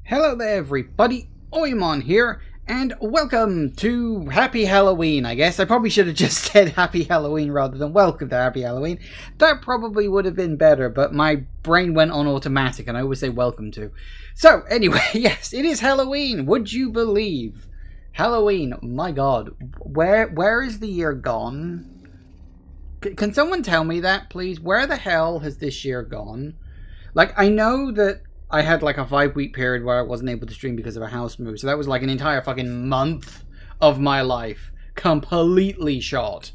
Hello there everybody, Oimon here, and welcome to Happy Halloween, I guess. I probably should have just said Happy Halloween rather than Welcome to Happy Halloween. That probably would have been better, but my brain went on automatic and I always say welcome to. So, anyway, yes, it is Halloween, would you believe? Halloween, my god, where is the year gone? Can someone tell me that, please? Where the hell has this year gone? Like, I know that I had like a 5-week period where I wasn't able to stream because of a house move. So that was like an entire fucking month of my life completely shot.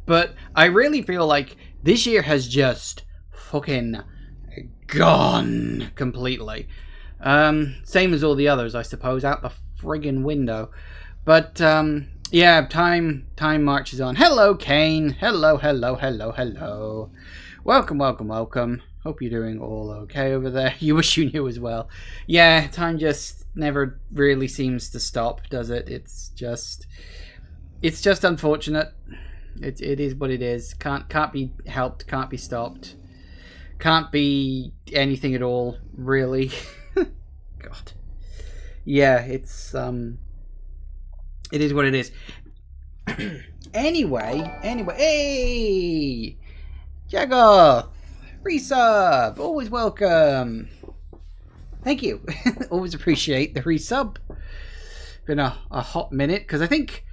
But I really feel like this year has just fucking gone completely. Same as all the others, I suppose, out the friggin' window. But yeah, time marches on. Hello, Kane. Hello. Welcome. Hope you're doing all okay over there. You wish you knew as well. Yeah, time just never really seems to stop, does it? It's just unfortunate. It is what it is. Can't be helped. Can't be stopped. Can't be anything at all, really. God. Yeah, it is what it is. Anyway. Hey, Jagoth. Resub! Always welcome! Thank you. Always appreciate the resub. Been a hot minute, because I think...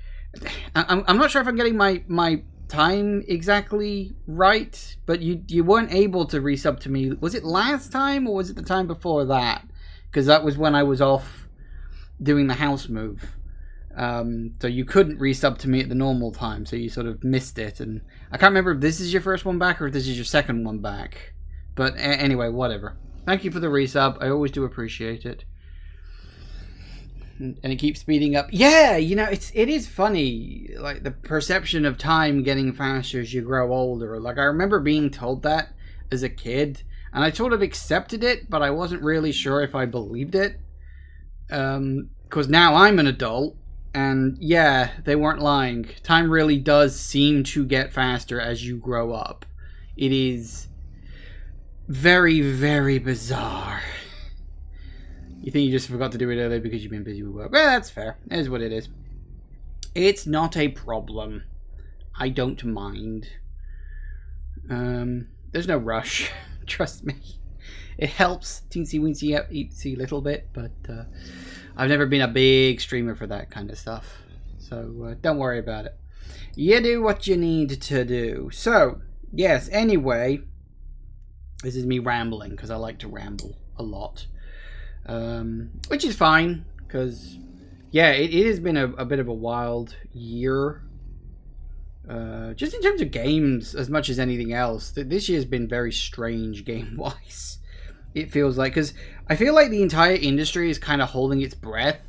I'm not sure if I'm getting my time exactly right, but you weren't able to resub to me. Was it last time, or was it the time before that? Because that was when I was off doing the house move. So you couldn't resub to me at the normal time, so you sort of missed it, and I can't remember if this is your first one back or if this is your second one back. But anyway, whatever. Thank you for the resub. I always do appreciate it. And it keeps speeding up. Yeah, you know, it is funny, like the perception of time getting faster as you grow older. Like, I remember being told that as a kid, and I sort of accepted it, but I wasn't really sure if I believed it. Because now I'm an adult. And yeah, they weren't lying. Time really does seem to get faster as you grow up. It is very, very bizarre. You think you just forgot to do it earlier because you've been busy with work. Well, that's fair. It is what it is. It's not a problem. I don't mind. There's no rush. Trust me. It helps teensy little bit, but I've never been a big streamer for that kind of stuff. So don't worry about it. You do what you need to do. So, yes, anyway, this is me rambling, because I like to ramble a lot. Which is fine, because, yeah, it has been a bit of a wild year. Just in terms of games, as much as anything else. This year's been very strange game-wise. It feels like, because I feel like the entire industry is kind of holding its breath,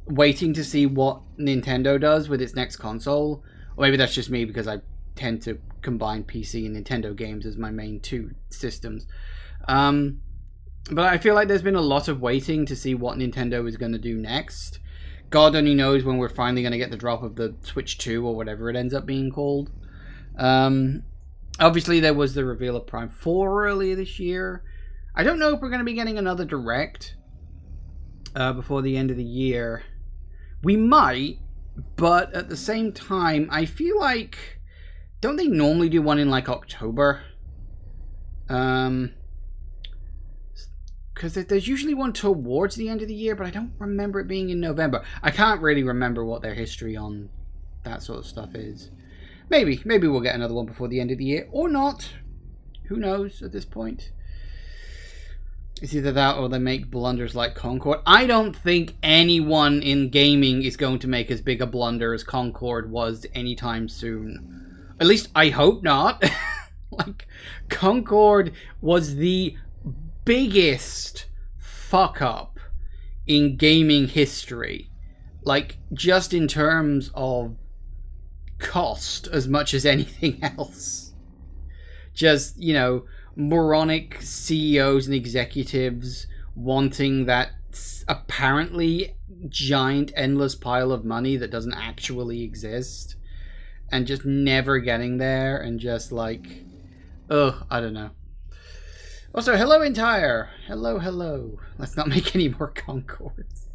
waiting to see what Nintendo does with its next console. Or maybe that's just me, because I tend to combine PC and Nintendo games as my main two systems. But I feel like there's been a lot of waiting to see what Nintendo is going to do next. God only knows when we're finally going to get the drop of the Switch 2 or whatever it ends up being called. Obviously, there was the reveal of Prime 4 earlier this year. I don't know if we're going to be getting another Direct before the end of the year. We might, but at the same time, I feel like... Don't they normally do one in, like, October? Because there's usually one towards the end of the year, but I don't remember it being in November. I can't really remember what their history on that sort of stuff is. Maybe we'll get another one before the end of the year, or not. Who knows at this point? It's either that or they make blunders like Concord. I don't think anyone in gaming is going to make as big a blunder as Concord was anytime soon. At least I hope not. Like, Concord was the biggest fuck up in gaming history. Like, just in terms of cost as much as anything else. Just, you know, moronic CEOs and executives wanting that apparently giant endless pile of money that doesn't actually exist, and just never getting there, and just like, I don't know. Also, hello, Entire. Hello, hello. Let's not make any more Concords.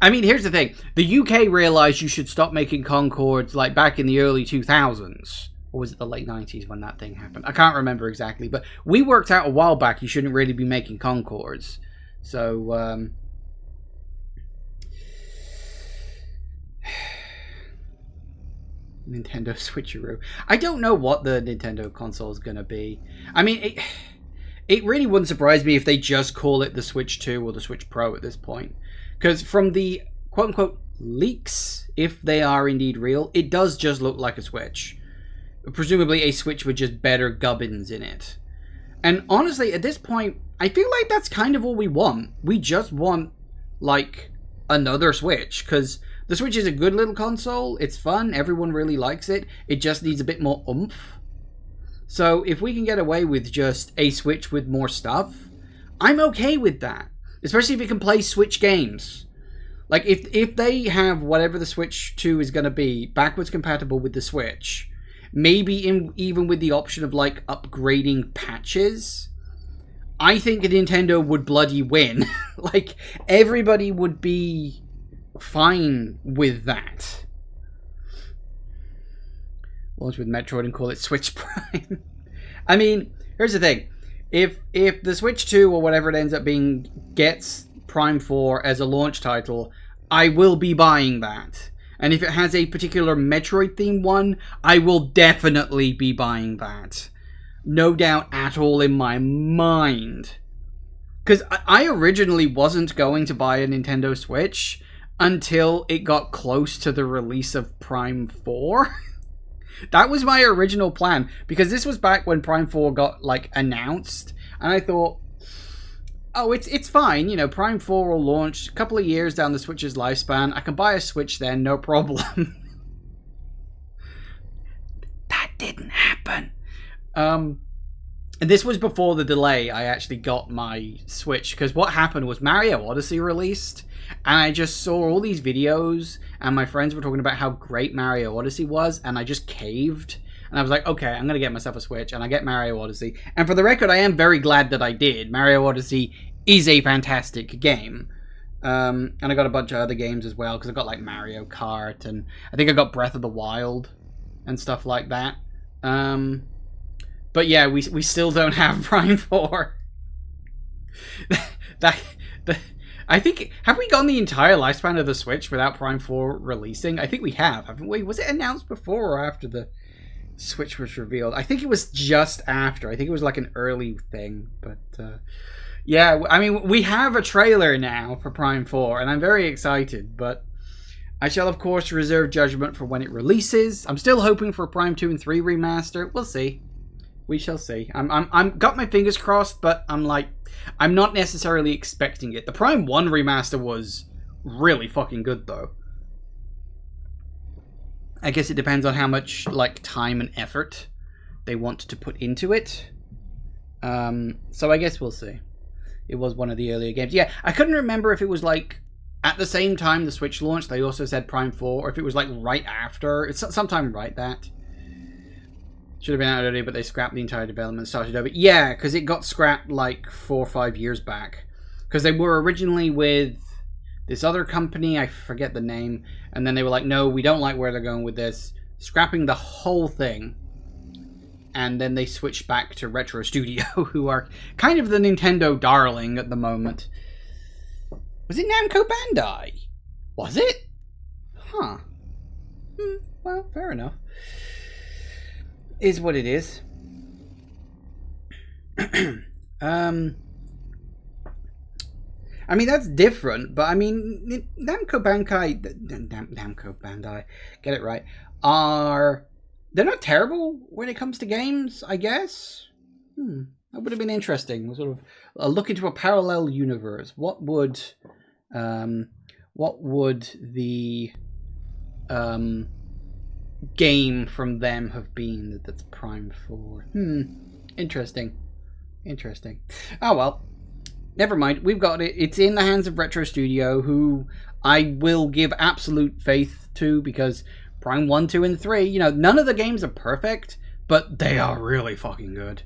I mean, here's the thing. The UK realised you should stop making Concords like back in the early 2000s. Or was it the late 90s when that thing happened? I can't remember exactly. But we worked out a while back you shouldn't really be making Concords. So, Nintendo Switcheroo. I don't know what the Nintendo console is going to be. I mean, it really wouldn't surprise me if they just call it the Switch 2 or the Switch Pro at this point. Because from the quote-unquote leaks, if they are indeed real, it does just look like a Switch. Presumably a Switch with just better gubbins in it. And honestly, at this point, I feel like that's kind of all we want. We just want, like, another Switch. Because the Switch is a good little console. It's fun. Everyone really likes it. It just needs a bit more oomph. So if we can get away with just a Switch with more stuff, I'm okay with that. Especially if it can play Switch games. Like, if they have whatever the Switch 2 is going to be backwards compatible with the Switch, maybe even with the option of, like, upgrading patches, I think Nintendo would bloody win. Like, everybody would be fine with that. Launch with Metroid and call it Switch Prime. I mean, here's the thing. If the Switch 2 or whatever it ends up being gets Prime 4 as a launch title, I will be buying that. And if it has a particular Metroid themed one, I will definitely be buying that. No doubt at all in my mind. Because I originally wasn't going to buy a Nintendo Switch until it got close to the release of Prime 4. That was my original plan, because this was back when Prime 4 got, like, announced, and I thought, oh, it's fine, you know, Prime 4 will launch a couple of years down the Switch's lifespan, I can buy a Switch then, no problem. That didn't happen. And this was before the delay I actually got my Switch, because what happened was Mario Odyssey released, and I just saw all these videos, and my friends were talking about how great Mario Odyssey was, and I just caved, and I was like, okay, I'm going to get myself a Switch, and I get Mario Odyssey, and for the record, I am very glad that I did. Mario Odyssey is a fantastic game, and I got a bunch of other games as well, because I got, like, Mario Kart, and I think I got Breath of the Wild, and stuff like that. But yeah, we still don't have Prime 4. I think, have we gone the entire lifespan of the Switch without Prime 4 releasing? I think we have, haven't we? Was it announced before or after the Switch was revealed? I think it was just after. I think it was like an early thing. But yeah, I mean, we have a trailer now for Prime 4, and I'm very excited. But I shall, of course, reserve judgment for when it releases. I'm still hoping for Prime 2 and 3 remaster. We'll see. We shall see. I'm got my fingers crossed, but I'm not necessarily expecting it. The Prime 1 remaster was really fucking good, though. I guess it depends on how much, like, time and effort they want to put into it. So I guess we'll see. It was one of the earlier games. Yeah, I couldn't remember if it was, like, at the same time the Switch launched, they also said Prime 4, or if it was, like, right after. It's sometime right that. Should have been out earlier, but they scrapped the entire development and started over. Yeah, because it got scrapped like 4 or 5 years back. Because they were originally with this other company, I forget the name, and then they were like, no, we don't like where they're going with this. Scrapping the whole thing. And then they switched back to Retro Studio, who are kind of the Nintendo darling at the moment. Was it Namco Bandai? Was it? Huh. Well, fair enough. Is what it is. I mean, that's different, but I mean, Namco Bandai, get it right, they're not terrible when it comes to games, I guess. That would have been interesting, sort of a look into a parallel universe. What would the game from them have been that's Prime 4? Interesting. Oh well, never mind, we've got it. It's in the hands of Retro Studio, who I will give absolute faith to, because Prime 1, 2, and 3, you know, none of the games are perfect, but they are really fucking good.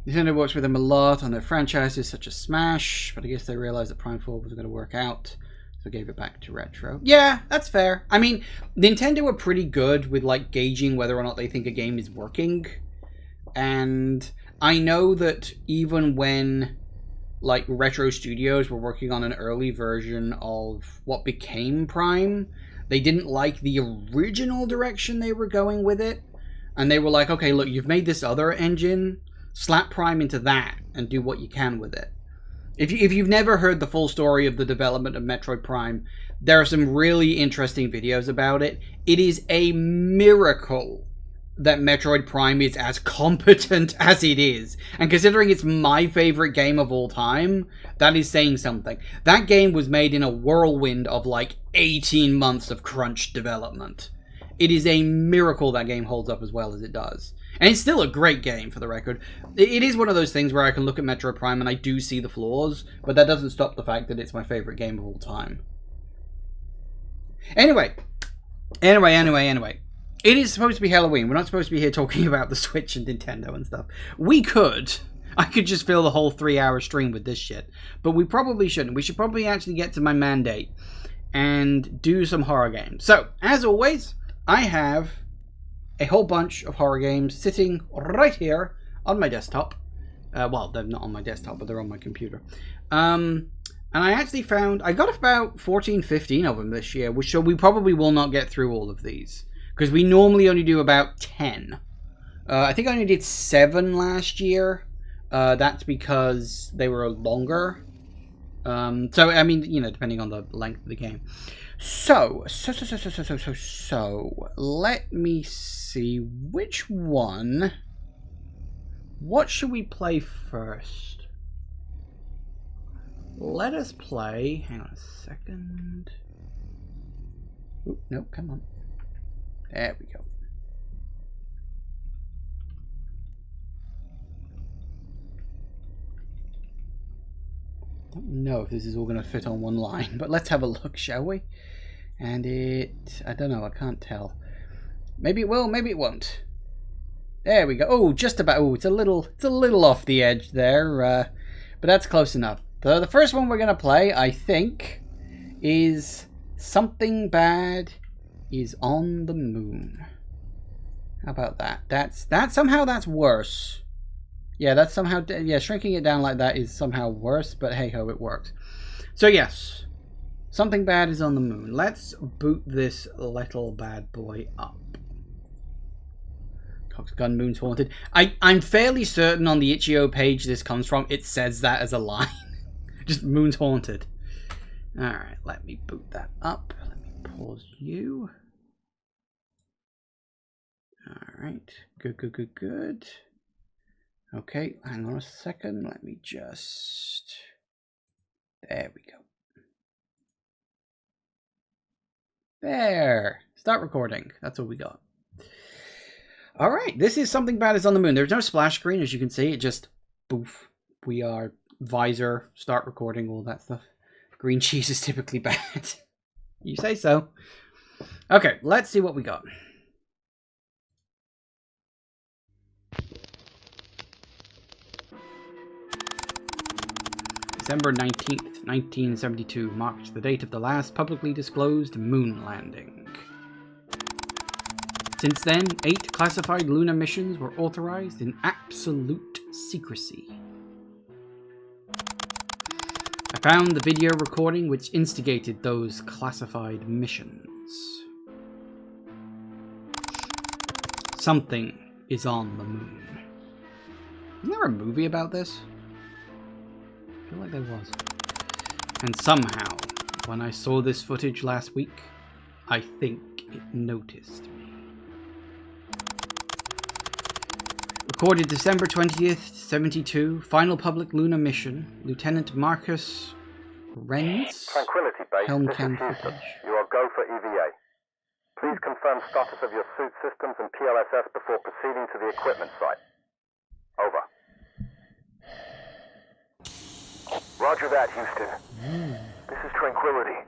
Nintendo works with them a lot on their franchises such as Smash, but I guess they realized that Prime 4 wasn't going to work out, so gave it back to Retro. Yeah, that's fair. I mean, Nintendo are pretty good with like gauging whether or not they think a game is working. And I know that even when like Retro Studios were working on an early version of what became Prime, they didn't like the original direction they were going with it. And they were like, okay, look, you've made this other engine, slap Prime into that and do what you can with it. If you've never heard the full story of the development of Metroid Prime, there are some really interesting videos about it. It is a miracle that Metroid Prime is as competent as it is. And considering it's my favorite game of all time, that is saying something. That game was made in a whirlwind of like 18 months of crunch development. It is a miracle that game holds up as well as it does. And it's still a great game, for the record. It is one of those things where I can look at Metroid Prime and I do see the flaws, but that doesn't stop the fact that it's my favorite game of all time. Anyway. It is supposed to be Halloween. We're not supposed to be here talking about the Switch and Nintendo and stuff. I could just fill the whole 3-hour stream with this shit. But we probably shouldn't. We should probably actually get to my mandate and do some horror games. So, as always, I have a whole bunch of horror games sitting right here on my desktop. Well, they're not on my desktop, but they're on my computer. And I actually found, I got about 14, 15 of them this year, so we probably will not get through all of these. Because we normally only do about 10. I think I only did 7 last year. That's because they were longer. So, I mean, you know, depending on the length of the game. So, let me see which one. What should we play first? Let us play. Hang on a second. Oop, no, come on. There we go. Don't know if this is all going to fit on one line, but let's have a look, shall we? And I don't know, I can't tell. Maybe it will, maybe it won't. There we go. Oh, just about. Oh, it's a little off the edge there, but that's close enough. The first one we're going to play, I think, is Something Bad is on the Moon. How about that? Somehow that's worse. Yeah, that's somehow, yeah, shrinking it down like that is somehow worse, but hey ho, it works. So yes, Something Bad is on the Moon. Let's boot this little bad boy up. Cox Gun, Moon's Haunted. I'm fairly certain on the itch.io page this comes from, it says that as a line. Just Moon's Haunted. Alright, let me boot that up. Let me pause you. Alright, good. Okay, hang on a second. Let me just... There we go. There! Start recording. That's what we got. Alright, this is Something Bad is on the Moon. There's no splash screen, as you can see. It just... Boof. We are visor, start recording, all that stuff. Green cheese is typically bad. You say so. Okay, let's see what we got. December 19th, 1972 marked the date of the last publicly disclosed moon landing. Since then, 8 classified lunar missions were authorized in absolute secrecy. I found the video recording which instigated those classified missions. Something is on the moon. Isn't there a movie about this? I feel like there was. And somehow, when I saw this footage last week, I think it noticed me. Recorded December 20th, 72, final public lunar mission, Lieutenant Marcus Renz, Tranquility Base, helm this cam is Houston. footage. You are go for EVA. Please confirm status of your suit systems and PLSS before proceeding to the equipment site. Over. Roger that, Houston. This is Tranquility.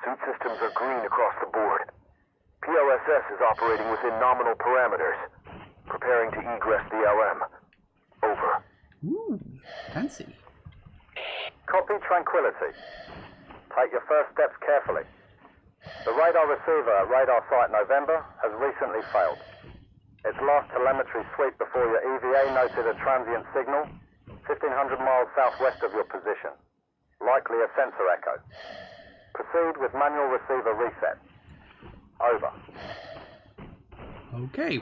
Suit systems are green across the board. PLSS is operating within nominal parameters. Preparing to egress the LM. Over. Ooh, fancy. Copy Tranquility. Take your first steps carefully. The radar receiver at radar site November has recently failed. Its last telemetry sweep before your EVA noted a transient signal 1,500 miles southwest of your position. Likely a sensor echo. Proceed with manual receiver reset. Over. Okay,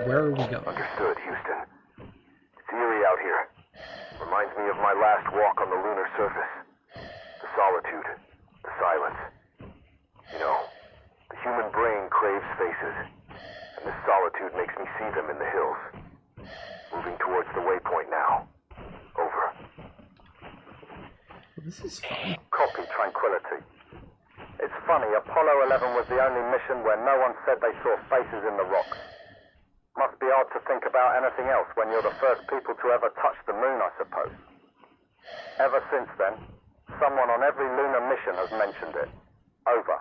where are we going? Understood, Houston. It's eerie out here. Reminds me of my last walk on the lunar surface. The solitude, the silence. You know, the human brain craves faces, and this solitude makes me see them in the hills. Moving towards the waypoint now. Over. Well, this is fun. Copy Tranquility. It's funny, Apollo 11 was the only mission where no one said they saw faces in the rocks. Must be odd to think about anything else when you're the first people to ever touch the moon, I suppose. Ever since then, someone on every lunar mission has mentioned it. Over.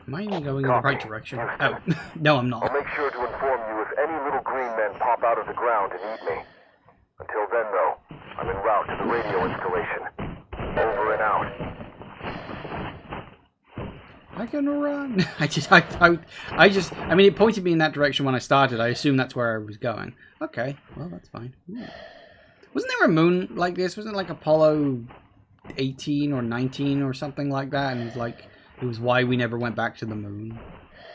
Am I even going in the right direction? Oh, no, I'm not. I'll make sure to inform you if any little green men pop out of the ground and eat me. Until then, though, I'm en route to the radio installation. Over and out. I can run. I mean, it pointed me in that direction when I started. I assumed that's where I was going. Okay, well, that's fine. Ooh. Wasn't there a moon like this? Wasn't it like Apollo 18 or 19 or something like that? And it was why we never went back to the moon.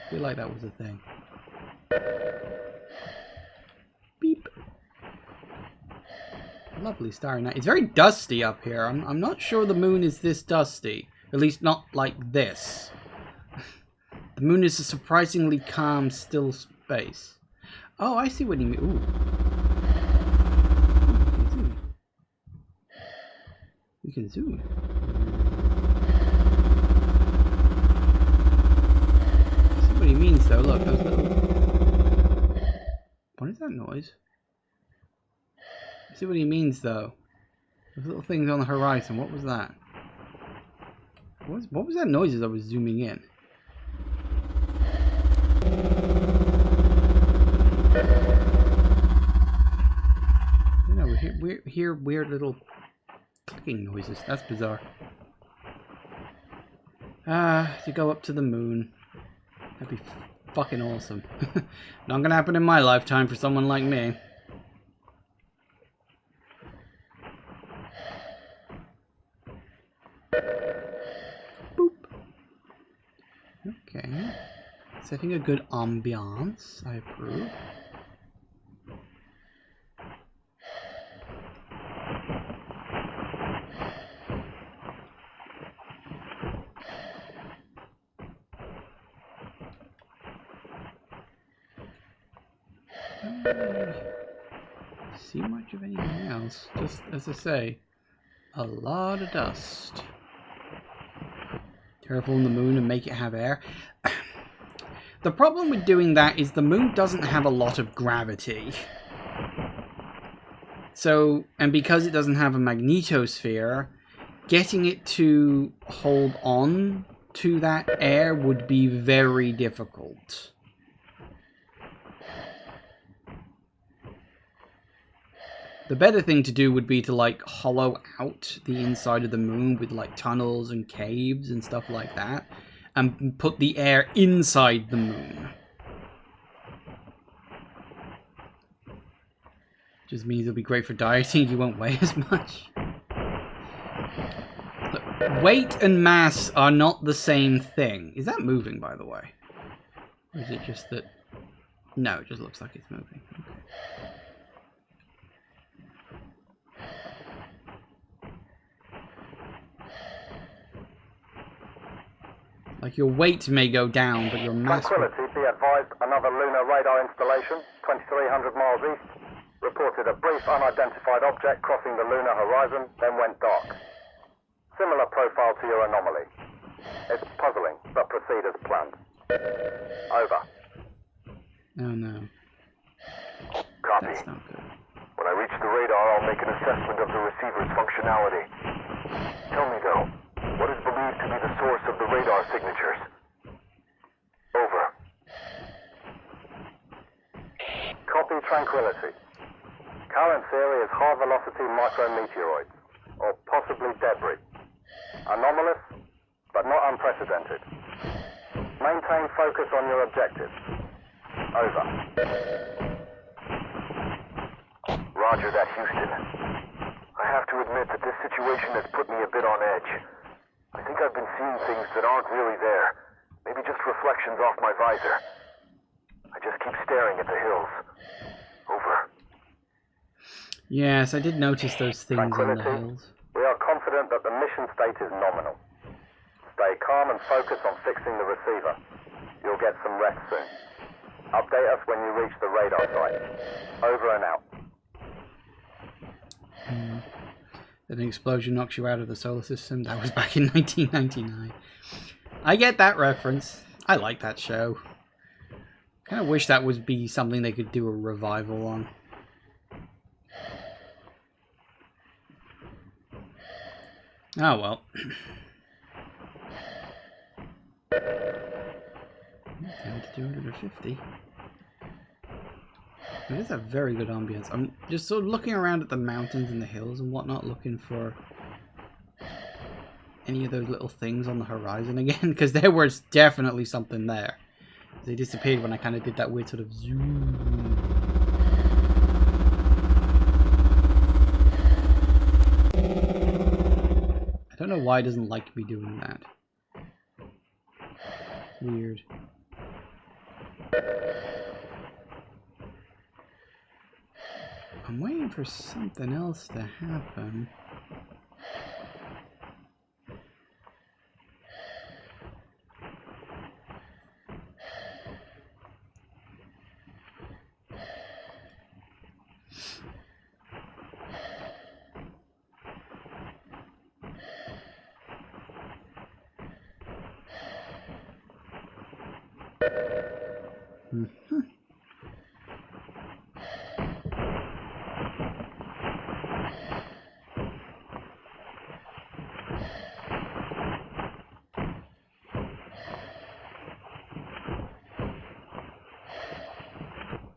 I feel like that was a thing. Beep. Lovely starry night. It's very dusty up here. I'm not sure the moon is this dusty. At least not like this. The moon is a surprisingly calm, still space. Oh, I see what you mean. Ooh. We can zoom. I see what he means though. Look, those little... What is that noise? I see what he means though. Those little things on the horizon. What was that? What was that noise as I was zooming in? You know, we hear weird little clicking noises. That's bizarre. To go up to the moon. That'd be fucking awesome. Not gonna happen in my lifetime for someone like me. Boop. Okay. Setting a good ambiance. I approve. See much of anything else. Just as I say, a lot of dust. Terraform the moon and make it have air. The problem with doing that is the moon doesn't have a lot of gravity. So, and because it doesn't have a magnetosphere, getting it to hold on to that air would be very difficult. The better thing to do would be to like hollow out the inside of the moon with like tunnels and caves and stuff like that, and put the air inside the moon. Just means it'll be great for dieting, you won't weigh as much. Look, weight and mass are not the same thing. Is that moving, by the way? Or is it just that... No, it just looks like it's moving. Okay. Like, your weight may go down, but your mass... Tranquility, be advised, another lunar radar installation, 2,300 miles east, reported a brief unidentified object crossing the lunar horizon, then went dark. Similar profile to your anomaly. It's puzzling, but proceed as planned. Over. Oh no. Copy. That's not good. When I reach the radar, I'll make an assessment of the receiver's functionality. Tell me, though, what is believed to be the source of the radar signatures? Over. Copy Tranquility. Current theory is high-velocity micrometeoroids, or possibly debris. Anomalous, but not unprecedented. Maintain focus on your objectives. Over. Roger that, Houston. I have to admit that this situation has put me a bit on edge. I think I've been seeing things that aren't really there. Maybe just reflections off my visor. I just keep staring at the hills. Over. Yes, I did notice those things on the Tranquility. hills. We are confident that the mission state is nominal. Stay calm and focus on fixing the receiver. You'll get some rest soon. Update us when you reach the radar site. Over and out. That an explosion knocks you out of the solar system. That was back in 1999. I get that reference. I like that show. Kind of wish that would be something they could do a revival on. Oh well. Down to 250. It is a very good ambience. I'm just sort of looking around at the mountains and the hills and whatnot, looking for any of those little things on the horizon again, because there was definitely something there. They disappeared when I kind of did that weird sort of zoom. I don't know why it doesn't like me doing that. Weird. I'm waiting for something else to happen.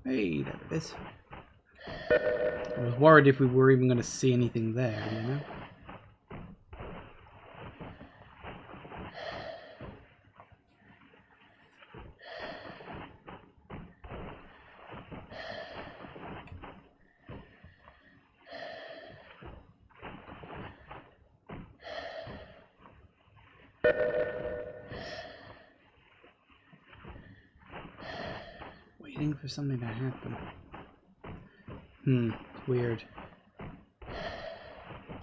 Hey, there it is. I was worried if we were even going to see anything there, you know? Waiting for something to happen. Weird. I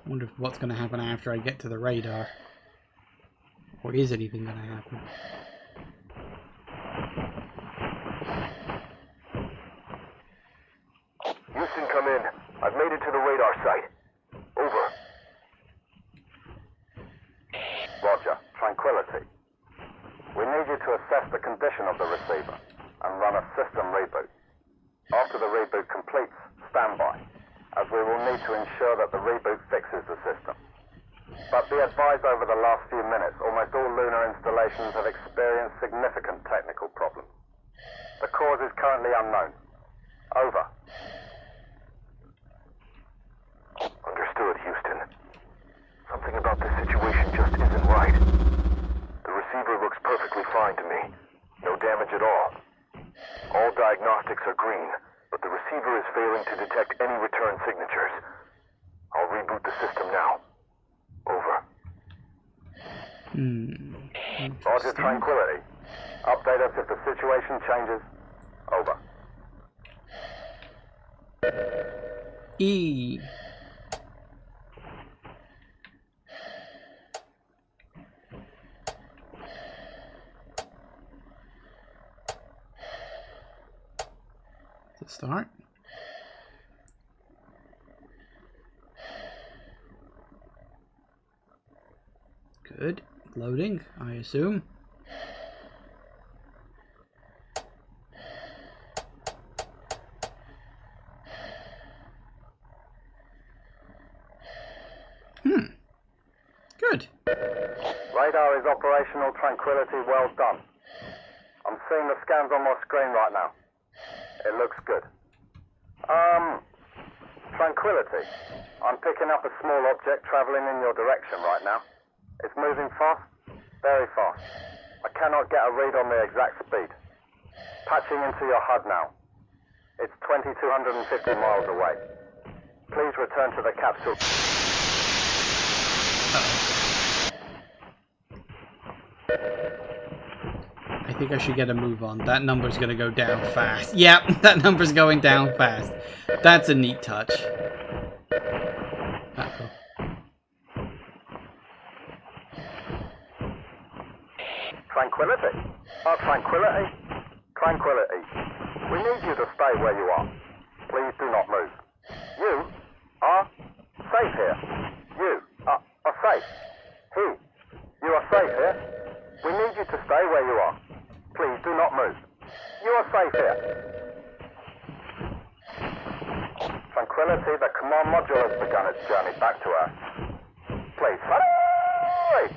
wonder what's going to happen after I get to the radar. Or is anything going to happen? Houston, come in. I've made it to the radar site. Over. Roger. Tranquility. We need you to assess the condition of the receiver and run a system reboot. After the reboot completes, stand by, as we will need to ensure that the reboot fixes the system. But be advised, over the last few minutes, almost all lunar installations have experienced significant technical problems. The cause is currently unknown. Over. Understood, Houston. Something about this situation just isn't right. The receiver looks perfectly fine to me. No damage at all. All diagnostics are green, but the receiver is failing to detect any return signatures. I'll reboot the system now. Over. Roger, Tranquility. Update us if the situation changes. Over. E. Let's start. Good. Loading, I assume. Good. Radar is operational. Tranquility, well done. I'm seeing the scans on my screen right now. It looks good. Tranquility. I'm picking up a small object traveling in your direction right now. It's moving fast, very fast. I cannot get a read on the exact speed. Patching into your HUD now. It's 2,250 miles away. Please return to the capsule. I think I should get a move on. That number's gonna go down fast. Yep, that number's going down fast. That's a neat touch. Uh-oh. Tranquility. Oh, tranquility. Tranquility. We need you to stay where you are. Please do not move. You are safe here. You are safe. You are safe here. We need you to stay where you are. Please do not move. You are safe here. Tranquility, the command module has begun its journey back to Earth. Please, hurry!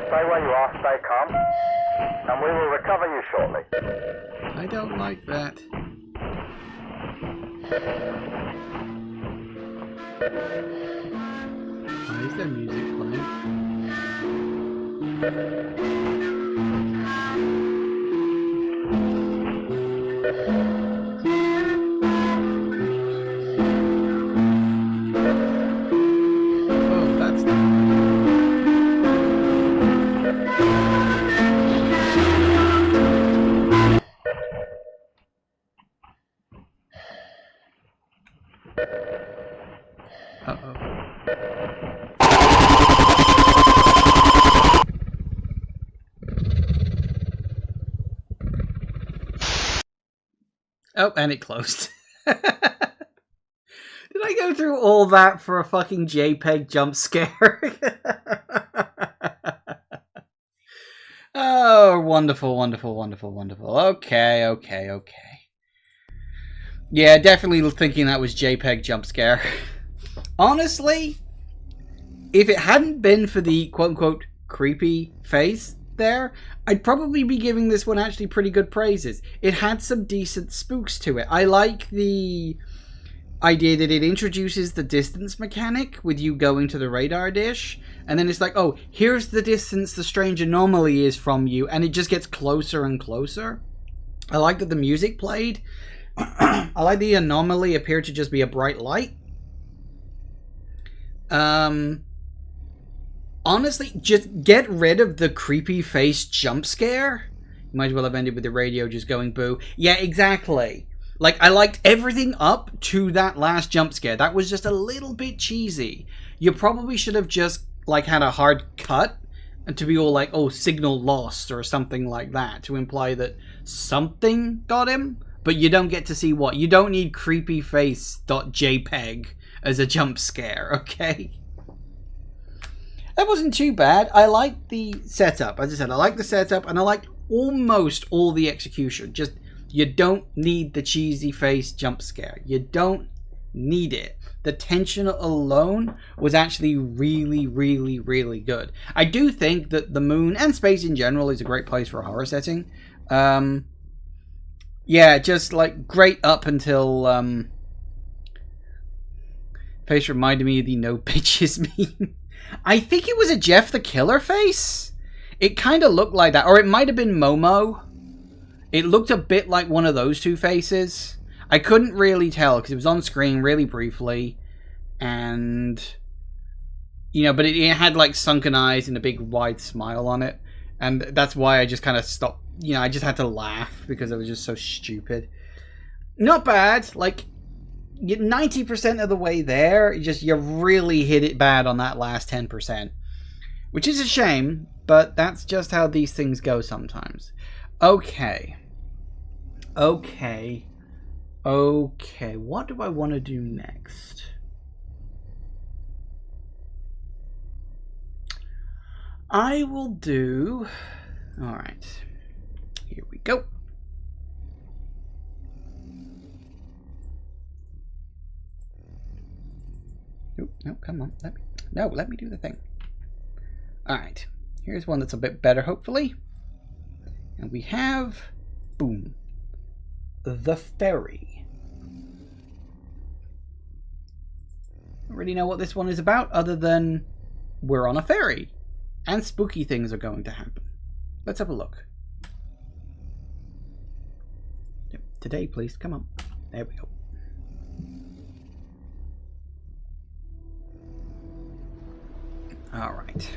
Stay where you are, stay calm, and we will recover you shortly. I don't like that. Why is there music playing? Oh, that's not Uh-oh. Oh, and it closed. Did I go through all that for a fucking JPEG jump scare? Oh, wonderful, wonderful, wonderful, wonderful. Okay. Yeah, definitely thinking that was JPEG jump scare. Honestly, if it hadn't been for the quote-unquote creepy face there, I'd probably be giving this one actually pretty good praises. It had some decent spooks to it. I like the idea that it introduces the distance mechanic with you going to the radar dish, and then it's like, oh, here's the distance the strange anomaly is from you, and it just gets closer and closer. I like that the music played. I like the anomaly appeared to just be a bright light. Honestly, just get rid of the creepy face jump scare. You might as well have ended with the radio just going boo. Yeah, exactly. Like, I liked everything up to that last jump scare. That was just a little bit cheesy. You probably should have just, like, had a hard cut and to be all like, oh, signal lost or something like that to imply that something got him. But you don't get to see what. You don't need creepyface.jpg as a jump scare, okay? That wasn't too bad. I liked the setup. As I said, I like the setup, and I liked almost all the execution. Just, you don't need the cheesy face jump scare. You don't need it. The tension alone was actually really, really, really good. I do think that the moon, and space in general, is a great place for a horror setting. Yeah, just, like, great up until, face reminded me of the no bitches meme. I think it was a Jeff the Killer face. It kind of looked like that. Or it might have been Momo. It looked a bit like one of those two faces. I couldn't really tell because it was on screen really briefly. And, you know, but it had like sunken eyes and a big wide smile on it. And that's why I just kind of stopped. You know, I just had to laugh because it was just so stupid. Not bad. Like, 90% of the way there, you really hit it bad on that last 10%. Which is a shame, but that's just how these things go sometimes. Okay. What do I want to do next? I will do... Alright. Here we go. No, come on. Let me do the thing. Alright. Here's one that's a bit better, hopefully. And we have... Boom. The Ferry. really know what this one is about other than we're on a ferry and spooky things are going to happen. Let's have a look. Yep, today, please. Come on. There we go. All right.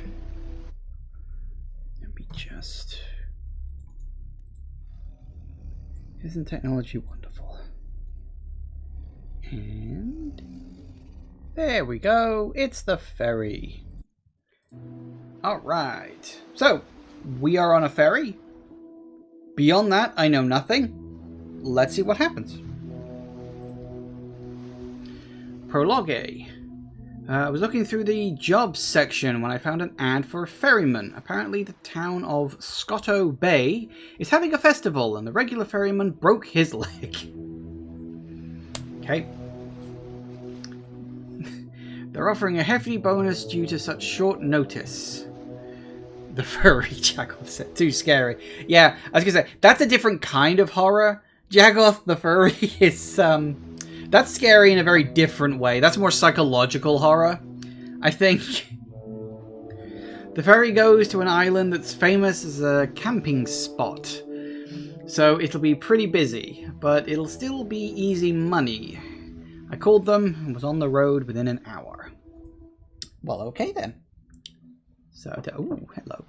Let me just... Isn't technology wonderful? And... there we go. It's the ferry. All right. So, we are on a ferry. Beyond that, I know nothing. Let's see what happens. Prologue. I was looking through the jobs section when I found an ad for a ferryman. Apparently the town of Scotto Bay is having a festival and the regular ferryman broke his leg. Okay. They're offering a hefty bonus due to such short notice. The furry, Jagoth said. Too scary. Yeah, I was going to say, that's a different kind of horror. Jagoth the furry is... that's scary in a very different way. That's more psychological horror, I think. The ferry goes to an island that's famous as a camping spot. So it'll be pretty busy, but it'll still be easy money. I called them and was on the road within an hour. Well, okay then. So, ooh, hello.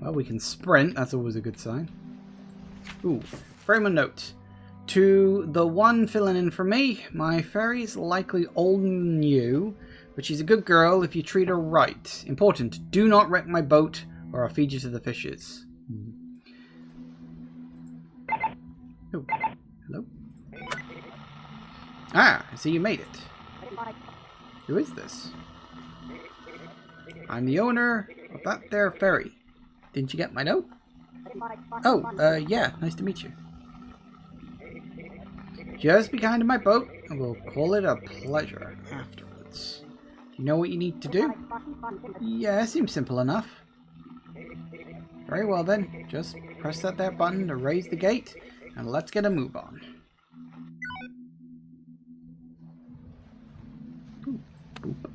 Well, we can sprint. That's always a good sign. Ooh, ferryman note. To the one filling in for me, my ferry's likely older than you, but she's a good girl if you treat her right. Important, do not wreck my boat or I'll feed you to the fishes. Oh, hello. Ah, I see you made it. Who is this? I'm the owner of that there ferry. Didn't you get my note? Oh, yeah, nice to meet you. Just be kind to my boat, and we'll call it a pleasure afterwards. Do you know what you need to do? Yeah, seems simple enough. Very well then, just press that there button to raise the gate, and let's get a move on. Boop.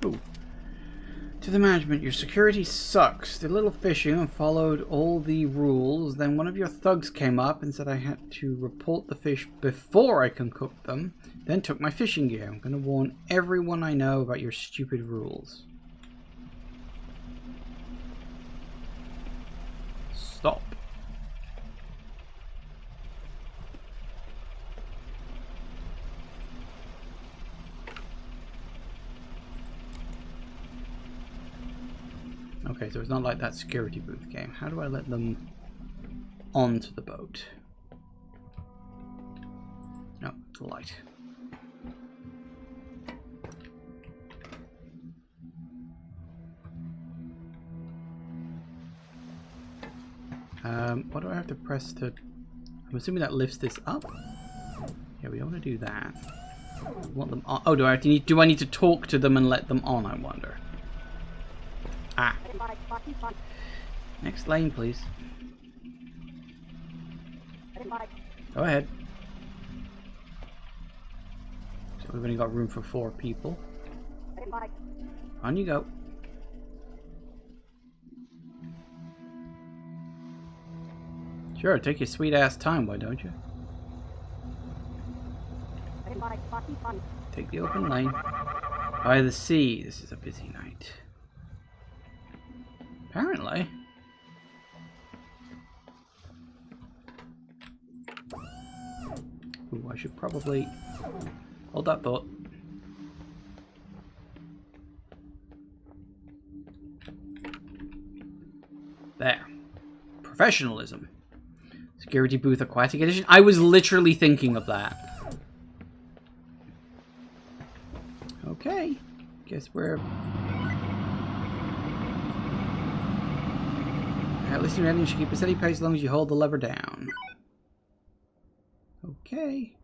Ooh. To the management, your security sucks. Did a little fishing and followed all the rules. Then one of your thugs came up and said I had to report the fish before I can cook them. Then took my fishing gear. I'm going to warn everyone I know about your stupid rules. Stop. Okay, so it's not like that security booth game. How do I let them onto the boat? No, it's a light. What do I have to press to... I'm assuming that lifts this up? Yeah, we don't want to do that. We want them on. Oh, do I need to talk to them and let them on, I wonder? Ah. Next lane, please. Go ahead. So we've only got room for 4 people. On you go. Sure, take your sweet ass time, why don't you? Take the open lane. By the sea, this is a busy night. Apparently. Ooh, I should probably hold that thought. There. Professionalism. Security booth aquatic edition. I was literally thinking of that. Okay. Guess we're... At least you should keep a steady pace as long as you hold the lever down. Okay.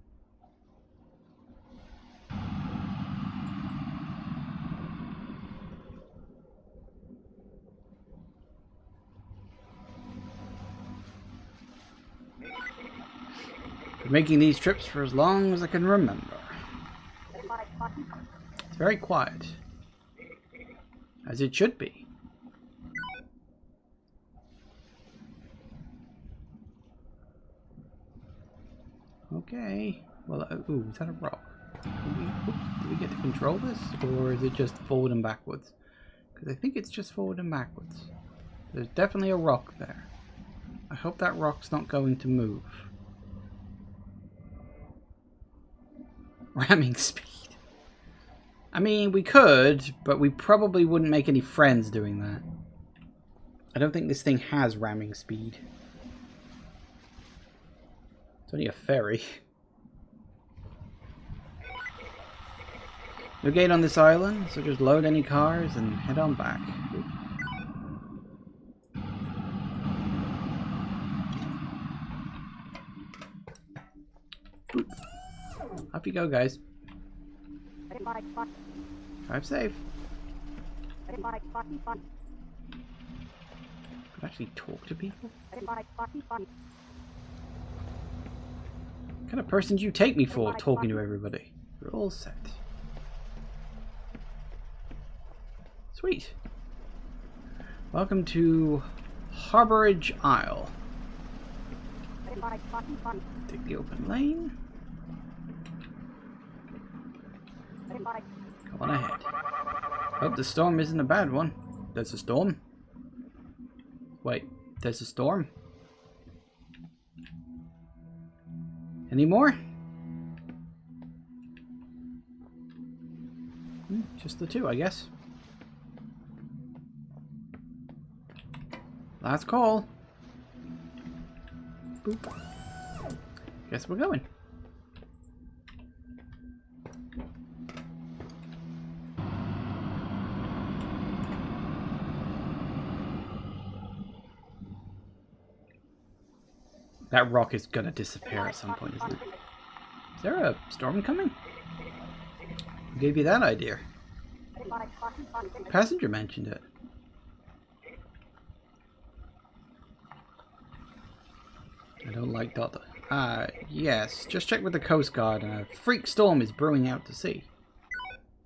Making these trips for as long as I can remember. It's very quiet. As it should be. Okay. Well, ooh, is that a rock? Do we get to control this? Or is it just forward and backwards? Because I think it's just forward and backwards. There's definitely a rock there. I hope that rock's not going to move. Ramming speed. I mean, we could, but we probably wouldn't make any friends doing that. I don't think this thing has ramming speed. It's only a ferry. No gate on this island, so just load any cars and head on back. Oop. Up you go, guys. Drive safe. Could actually talk to people? What kind of person do you take me for, talking to everybody? We're all set. Sweet. Welcome to Harborage Isle. Take the open lane. Go on ahead. Hope the storm isn't a bad one. There's a storm. Wait, there's a storm? Any more? Just the two, I guess. Last call. Boop. Guess we're going. That rock is gonna disappear at some point, isn't it? Is there a storm coming? Who gave you that idea? The passenger mentioned it. I don't like Dota. Yes. Just check with the Coast Guard and a freak storm is brewing out to sea.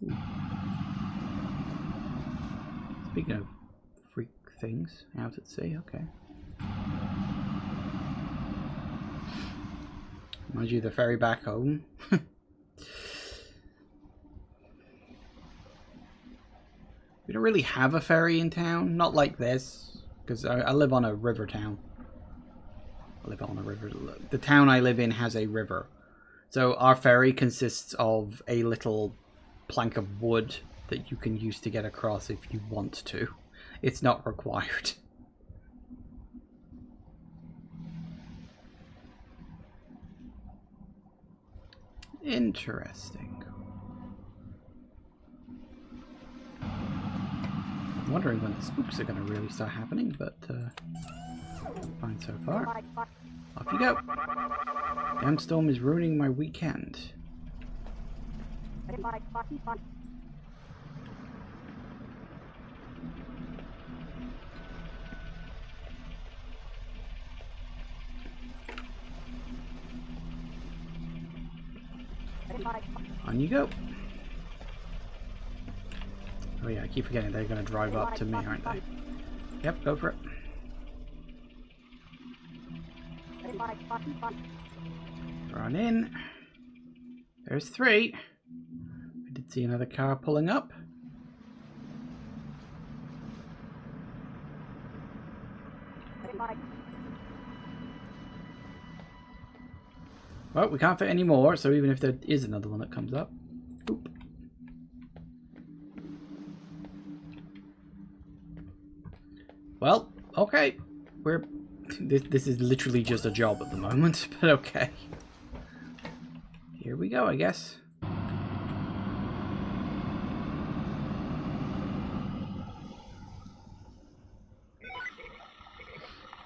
Ooh. Speaking of freak things out at sea, okay. Mind you, the ferry back home. We don't really have a ferry in town. Not like this. Because I live on a river town. I live on a river. The town I live in has a river. So our ferry consists of a little plank of wood that you can use to get across if you want to. It's not required. Interesting. I'm wondering when the spooks are going to really start happening, but fine so far. Off you go. Damn storm is ruining my weekend. On you go. Oh yeah, I keep forgetting they're going to drive up to me, aren't they? Yep, go for it. Run in. There's 3. I did see another car pulling up. Well, we can't fit any more, so even if there is another one that comes up. Oop. Well, okay. This is literally just a job at the moment, but okay. Here we go, I guess.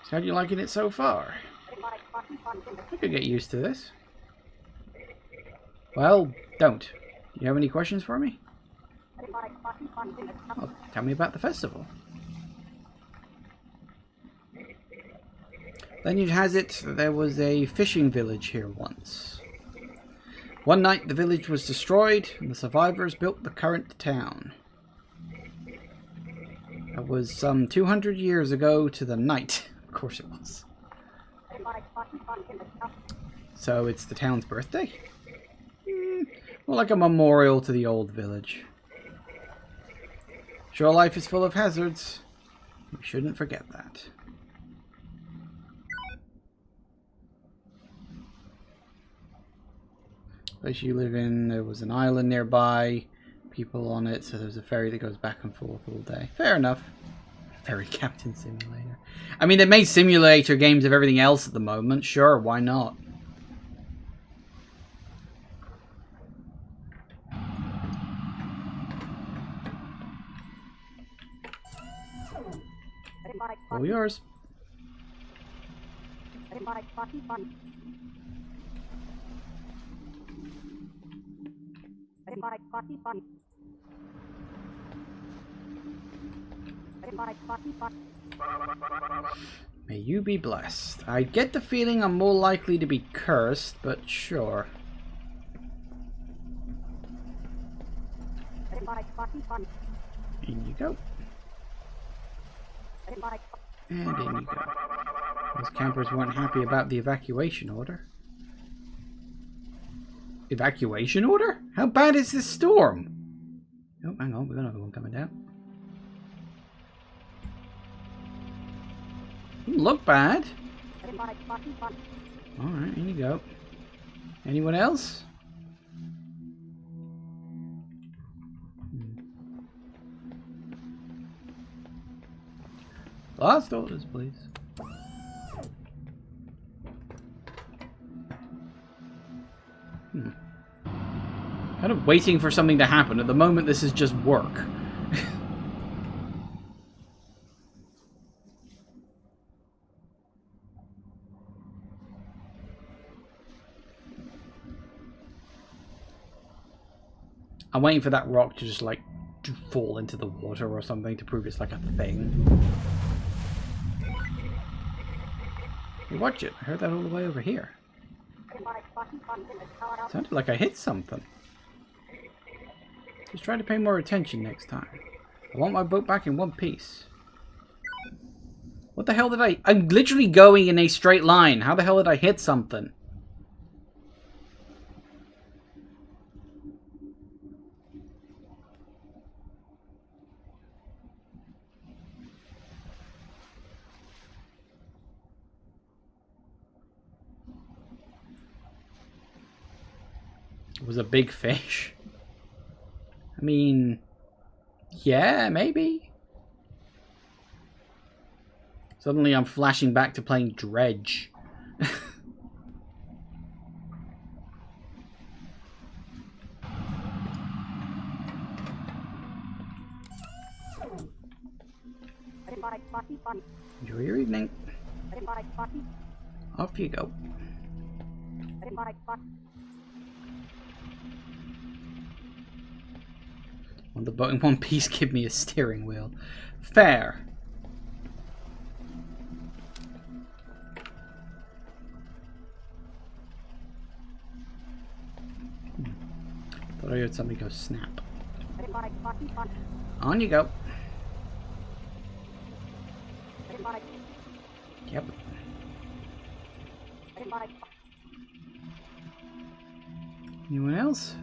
So how do you liking it so far? I could get used to this. Well, don't. Do you have any questions for me? Well, tell me about the festival. Legend has it that there was a fishing village here once. One night the village was destroyed and the survivors built the current town. That was some 200 years ago to the night. Of course it was. So it's the town's birthday? More like a memorial to the old village. Sure, life is full of hazards. We shouldn't forget that. Place you live in, there was an island nearby, people on it, so there's a ferry that goes back and forth all day. Fair enough. Ferry Captain Simulator. I mean, they made simulator games of everything else at the moment. Sure, why not? All yours. May you be blessed. I get the feeling I'm more likely to be cursed, but sure. In you go. And in you go. Those campers weren't happy about the evacuation order. Evacuation order? How bad is this storm? Oh, hang on, we've got another one coming down. Doesn't look bad. Alright, in you go. Anyone else? Last orders, please. Kind of waiting for something to happen. At the moment, this is just work. I'm waiting for that rock to just, like, to fall into the water or something to prove it's, like, a thing. Hey, watch it. I heard that all the way over here. It sounded like I hit something. Just try to pay more attention next time. I want my boat back in one piece. What the hell did I... I'm literally going in a straight line. How the hell did I hit something? It was a big fish. I mean, yeah, maybe. Suddenly I'm flashing back to playing Dredge. Enjoy your evening. Off you go. On the boat in one piece, give me a steering wheel. Fair. Thought I heard somebody go snap. On you go. Yep. Anyone else?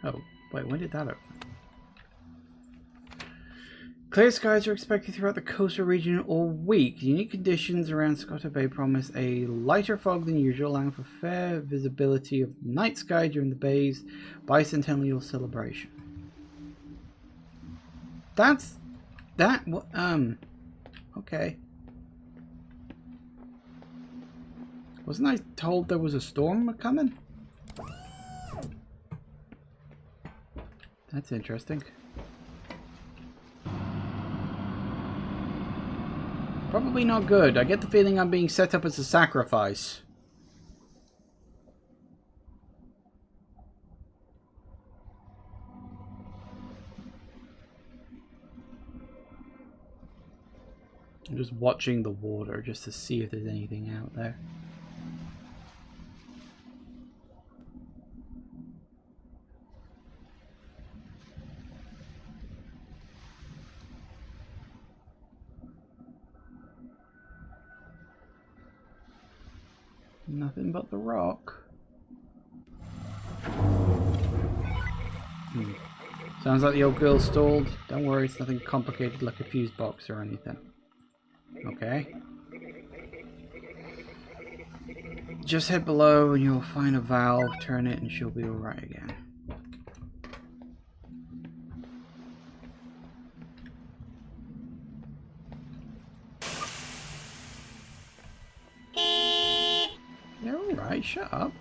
Oh, wait, when did that open? Clear skies are expected throughout the coastal region all week. Unique conditions around Scotta Bay promise a lighter fog than usual, allowing for fair visibility of night sky during the bay's bicentennial celebration. That's... that... okay. Wasn't I told there was a storm coming? That's interesting. Probably not good. I get the feeling I'm being set up as a sacrifice. I'm just watching the water just to see if there's anything out there. Nothing but the rock. Sounds like the old girl stalled. Don't worry, it's nothing complicated like a fuse box or anything. Okay. Just head below and you'll find a valve, turn it, and she'll be alright again. They're alright, shut up.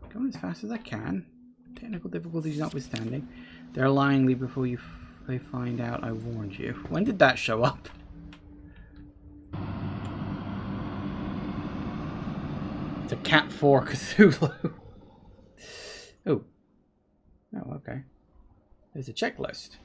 Going as fast as I can. Technical difficulties notwithstanding. They're lying before they find out I warned you. When did that show up? It's a Cat 4 Cthulhu. Oh. Oh, okay. There's a checklist.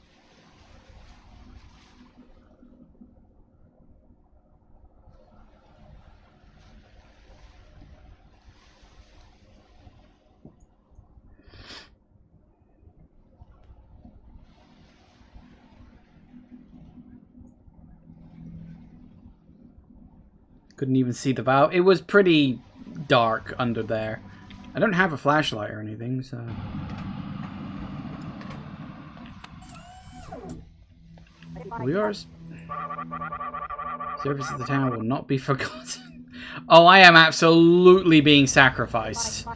Couldn't even see the valve. It was pretty dark under there. I don't have a flashlight or anything, so... All yours. Service of the town will not be forgotten. Oh, I am absolutely being sacrificed.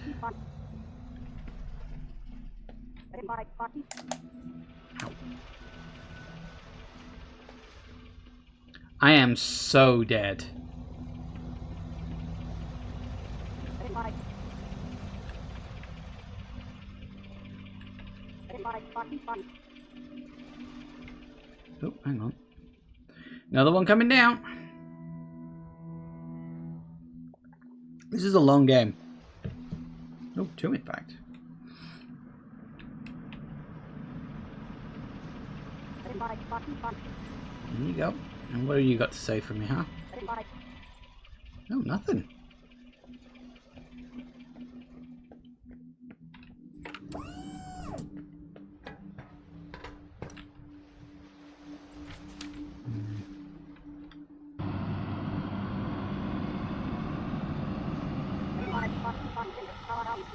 I am so dead. Oh, hang on. Another one coming down. This is a long game. Oh, two in fact. There you go. And what have you got to say for me, huh? No, nothing.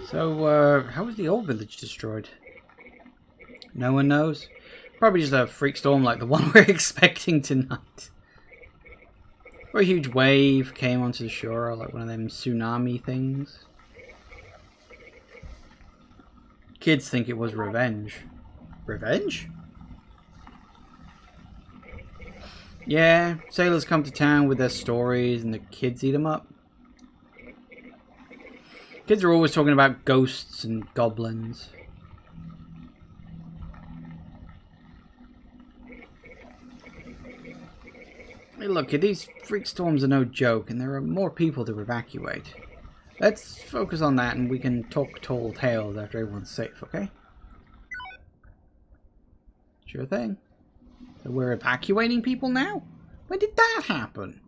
So, how was the old village destroyed? No one knows. Probably just a freak storm like the one we're expecting tonight. Or a huge wave came onto the shore, like one of them tsunami things. Kids think it was revenge. Revenge? Yeah, sailors come to town with their stories and the kids eat them up. Kids are always talking about ghosts and goblins. Hey, look, these freak storms are no joke, and there are more people to evacuate. Let's focus on that, and we can talk tall tales after everyone's safe, okay? Sure thing. So we're evacuating people now? When did that happen?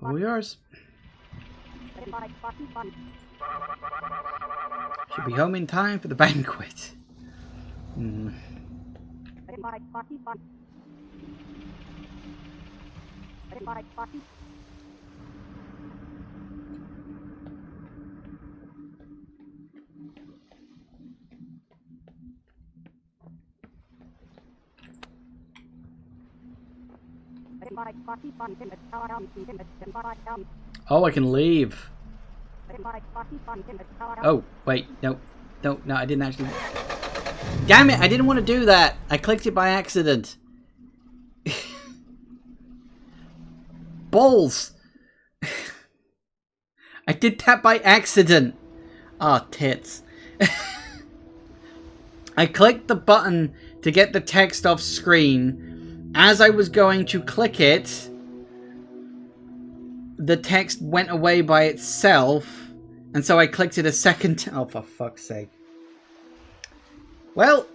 All yours. Should be home in time for the banquet. Oh, I can leave. Oh, wait, no, I didn't actually. Damn it, I didn't want to do that. I clicked it by accident. Balls. I did that by accident. Ah, tits. I clicked the button to get the text off screen. As I was going to click it, the text went away by itself, and so I clicked it a second time. Oh, for fuck's sake. Well,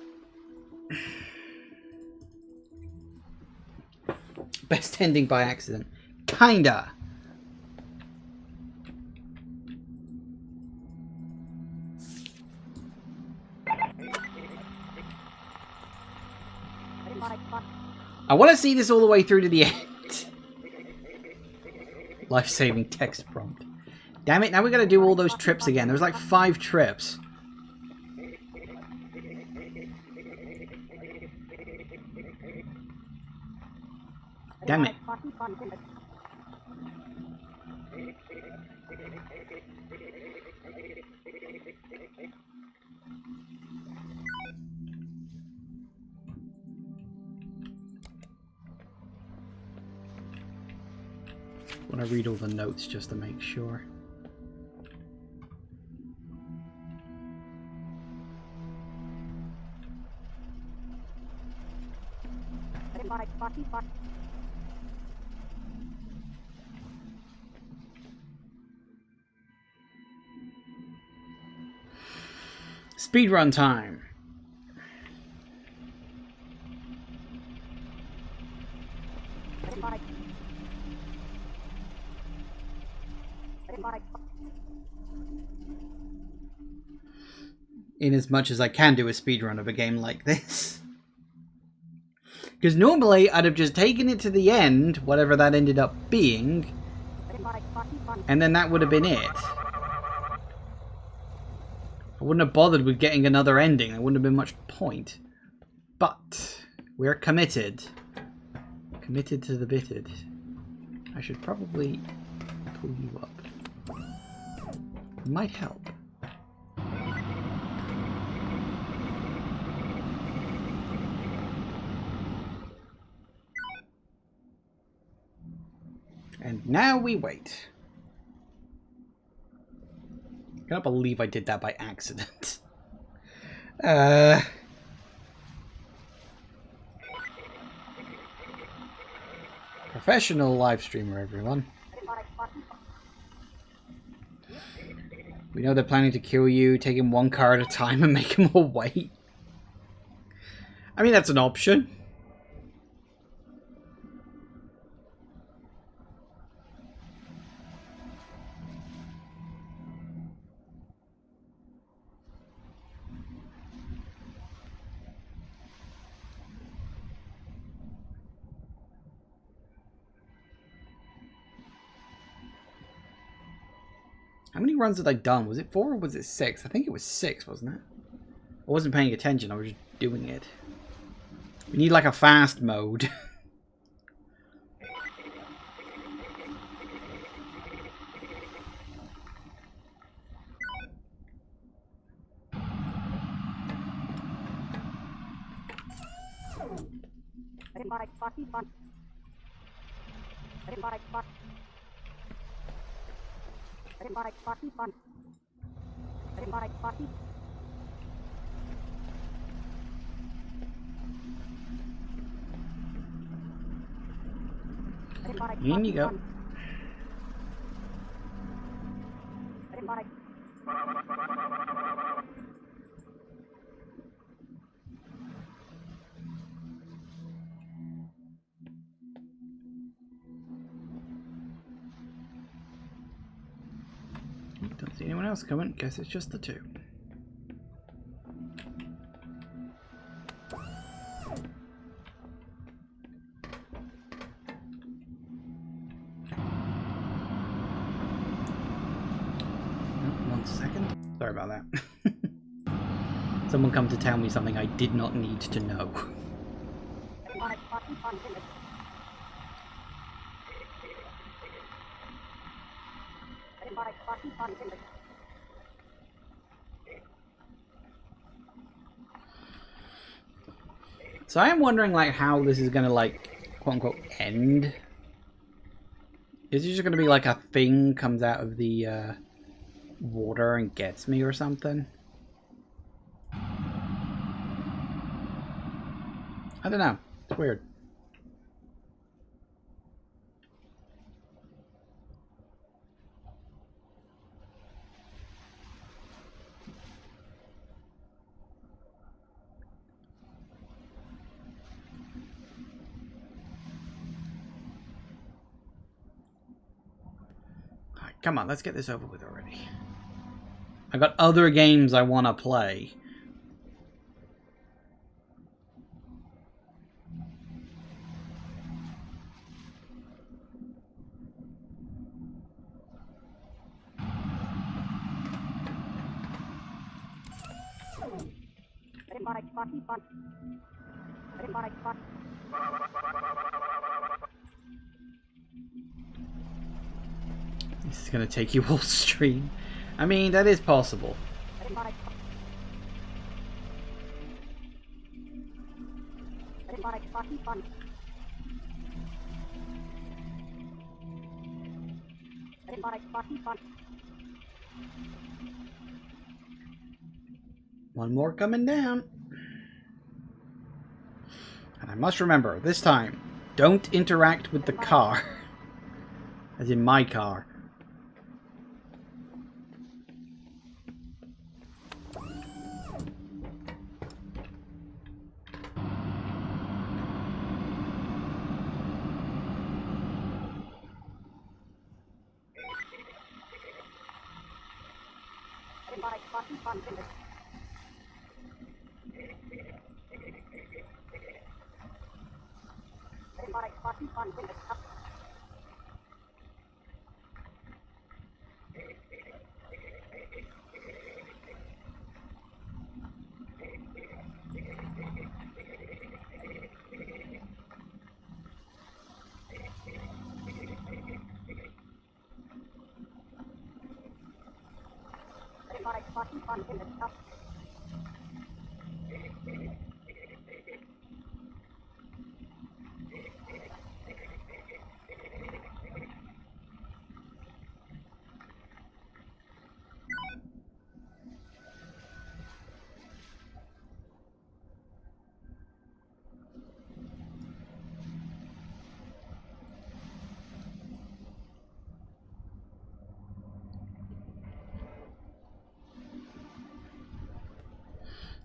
best ending by accident. Kinda. I want to see this all the way through to the end. Life-saving text prompt. Damn it, now we got to do all those trips again. There's like 5 trips. Damn it. I want to read all the notes just to make sure. Speedrun time. In as much as I can do a speedrun of a game like this. Because normally I'd have just taken it to the end, whatever that ended up being, and then that would have been it. I wouldn't have bothered with getting another ending. There wouldn't have been much point. But we're committed. Committed to the bitted. I should probably pull you up. It might help. And now we wait. I cannot believe I did that by accident. Professional live streamer, everyone. We know they're planning to kill you, take him one car at a time and make him all wait. I mean, that's an option. How many runs had I done? Was it 4 or was it 6? I think it was 6, wasn't it? I wasn't paying attention, I was just doing it. We need like a fast mode. In you go. Don't see anyone else coming. Guess it's just the two. Sorry about that. Someone come to tell me something I did not need to know. So I am wondering like how this is gonna like quote unquote end. Is it just gonna be like a thing comes out of the water and gets me or something? I don't know. It's weird. Alright, come on, let's get this over with already. I've got other games I want to play. This is going to take you all stream. I mean, that is possible. One more coming down. And I must remember, this time, don't interact with the car. As in my car.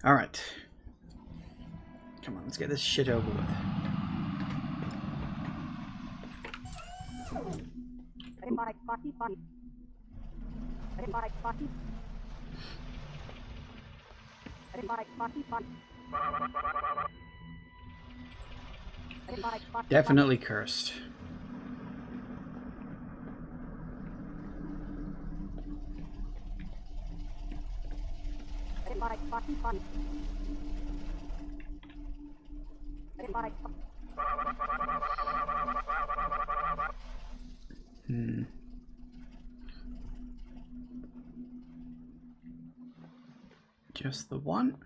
Alright. Come on, let's get this shit over with. Definitely cursed. Just the one.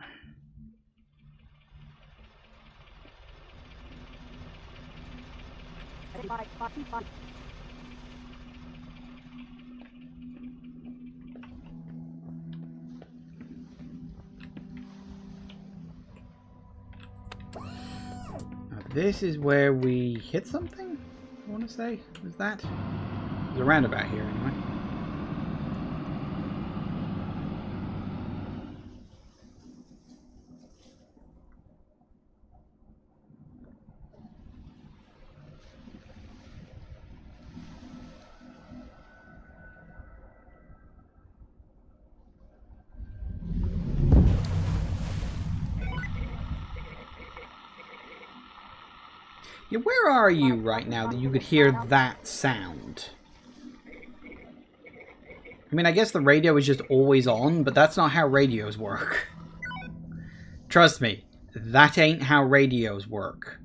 This is where we hit something, I want to say. Is that? There's a roundabout here, anyway. Yeah, where are you right now that you could hear that sound? I mean, I guess the radio is just always on, but that's not how radios work. Trust me, that ain't how radios work.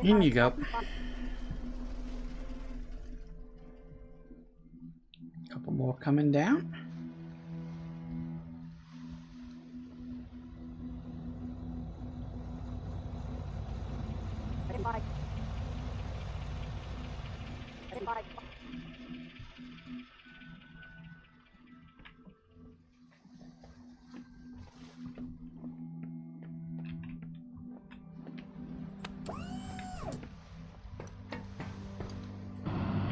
In you go. Couple more coming down.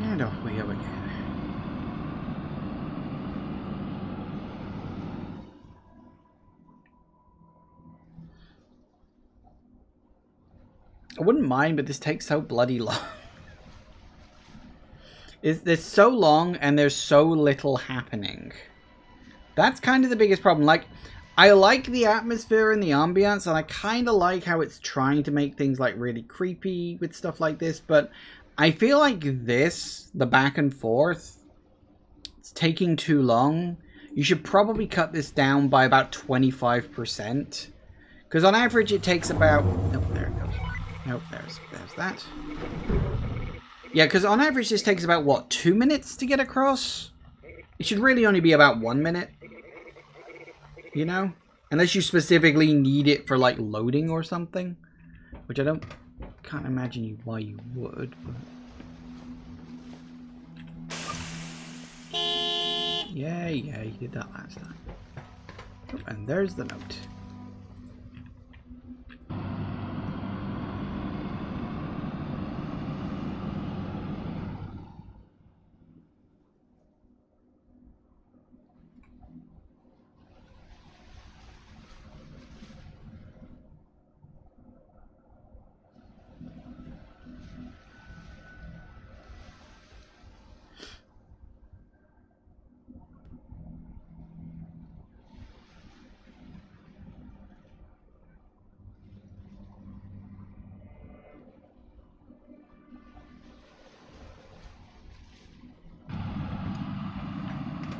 And off we go again. I wouldn't mind, but this takes so bloody long. There's so long and there's so little happening. That's kind of the biggest problem. Like, I like the atmosphere and the ambience, and I kind of like how it's trying to make things like really creepy with stuff like this, but I feel like this, the back and forth, it's taking too long. You should probably cut this down by about 25%. Because on average it takes about... Oh, there it goes. Nope, there's that. Yeah, because on average this takes about, what, 2 minutes to get across? It should really only be about 1 minute. You know? Unless you specifically need it for, like, loading or something. Which I can't imagine why you would, but... Yeah, you did that last time. Oh, and there's the note.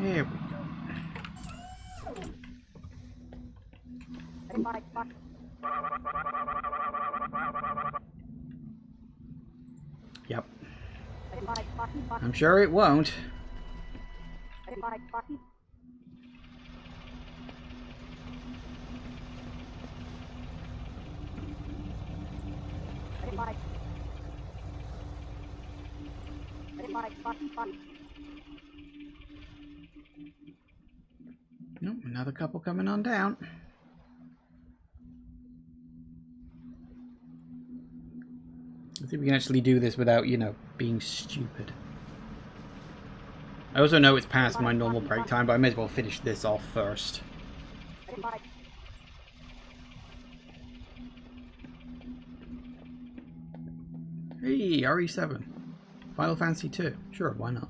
Here we go. Yep. I'm sure it won't. Nope, another couple coming on down. I think we can actually do this without, you know, being stupid. I also know it's past my normal break time, but I may as well finish this off first. Hey, RE7. Final Fantasy 2. Sure, why not?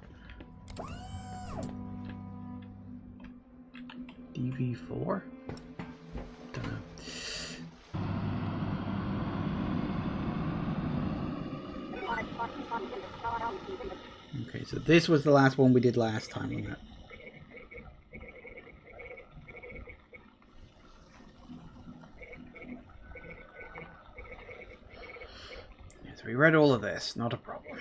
DV4? Don't know. Okay, so this was the last one we did last time on that. Yeah, so we read all of this, not a problem.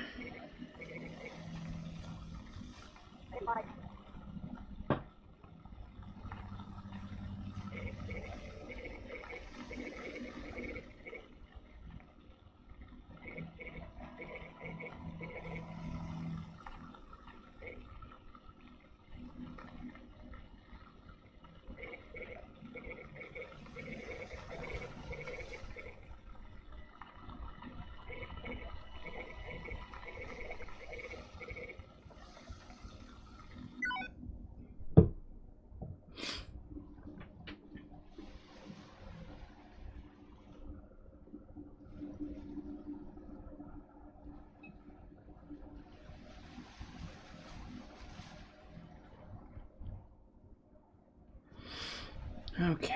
Okay.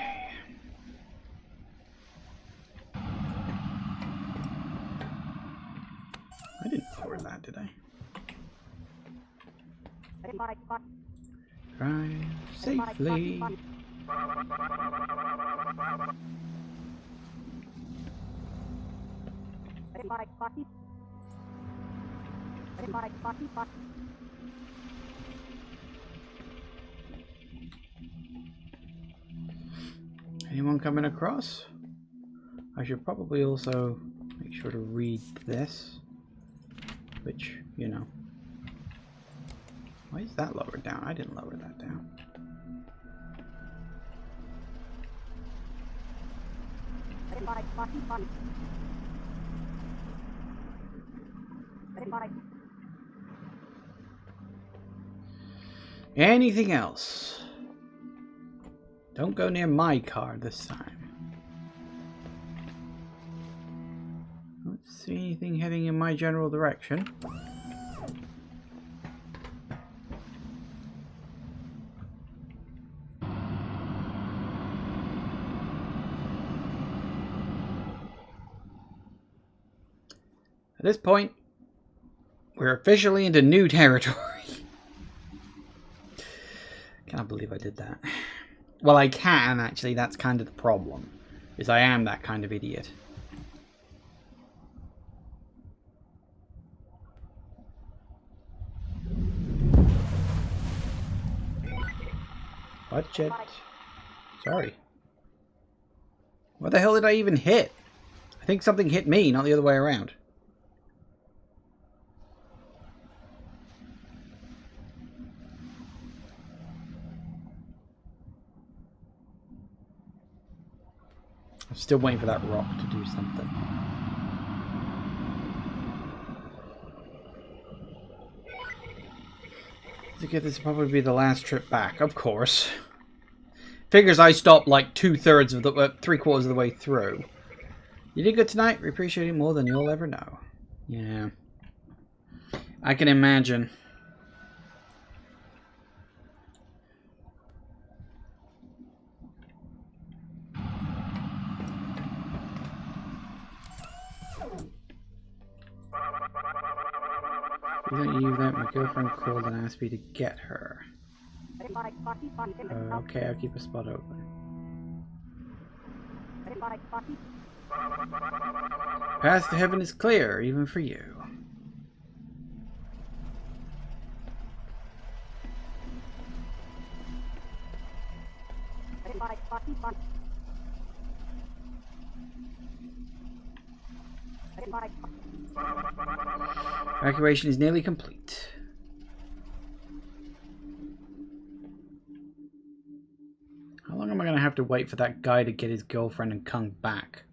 did I? Drive safely. Anyone coming across? I should probably also make sure to read this, which, you know. Why is that lowered down? I didn't lower that down. Anything else? Don't go near my car this time. Don't see anything heading in my general direction. At this point, we're officially into new territory. Can't believe I did that. Well, I can, actually. That's kind of the problem. Is I am that kind of idiot. Budget. Sorry. What the hell did I even hit? I think something hit me, not the other way around. I'm still waiting for that rock to do something. This will probably be the last trip back, of course. Figures I stopped like 2/3 of the, 3/4 of the way through. You did good tonight. We appreciate it more than you'll ever know. Yeah, I can imagine. Don't you that my girlfriend called and asked me to get her. Okay, I'll keep a spot open. Path to heaven is clear, even for you. Evacuation is nearly complete. How long am I going to have to wait for that guy to get his girlfriend and come back?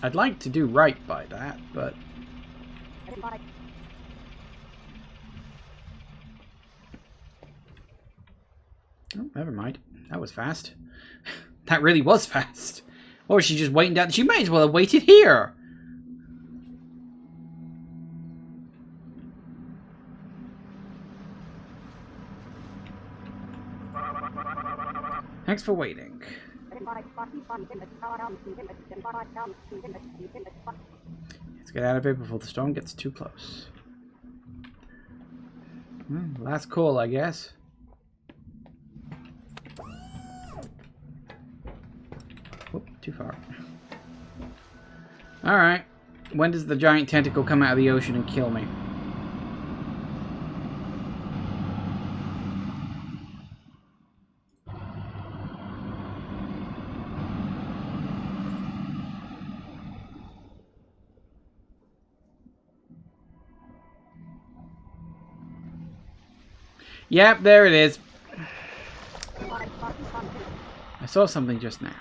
I'd like to do right by that, but... Oh, never mind. That was fast. That really was fast. Or was she just waiting down? She might as well have waited here. Thanks for waiting. Let's get out of here before the storm gets too close. Last call, I guess. Whoop, too far. Alright. When does the giant tentacle come out of the ocean and kill me? Yep, there it is. I saw something just now.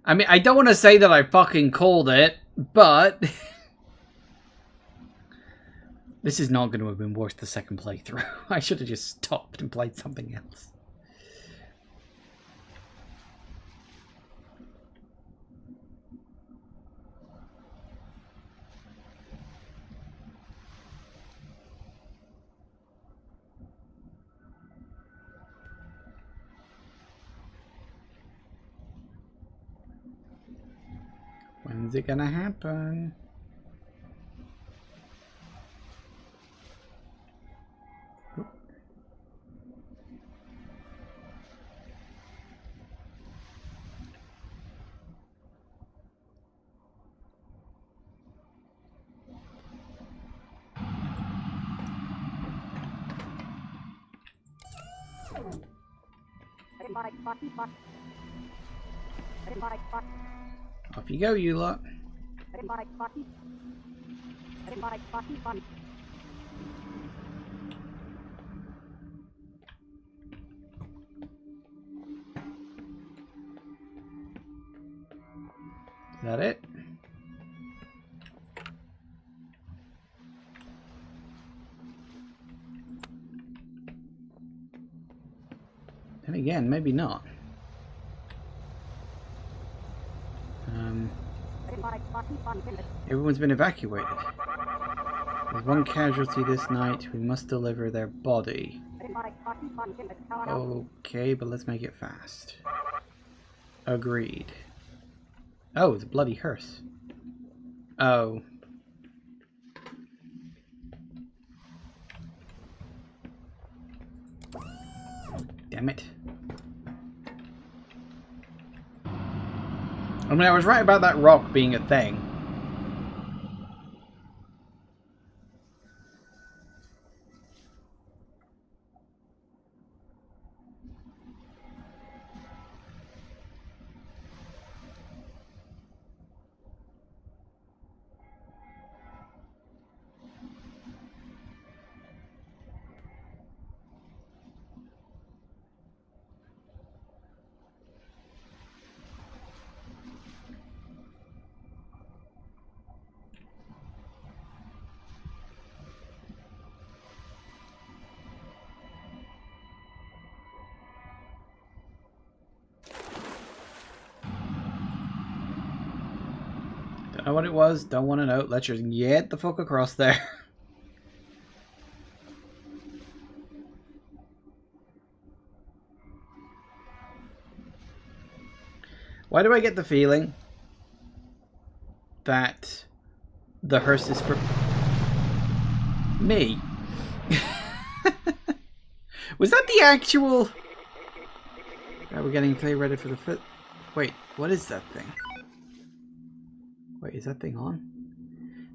I mean, I don't want to say that I fucking called it, but... this is not going to have been worth the second playthrough. I should have just stopped and played something else. When's it gonna happen? Off you go, you lot. Is that it? And again, maybe not. Everyone's been evacuated. There's one casualty this night. We must deliver their body. Okay, but let's make it fast. Agreed. Oh, it's a bloody hearse. Oh. Damn it. I mean, I was right about that rock being a thing. Don't know what it was, don't want to know. Let's just get the fuck across there. Why do I get the feeling that the hearse is for me? Was that the actual... Right, we're getting clear ready for the foot. Wait, what is that thing? Wait, is that thing on?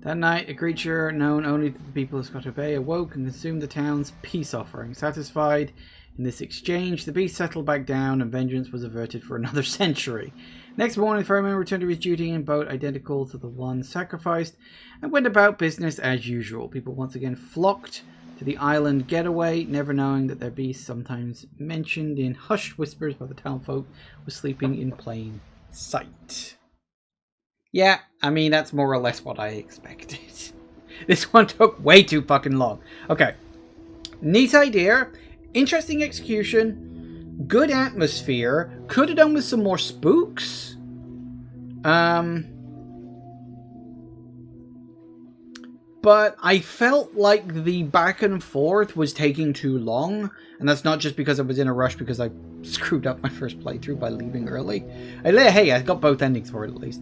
That night, a creature known only to the people of Scottish Bay awoke and consumed the town's peace offering. Satisfied in this exchange, the beast settled back down and vengeance was averted for another century. Next morning, Ferryman returned to his duty in a boat identical to the one sacrificed and went about business as usual. People once again flocked to the island getaway, never knowing that their beast, sometimes mentioned in hushed whispers by the townfolk, was sleeping in plain sight. Yeah, I mean, that's more or less what I expected. This one took way too fucking long. Okay. Neat idea. Interesting execution. Good atmosphere. Could have done with some more spooks. But I felt like the back and forth was taking too long. And that's not just because I was in a rush because I screwed up my first playthrough by leaving early. Hey, I got both endings for it at least.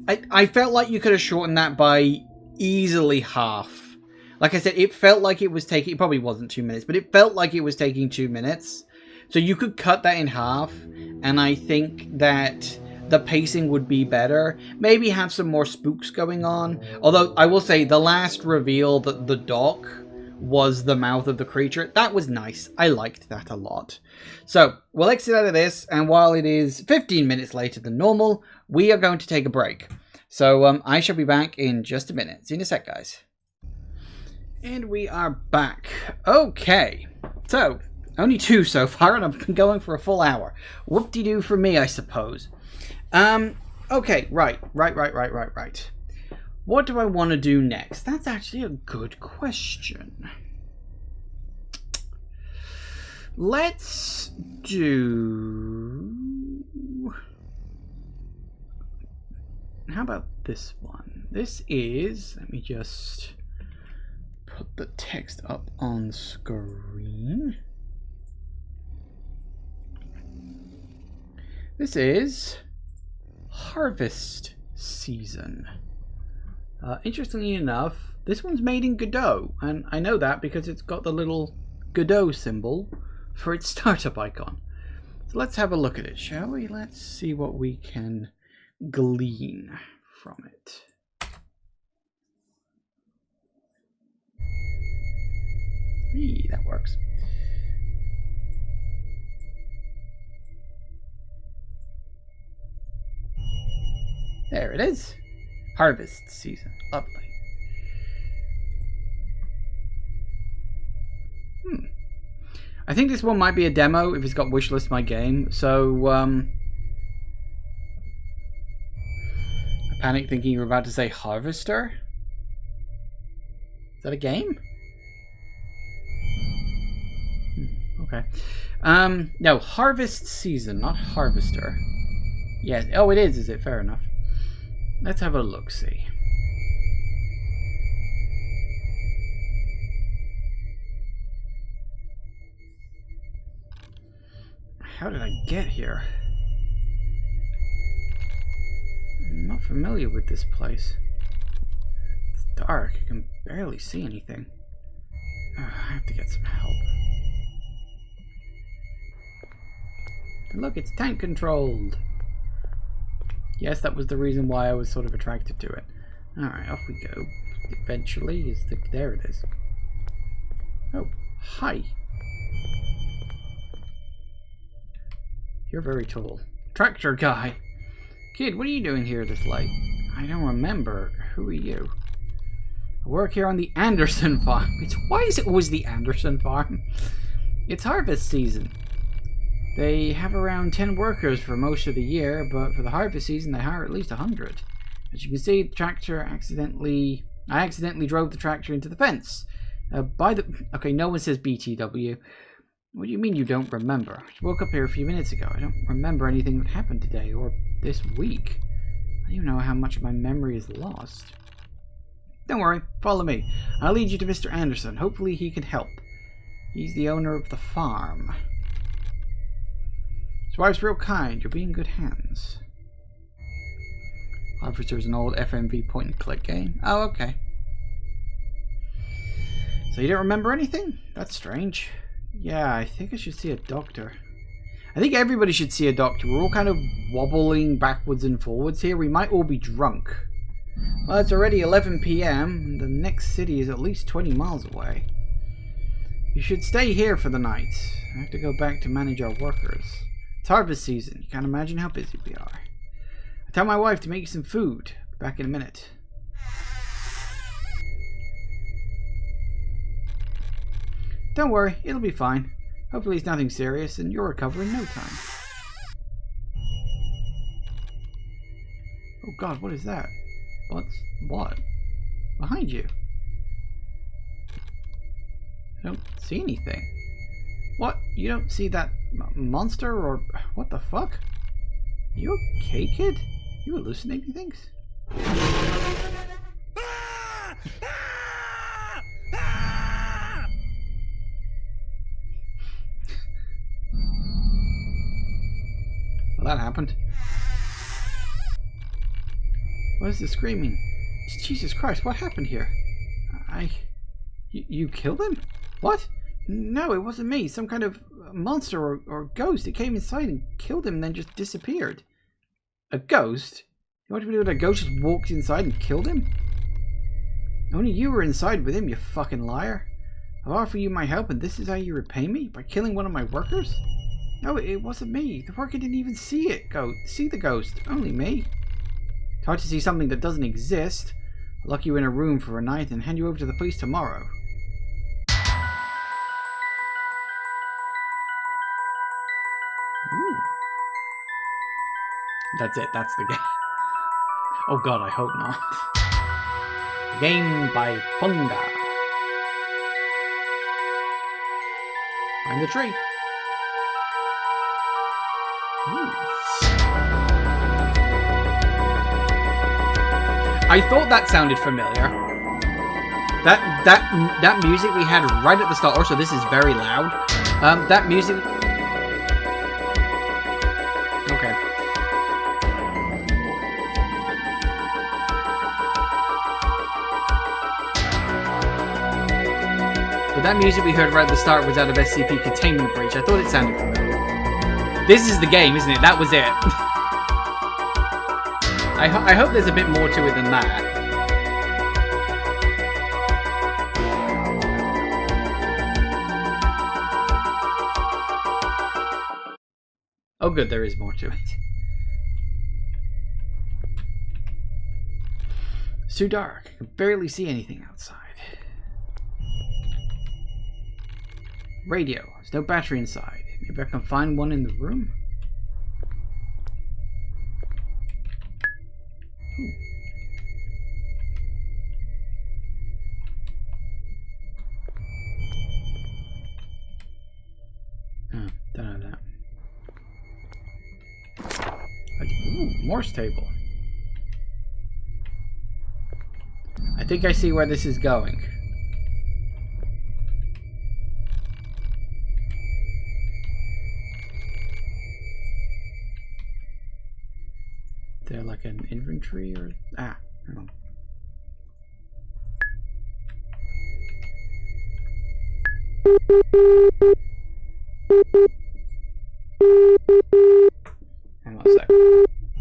I felt like you could have shortened that by easily half. Like I said, it felt like it was taking... It probably wasn't 2 minutes, but it felt like it was taking 2 minutes. So you could cut that in half. And I think that the pacing would be better. Maybe have some more spooks going on. Although, I will say, the last reveal that the dock was the mouth of the creature, that was nice. I liked that a lot. So, we'll exit out of this, and while it is 15 minutes later than normal, we are going to take a break. So, I shall be back in just a minute. See you in a sec, guys. And we are back. Okay. So, only 2 so far, and I've been going for a full hour. Whoop-de-doo for me, I suppose. Okay, right. What do I want to do next? That's actually a good question. Let's do... How about this one? This is... Let me just put the text up on screen. This is Harvest season. Interestingly enough, this one's made in Godot, and I know that because it's got the little Godot symbol for its startup icon. So let's have a look at it, shall we? Let's see what we can glean from it. Eee, that works. There it is. Harvest season. Lovely. I think this one might be a demo if it's got wishlist my game. So, I panic thinking you were about to say Harvester. Is that a game? Okay. No, Harvest Season, not Harvester. Yeah. Oh, it is it? Fair enough. Let's have a look-see. How did I get here? I'm not familiar with this place. It's dark. I can barely see anything. I have to get some help. And look, it's tank controlled. Yes, that was the reason why I was sort of attracted to it. Alright, off we go. Eventually, there it is. Oh, hi. You're very tall. Tractor guy. Kid, what are you doing here this late? I don't remember. Who are you? I work here on the Anderson farm. Why is it always the Anderson farm? It's harvest season. They have around 10 workers for most of the year, but for the harvest season they hire at least 100. As you can see, the tractor I accidentally drove the tractor into the fence. Okay, no one says BTW. What do you mean you don't remember? I woke up here a few minutes ago. I don't remember anything that happened today or this week. I don't even know how much of my memory is lost. Don't worry, follow me. I'll lead you to Mr. Anderson. Hopefully he can help. He's the owner of the farm. His wife's real kind. You'll be in good hands. Harvester's an old FMV point-and-click game. Oh, okay. So you don't remember anything? That's strange. Yeah, I think I should see a doctor. I think everybody should see a doctor. We're all kind of wobbling backwards and forwards here. We might all be drunk. Well, it's already 11 PM, and the next city is at least 20 miles away. You should stay here for the night. I have to go back to manage our workers. It's harvest season. You can't imagine how busy we are. I tell my wife to make you some food. Be back in a minute. Don't worry, it'll be fine. Hopefully it's nothing serious, and you'll recover in no time. Oh god, what is that? What? Behind you? I don't see anything. What? You don't see that monster or... What the fuck? You okay, kid? You hallucinating things? Well, that happened. What is the screaming? Jesus Christ, what happened here? You killed him? What? No, it wasn't me. Some kind of monster or ghost. It came inside and killed him and then just disappeared. A ghost? You want to do that? A ghost just walked inside and killed him? Only you were inside with him, you fucking liar. I'll offer you my help and this is how you repay me? By killing one of my workers? No, it wasn't me. The worker didn't even see the ghost. Only me. It's hard to see something that doesn't exist. I'll lock you in a room for a night and hand you over to the police tomorrow. Ooh. That's it. That's the game. Oh god, I hope not. Game by Fonda. Find the tree. Ooh. I thought that sounded familiar. That music we had right at the start. Also, this is very loud. That music. Okay. But that music we heard right at the start was out of SCP Containment Breach. I thought it sounded familiar. This is the game, isn't it? That was it. I hope there's a bit more to it than that. Oh good, there is more to it. It's too dark. I can barely see anything outside. Radio. There's no battery inside. Maybe I can find one in the room? Ooh. Oh, don't have that. Ooh, Morse table. I think I see where this is going. Is there like an inventory or... Ah, hang on. Hang on a sec.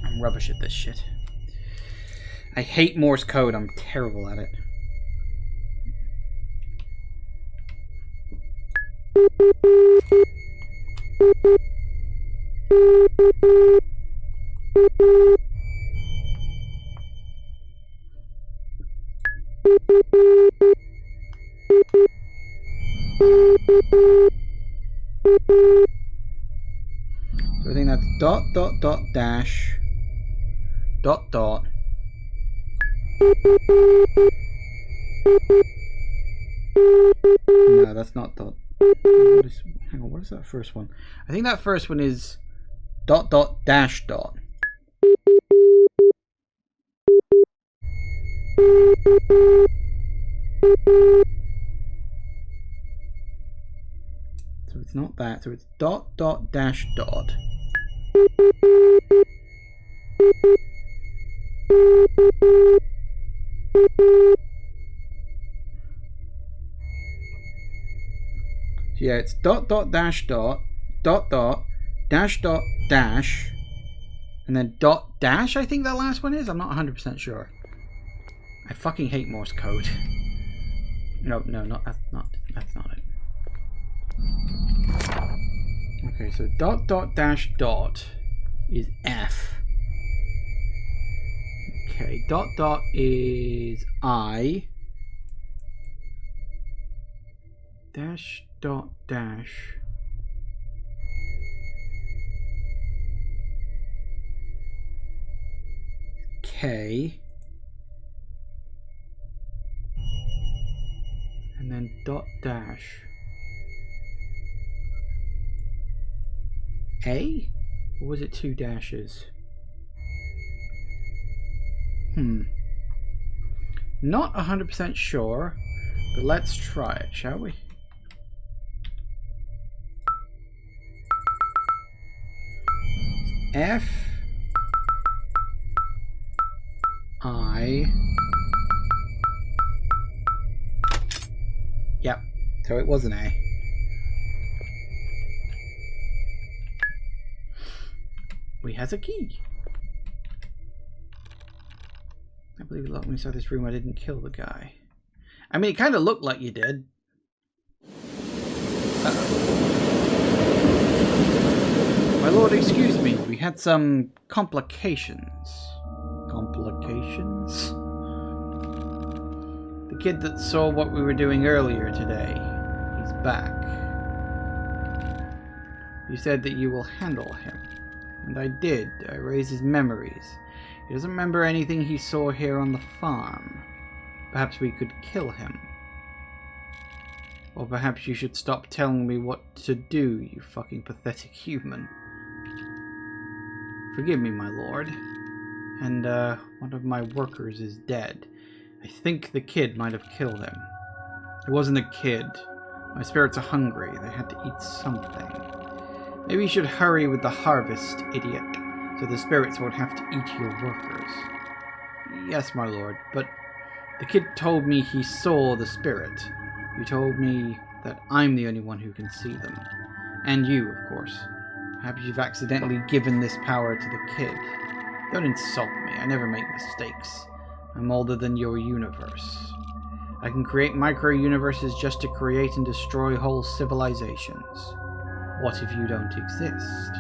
I'm rubbish at this shit. I hate Morse code. I'm terrible at it. So I think that's dot dot dot dash dot dot. No, that's not dot. Hang on, what is that first one? I think that first one is dot dot dash dot. So it's not that. So it's dot dot dash dot. So yeah, it's dot dot dash dot dot dot dash dot dash and then dot dash. I think that last one is. I'm not 100% sure. I fucking hate Morse code. No, that's not it. Okay, so dot dot dash dot is F. Okay, dot dot is I. Dash dot dash. K. And then dot dash. A? Or was it two dashes? Not 100% sure, but let's try it, shall we? F I. Yep, so it was an A. We has a key. I believe it locked me inside this room. I didn't kill the guy. I mean, it kind of looked like you did. My lord, excuse me. We had some complications. Complications? The kid that saw what we were doing earlier today. He's back. You said that you will handle him. And I did. I raised his memories. He doesn't remember anything he saw here on the farm. Perhaps we could kill him. Or perhaps you should stop telling me what to do, you fucking pathetic human. Forgive me, my lord. And, one of my workers is dead. I think the kid might have killed him. It wasn't a kid. My spirits are hungry. They had to eat something. Maybe you should hurry with the harvest, idiot, so the spirits won't have to eat your workers. Yes, my lord, but the kid told me he saw the spirit. You told me that I'm the only one who can see them. And you, of course. Perhaps you've accidentally given this power to the kid. Don't insult me. I never make mistakes. I'm older than your universe. I can create micro-universes just to create and destroy whole civilizations. What if you don't exist?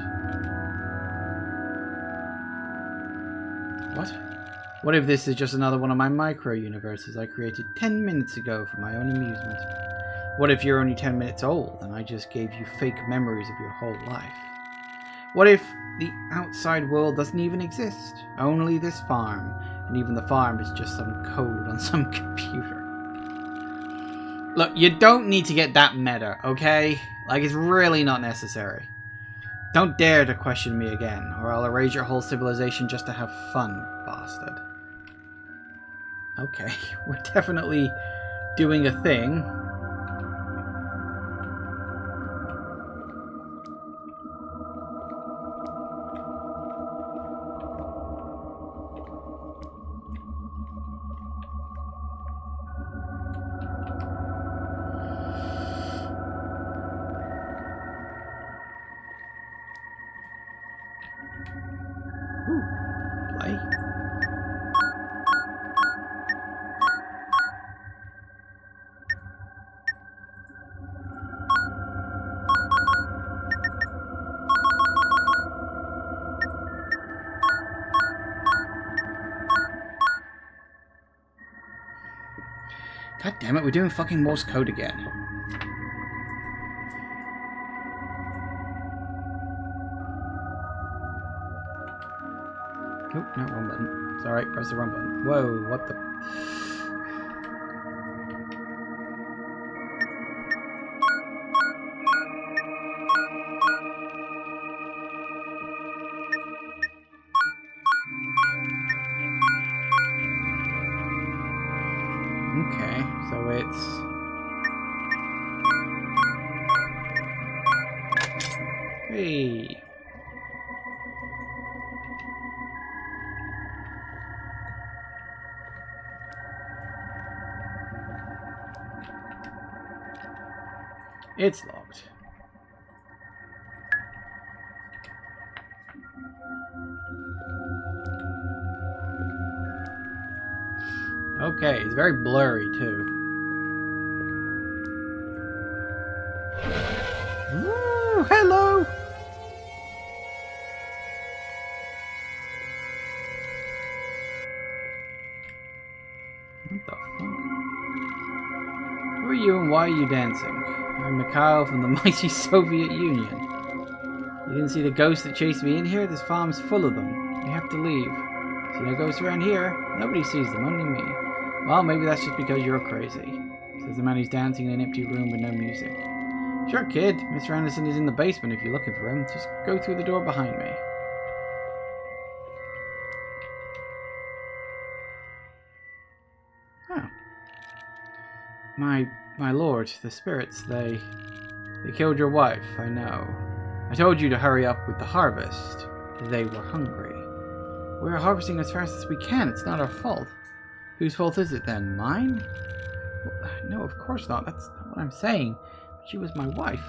What? What if this is just another one of my micro-universes I created 10 minutes ago for my own amusement? What if you're only 10 minutes old and I just gave you fake memories of your whole life? What if the outside world doesn't even exist? Only this farm, and even the farm is just some code on some computer. Look, you don't need to get that meta, okay? Like, it's really not necessary. Don't dare to question me again, or I'll erase your whole civilization just to have fun, bastard. Okay, we're definitely doing a thing. Play. God damn it, we're doing fucking Morse code again. Oh, no, wrong button. It's alright, press the wrong button. Whoa, what the... Okay, so it's... Hey! It's locked. Okay, it's very blurry too. Woo, hello! What the fuck? Who are you and why are you dancing? I'm Mikhail from the mighty Soviet Union. You didn't see the ghost that chased me in here? This farm's full of them. We have to leave. See no ghosts around here? Nobody sees them, only me. Well, maybe that's just because you're crazy. Says the man who's dancing in an empty room with no music. Sure, kid. Mr. Anderson is in the basement if you're looking for him. Just go through the door behind me. Oh. My lord, the spirits, they killed your wife, I know. I told you to hurry up with the harvest. They were hungry. We're harvesting as fast as we can. It's not our fault. Whose fault is it then? Mine? Well, no, of course not. That's not what I'm saying. She was my wife.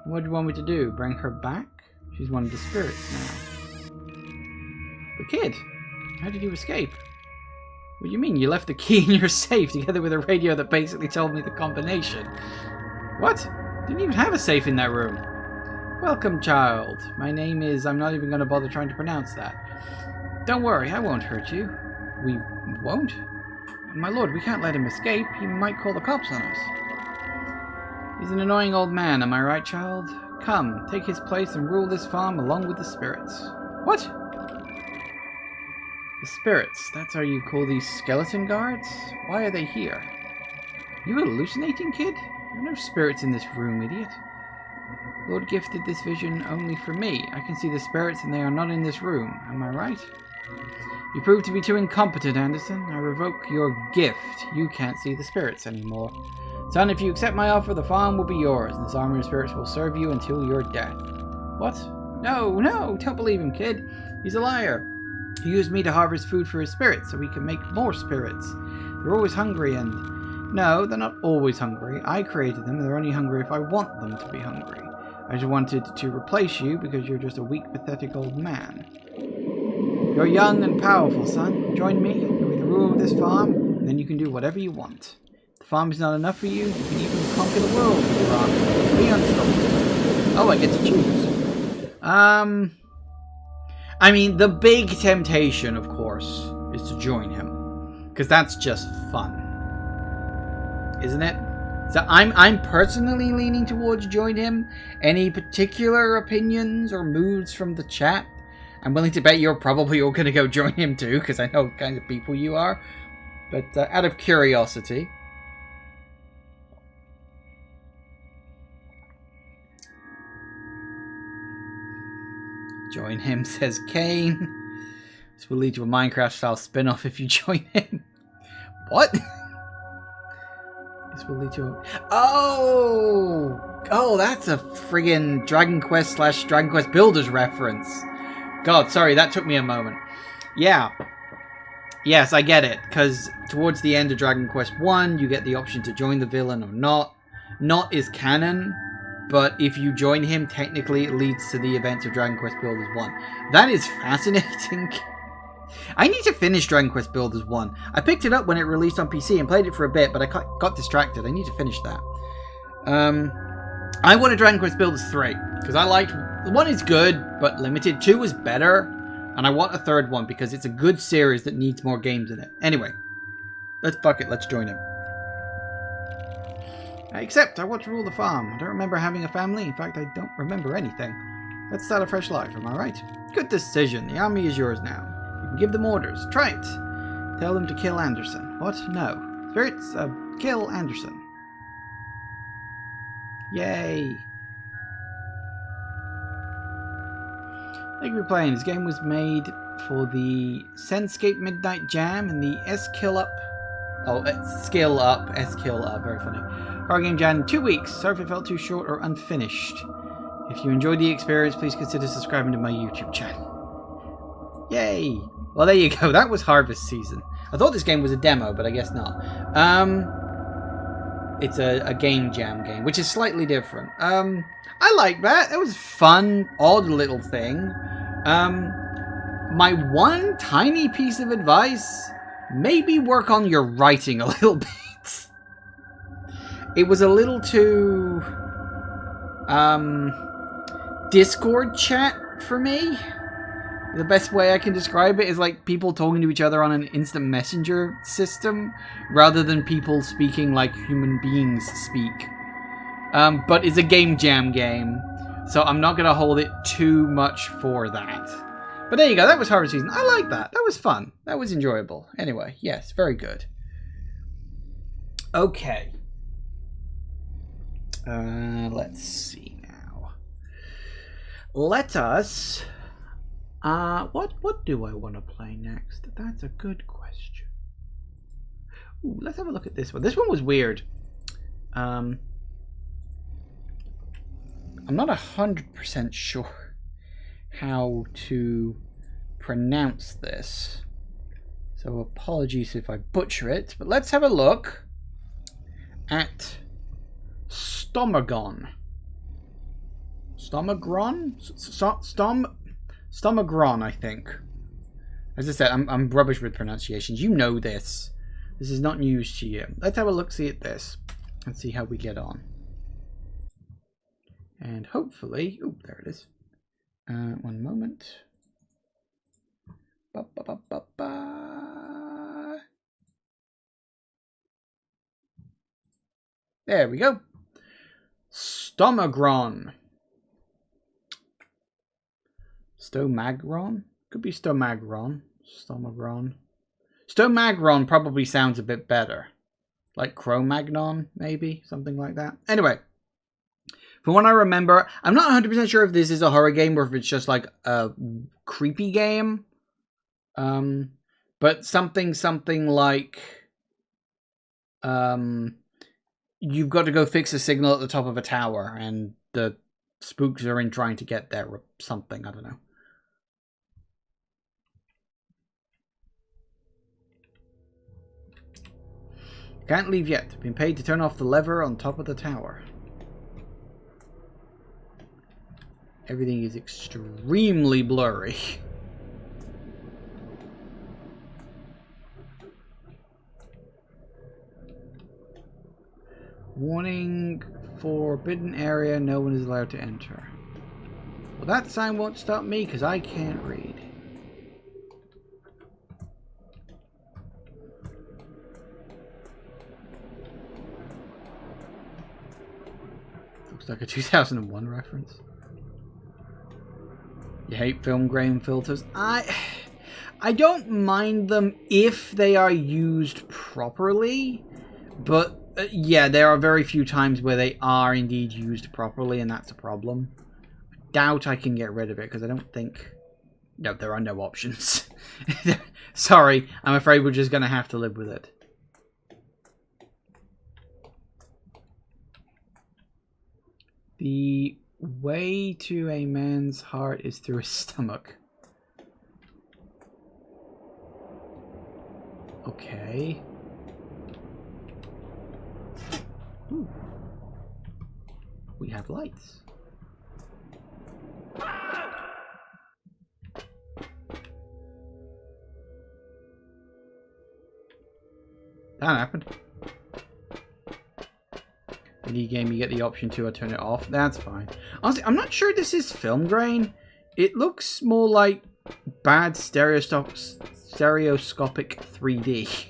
What do you want me to do? Bring her back? She's one of the spirits now. The kid? How did you escape? What do you mean? You left the key in your safe together with a radio that basically told me the combination. What? Didn't even have a safe in that room. Welcome, child. My name is... I'm not even going to bother trying to pronounce that. Don't worry, I won't hurt you. We won't? My lord, we can't let him escape. He might call the cops on us. He's an annoying old man, am I right, child? Come, take his place and rule this farm along with the spirits. What? The spirits, that's how you call these skeleton guards? Why are they here? You hallucinating, kid? There are no spirits in this room, idiot. Lord gifted this vision only for me. I can see the spirits and they are not in this room. Am I right? You prove to be too incompetent, Anderson. I revoke your gift. You can't see the spirits anymore. Son, if you accept my offer, the farm will be yours, and this army of spirits will serve you until your death. What? No, don't believe him, kid. He's a liar. He used me to harvest food for his spirits so he can make more spirits. They're always hungry and No, they're not always hungry. I created them, and they're only hungry if I want them to be hungry. I just wanted to replace you because you're just a weak, pathetic old man. You're young and powerful, son. Join me. You'll be the ruler of this farm, and then you can do whatever you want. If the farm is not enough for you, you can even conquer the world with your army. Be unstoppable. Oh, I get to choose. I mean, the big temptation, of course, is to join him. Because that's just fun. Isn't it? So I'm personally leaning towards join him. Any particular opinions or moods from the chat? I'm willing to bet you're probably all going to go join him too, because I know the kinds of people you are. But out of curiosity. Join him, says Kane. This will lead to a Minecraft-style spin-off if you join him. What? This will lead to a... Oh, that's a friggin' Dragon Quest / Dragon Quest Builders reference. God, sorry, that took me a moment. Yeah. Yes, I get it. Because towards the end of Dragon Quest 1, you get the option to join the villain or not. Not is canon, but if you join him, technically it leads to the events of Dragon Quest Builders 1. That is fascinating. I need to finish Dragon Quest Builders 1. I picked it up when it released on PC and played it for a bit, but I got distracted. I need to finish that. I wanted Dragon Quest Builders 3, because I liked... 1 is good, but limited. 2 is better, and I want a third one, because it's a good series that needs more games in it. Anyway, let's join him. Except, I want to rule the farm. I don't remember having a family. In fact, I don't remember anything. Let's start a fresh life, am I right? Good decision. The army is yours now. You can give them orders. Try it. Tell them to kill Anderson. What? No. Spirits, kill Anderson. Yay. Thank you for playing. This game was made for the Senscape Midnight Jam and the Skill Up, very funny. Horror Game Jam in 2 weeks. Sorry if it felt too short or unfinished. If you enjoyed the experience, please consider subscribing to my YouTube channel. Yay! Well, there you go. That was Harvest Season. I thought this game was a demo, but I guess not. It's a game jam game, which is slightly different. I like that. It was fun, odd little thing. My one tiny piece of advice, maybe work on your writing a little bit. It was a little too Discord chat for me. The best way I can describe it is like people talking to each other on an instant messenger system rather than people speaking like human beings speak. But it's a game jam game, so I'm not going to hold it too much for that. But there you go, that was Harvest Season. I like that. That was fun. That was enjoyable. Anyway, yes, very good. Okay. Let's see now. Let us... what do I want to play next? That's a good question. Ooh, let's have a look at this one. This one was weird. I'm not 100% sure how to pronounce this, so apologies if I butcher it, but let's have a look at Stomagron. Stomagron, I think. As I said, I'm rubbish with pronunciations. You know this. This is not news to you. Let's have a look-see at this and see how we get on. And hopefully... Oh, there it is. One moment. Ba, ba, ba, ba, ba. There we go. Stomagron. Stomagron? Could be Stomagron. Stomagron. Stomagron probably sounds a bit better. Like Cro-Magnon, maybe? Something like that. Anyway. From what I remember, I'm not 100% sure if this is a horror game or if it's just like a creepy game. But something like... you've got to go fix a signal at the top of a tower and the spooks are in trying to get there or something. I don't know. Can't leave yet. Been paid to turn off the lever on top of the tower. Everything is extremely blurry. Warning, forbidden area, no one is allowed to enter. Well, that sign won't stop me because I can't read. Looks like a 2001 reference. You hate film grain filters? I don't mind them if they are used properly, but yeah, there are very few times where they are indeed used properly, and that's a problem. I doubt I can get rid of it because I don't think... No, there are no options. Sorry, I'm afraid we're just going to have to live with it. The way to a man's heart is through his stomach. Okay. Ooh. We have lights. That happened. Any game you get the option to turn it off. That's fine. Honestly, I'm not sure this is film grain. It looks more like bad stereoscopic 3D.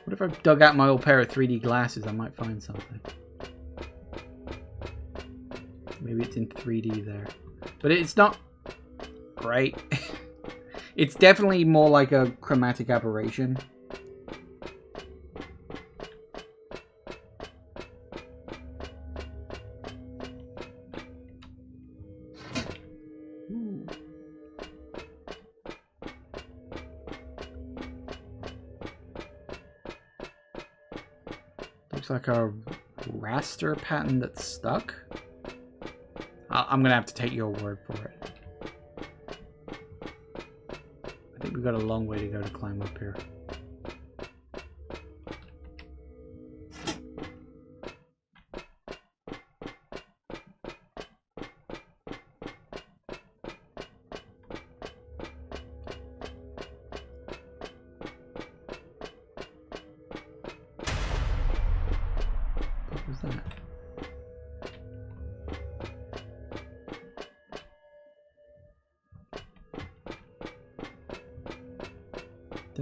What if I dug out my old pair of 3D glasses? I might find something. Maybe it's in 3D there. But it's not great. It's definitely more like a chromatic aberration. Like a raster pattern that's stuck. I'm gonna have to take your word for it. I think we've got a long way to go to climb up here.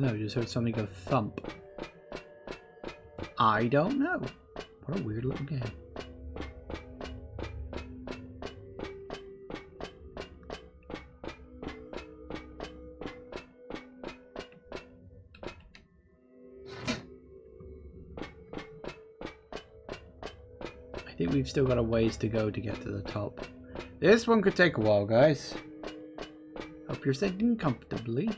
I just heard something go thump. I don't know. What a weird little game. I think we've still got a ways to go to get to the top. This one could take a while, guys. Hope you're sitting comfortably.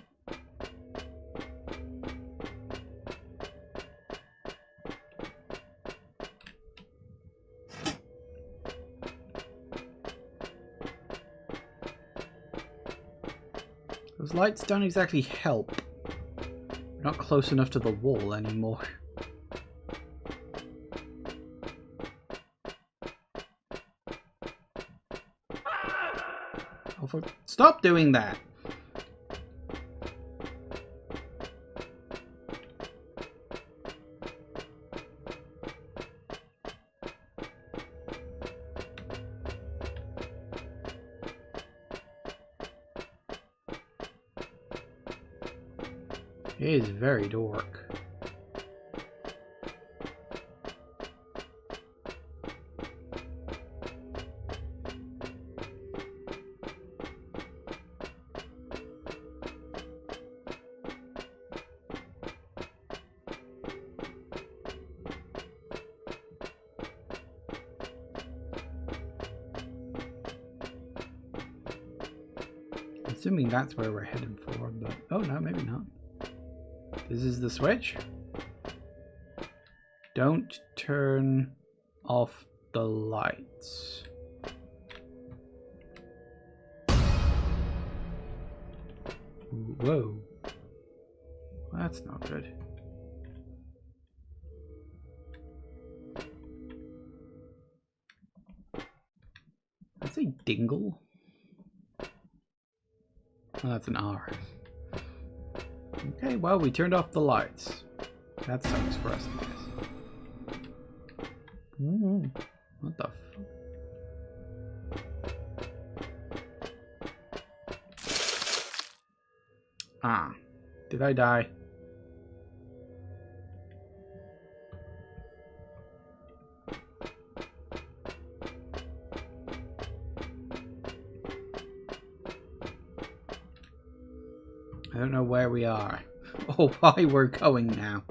Those lights don't exactly help. We're not close enough to the wall anymore. Oh, stop doing that! It is very dark. Assuming that's where we're heading for, but oh no, maybe not. This is the switch. Don't turn off the lights. Whoa. That's not good. dingle? Oh, that's an R. Okay, well, we turned off the lights. That sucks for us, I guess. What the Ah. Did I die? I don't know where we are or why we're going now.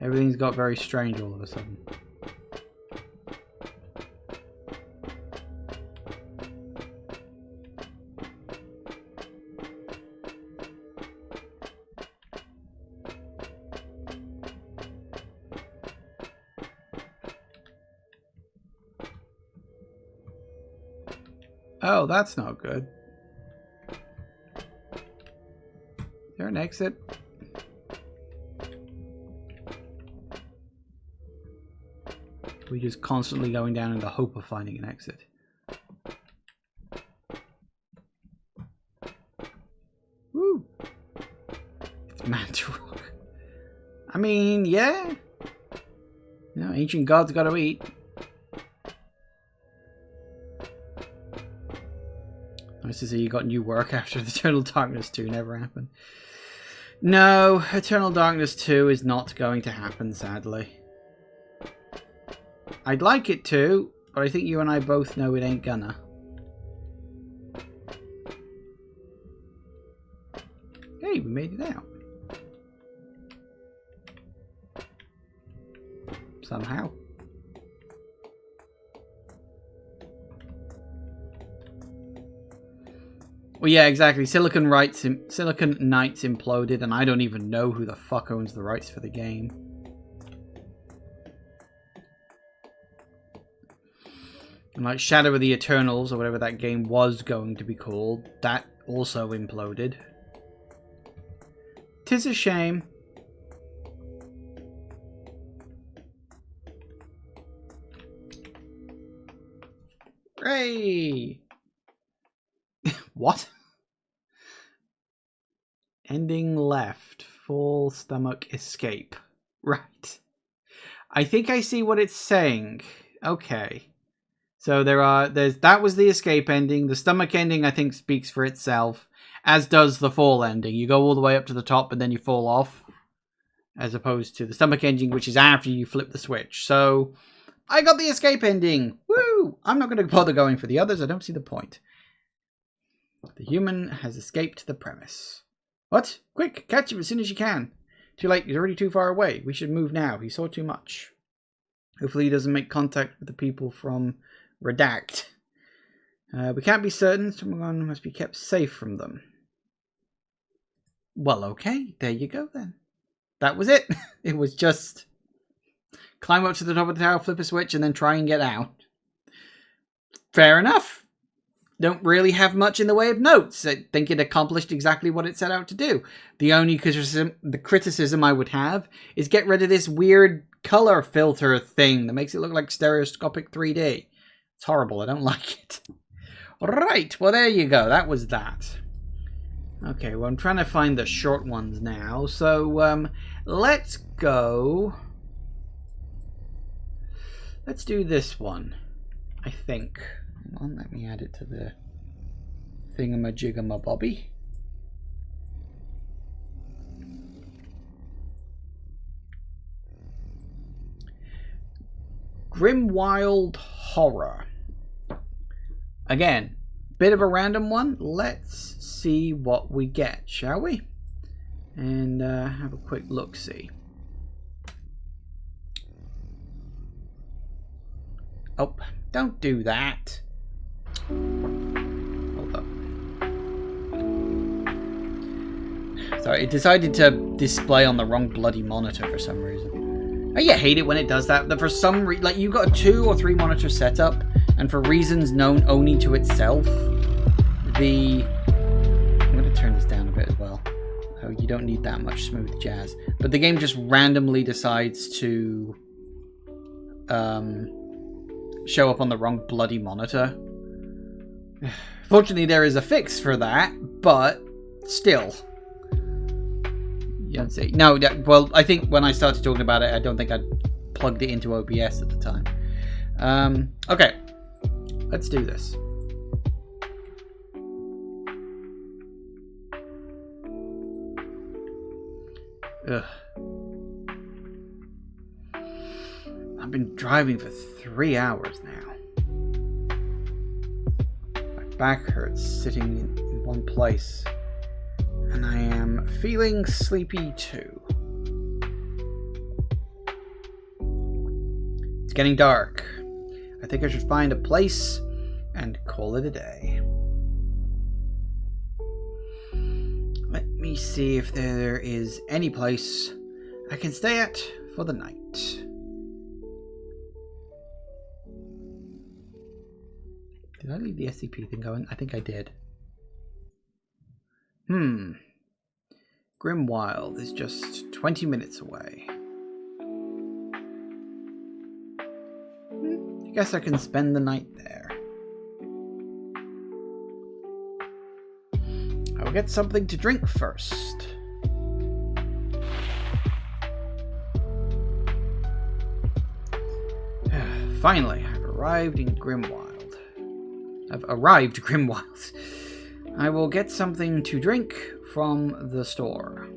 Everything's got very strange all of a sudden. Oh, that's not good. Is there an exit? We're just constantly going down in the hope of finding an exit. Woo! It's Manta Rock. I mean, yeah. You know, ancient gods gotta eat. Nice to see you got new work after the Eternal Darkness 2 never happened. No, Eternal Darkness 2 is not going to happen, sadly. I'd like it to, but I think you and I both know it ain't gonna. Hey, we made it out. Somehow. Well, yeah, exactly. Silicon Knights imploded, and I don't even know who the fuck owns the rights for the game. And like Shadow of the Eternals, or whatever that game was going to be called, that also imploded. 'Tis a shame. Hooray! What? Ending left. Full stomach escape. Right. I think I see what it's saying. Okay. So that was the escape ending. The stomach ending, I think, speaks for itself. As does the fall ending. You go all the way up to the top and then you fall off. As opposed to the stomach ending, which is after you flip the switch. So, I got the escape ending. Woo! I'm not going to bother going for the others. I don't see the point. The human has escaped the premise. What? Quick, catch him as soon as you can. Too late, he's already too far away. We should move now. He saw too much. Hopefully he doesn't make contact with the people from Redact. We can't be certain. Someone must be kept safe from them. Well, okay. There you go then. That was it. It was just climb up to the top of the tower, flip a switch, and then try and get out. Fair enough. Don't really have much in the way of notes. I think it accomplished exactly what it set out to do. The only criticism I would have is get rid of this weird color filter thing that makes it look like stereoscopic 3D. It's horrible. I don't like it. Right. Well, there you go. That was that. Okay. Well, I'm trying to find the short ones now. So, let's go. Let's do this one. I think. Hang on, let me add it to the thingamajiggamabobby. Grimwild Horror. Again, bit of a random one. Let's see what we get, shall we? And have a quick look-see. Oh, don't do that. Hold up. Sorry, it decided to display on the wrong bloody monitor for some reason. Oh, yeah, hate it when it does that. But for some reason, like, you've got a 2 or 3 monitor setup, and for reasons known only to itself, I'm going to turn this down a bit as well. Oh, you don't need that much smooth jazz. But the game just randomly decides to show up on the wrong bloody monitor. Fortunately, there is a fix for that, but still. You don't see. No, well, I think when I started talking about it, I don't think I'd plugged it into OBS at the time. Okay, let's do this. Ugh. I've been driving for 3 hours now. My back hurts sitting in one place, and I am feeling sleepy too. It's getting dark. I think I should find a place and call it a day. Let me see if there is any place I can stay at for the night. Did I leave the SCP thing going? I think I did. Grimwild is just 20 minutes away. I guess I can spend the night there. I will get something to drink first. Finally, I've arrived in Grimwild. I will get something to drink from the store.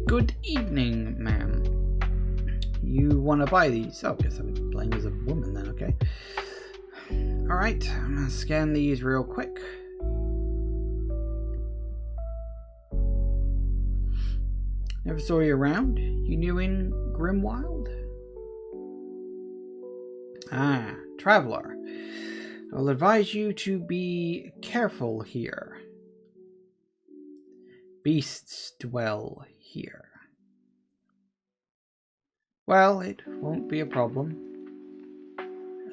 Good evening, ma'am. You want to buy these? Oh, I guess I'm playing as a woman then, okay. Alright, I'm going to scan these real quick. Never saw you around? You new in Grimwild? Ah, traveler. I'll advise you to be careful here. Beasts dwell here. Well, it won't be a problem.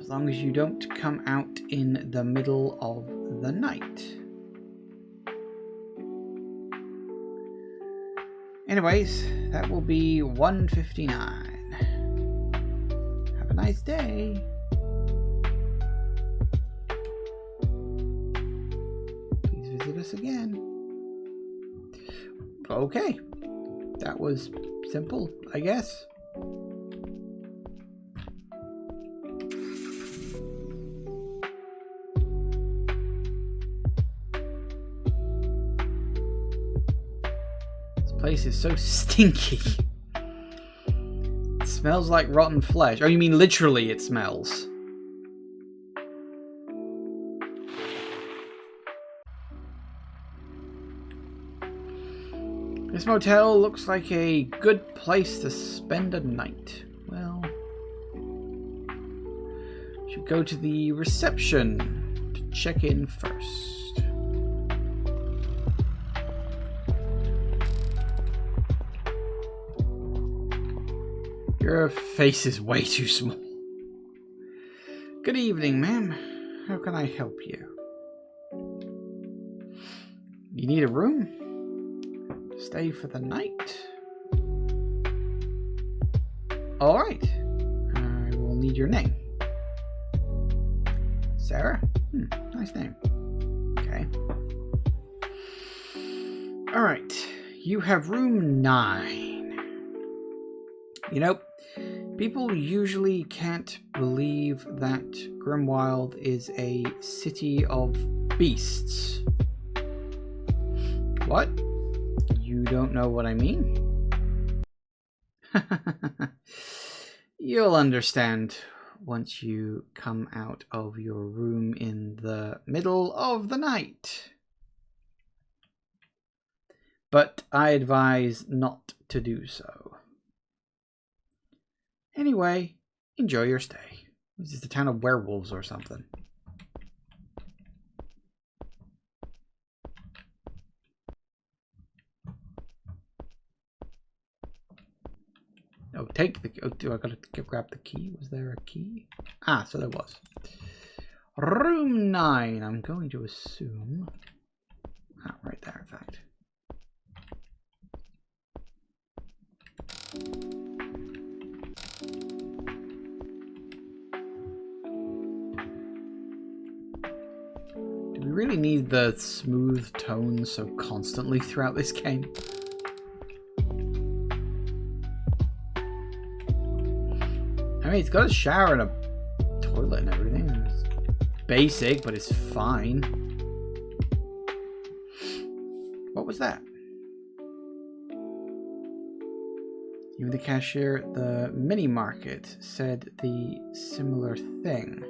As long as you don't come out in the middle of the night. Anyways, that will be 159. Have a nice day. Please visit us again. Okay. That was simple, I guess. This place is so stinky. It smells like rotten flesh. Oh, you mean literally it smells? This motel looks like a good place to spend a night. Well, should go to the reception to check in first. Your face is way too small. Good evening, ma'am. How can I help you? You need a room? Stay for the night? Alright. I will need your name. Sarah? Nice name. Okay. Alright. You have room 9. You know, people usually can't believe that Grimwild is a city of beasts. What? You don't know what I mean? You'll understand once you come out of your room in the middle of the night. But I advise not to do so. Anyway, enjoy your stay. This is the town of werewolves or something. Oh, take the... Oh, do I gotta grab the key? Was there a key? Ah, so there was. Room 9, I'm going to assume... Ah, right there, in fact. Do we really need the smooth tones so constantly throughout this game? I mean, it's got a shower and a toilet and everything. It's basic, but it's fine. What was that? Even the cashier at the mini market said the similar thing.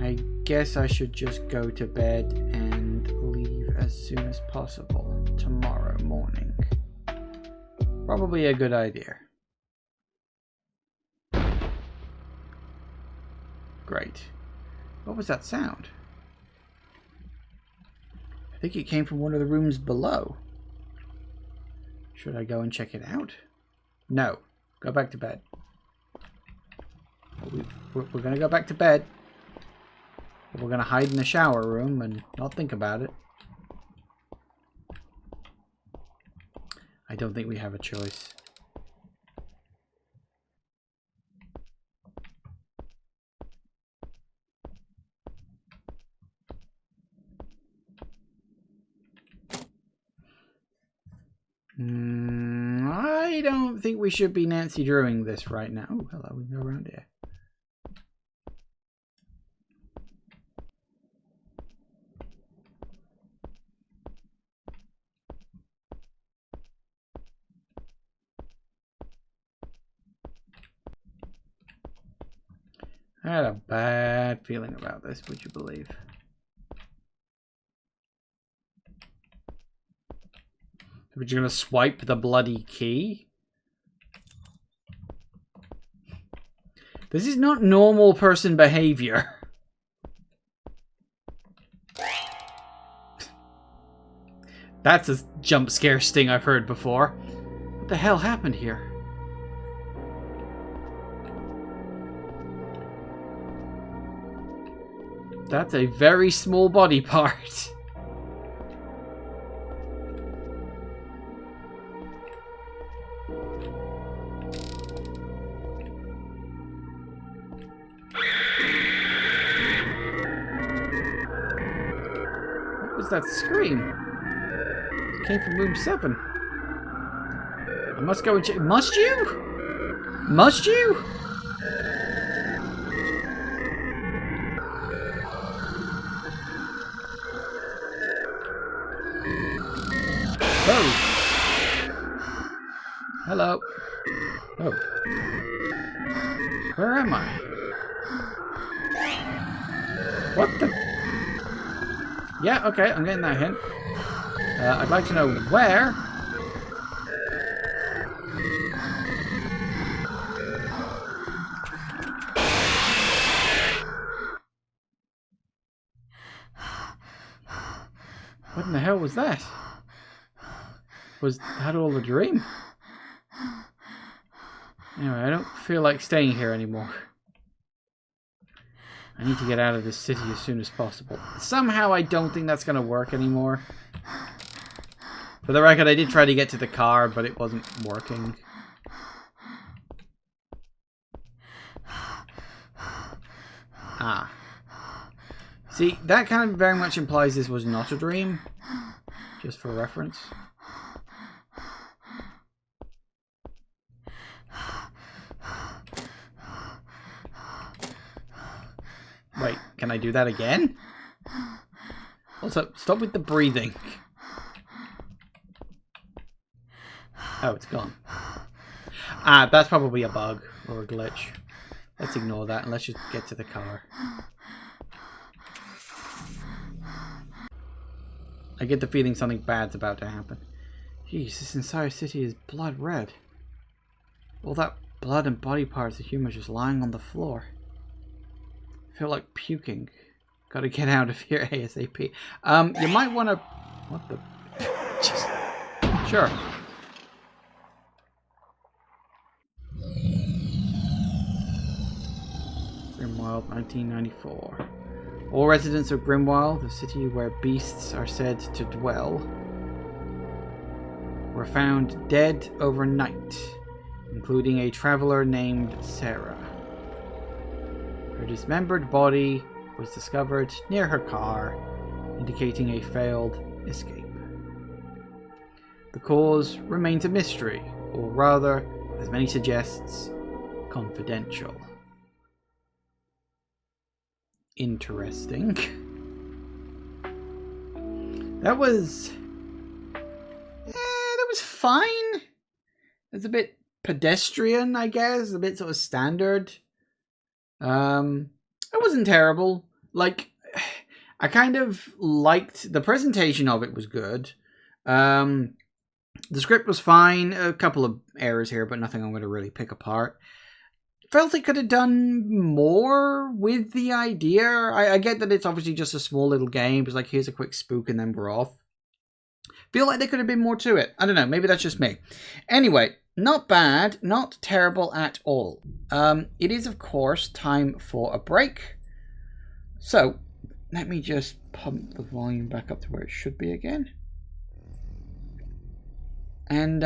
I guess I should just go to bed and leave as soon as possible tomorrow morning. Probably a good idea. Great. What was that sound? I think it came from one of the rooms below. Should I go and check it out? No. Go back to bed. We're going to go back to bed. We're going to hide in the shower room and not think about it. I don't think we have a choice. I don't think we should be Nancy Drewing this right now. Oh, hello, we can go around here. I had a bad feeling about this, would you believe? We're just gonna swipe the bloody key? This is not normal person behavior. That's a jump scare sting I've heard before. What the hell happened here? That's a very small body part. What was that scream? It came from room 7. I must go and check. Must you? Must you? Oh. Hello. Oh. Where am I? What the? Yeah, okay, I'm getting that hint. I'd like to know where. What in the hell was that? Had all a dream? Anyway, I don't feel like staying here anymore. I need to get out of this city as soon as possible. Somehow I don't think that's going to work anymore. For the record, I did try to get to the car, but it wasn't working. Ah. See, that kind of very much implies this was not a dream. Just for reference. Wait, can I do that again? Also, stop with the breathing. Oh, it's gone. Ah, that's probably a bug or a glitch. Let's ignore that and let's just get to the car. I get the feeling something bad's about to happen. Jeez, this entire city is blood red. All that blood and body parts of humans just lying on the floor. I feel like puking. Gotta get out of here ASAP. You might want to... What the... Sure. Grimwild, 1994. All residents of Grimwild, the city where beasts are said to dwell, were found dead overnight, including a traveler named Sarah. Her dismembered body was discovered near her car, indicating a failed escape. The cause remains a mystery, or rather, as many suggests, confidential. Interesting. That was fine. It's a bit pedestrian, I guess, a bit sort of standard. It wasn't terrible. Like, I kind of liked the presentation of it was good. The script was fine. A couple of errors here, but nothing I'm going to really pick apart. Felt it could have done more with the idea. I get that it's obviously just a small little game. It's like, here's a quick spook and then we're off. Feel like there could have been more to it. I don't know. Maybe that's just me. Anyway, not bad. Not terrible at all. It is, of course, time for a break. So, let me just pump the volume back up to where it should be again. And,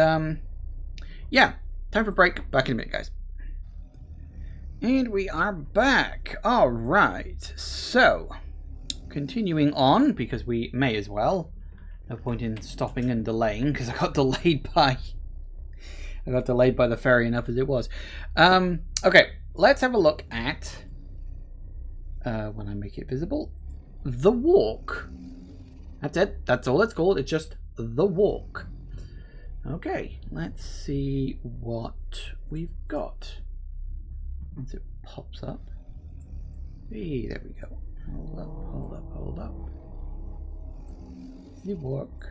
yeah. Time for a break. Back in a minute, guys. And we are back. All right. So, continuing on, because we may as well. No point in stopping and delaying, because I got delayed by the ferry enough as it was. Okay, let's have a look at, when I make it visible, The Walk. That's it. That's all it's called. It's just The Walk. Okay, let's see what we've got. Once it pops up. Hey, there we go. Hold up. The Walk.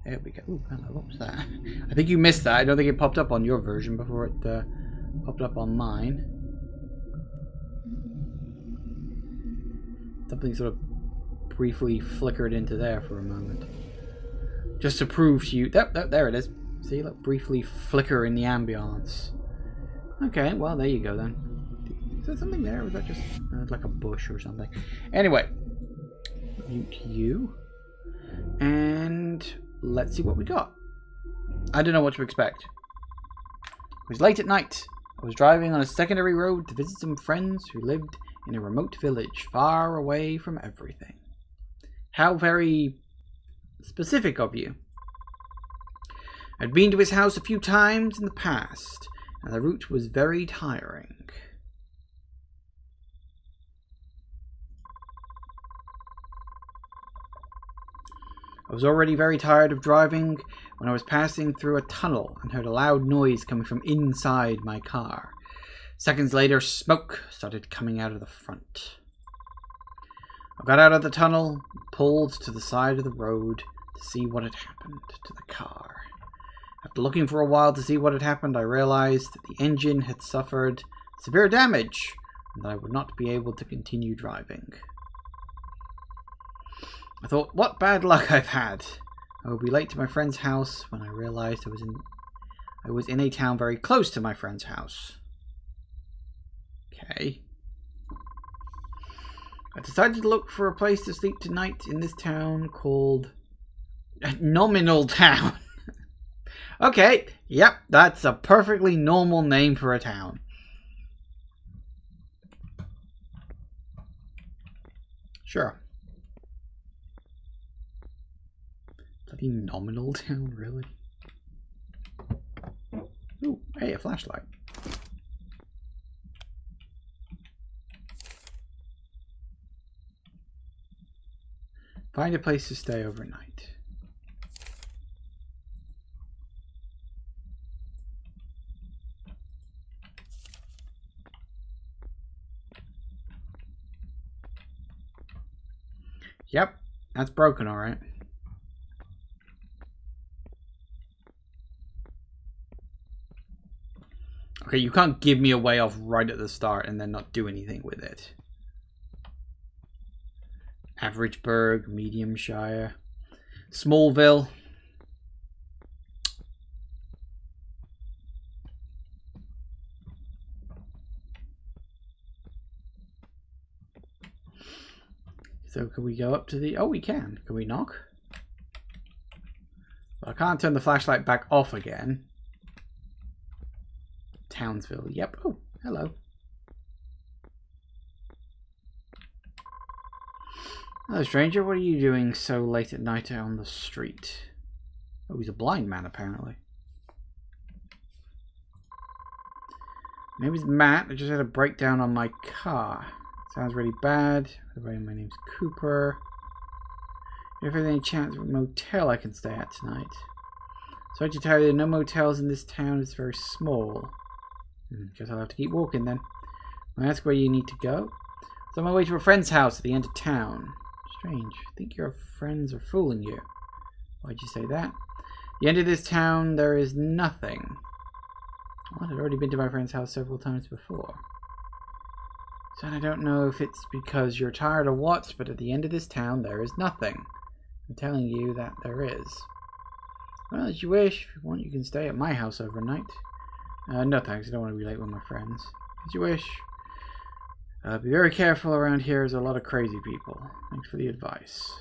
There we go. Ooh, hello, what was that? I think you missed that. I don't think it popped up on your version before it popped up on mine. Something sort of briefly flickered into there for a moment. Just to prove to you... There it is. See, look, briefly flicker in the ambience. Okay, well, there you go then. Is there something there? Or was that just like a bush or something? Anyway. Mute you. And let's see what we got. I don't know what to expect. It was late at night. I was driving on a secondary road to visit some friends who lived in a remote village far away from everything. How very specific of you. I'd been to his house a few times in the past, and the route was very tiring. I was already very tired of driving when I was passing through a tunnel and heard a loud noise coming from inside my car. Seconds later, smoke started coming out of the front. I got out of the tunnel and pulled to the side of the road to see what had happened to the car. After looking for a while to see what had happened, I realized that the engine had suffered severe damage and that I would not be able to continue driving. I thought, what bad luck I've had. I would be late to my friend's house when I realized I was in a town very close to my friend's house. Okay. I decided to look for a place to sleep tonight in this town called Nominal Town. Okay, yep, that's a perfectly normal name for a town. Sure. Bloody Nominal Town, really? Ooh, hey, a flashlight. Find a place to stay overnight. Yep, that's broken, all right. Okay, you can't give me a way off right at the start and then not do anything with it. Averageburg, Mediumshire, Smallville. So can we go up to the... Oh, we can. Can we knock? Well, I can't turn the flashlight back off again. Townsville. Yep. Oh, hello. Hello, stranger. What are you doing so late at night out on the street? Oh, he's a blind man, apparently. My name is Matt. I just had a breakdown on my car. Sounds really bad. By the way, my name's Cooper. If there's any chance of a motel I can stay at tonight. Sorry to tell you, no motels in this town. It's very small. Guess I'll have to keep walking then. May I ask where you need to go? It's on my way to a friend's house at the end of town. Strange. I think your friends are fooling you. Why'd you say that? At the end of this town, there is nothing. Well, I'd already been to my friend's house several times before. So I don't know if it's because you're tired or what, but at the end of this town, there is nothing. I'm telling you that there is. Well, as you wish. If you want, you can stay at my house overnight. No thanks, I don't want to be late with my friends. As you wish. Be very careful around here, there's a lot of crazy people. Thanks for the advice.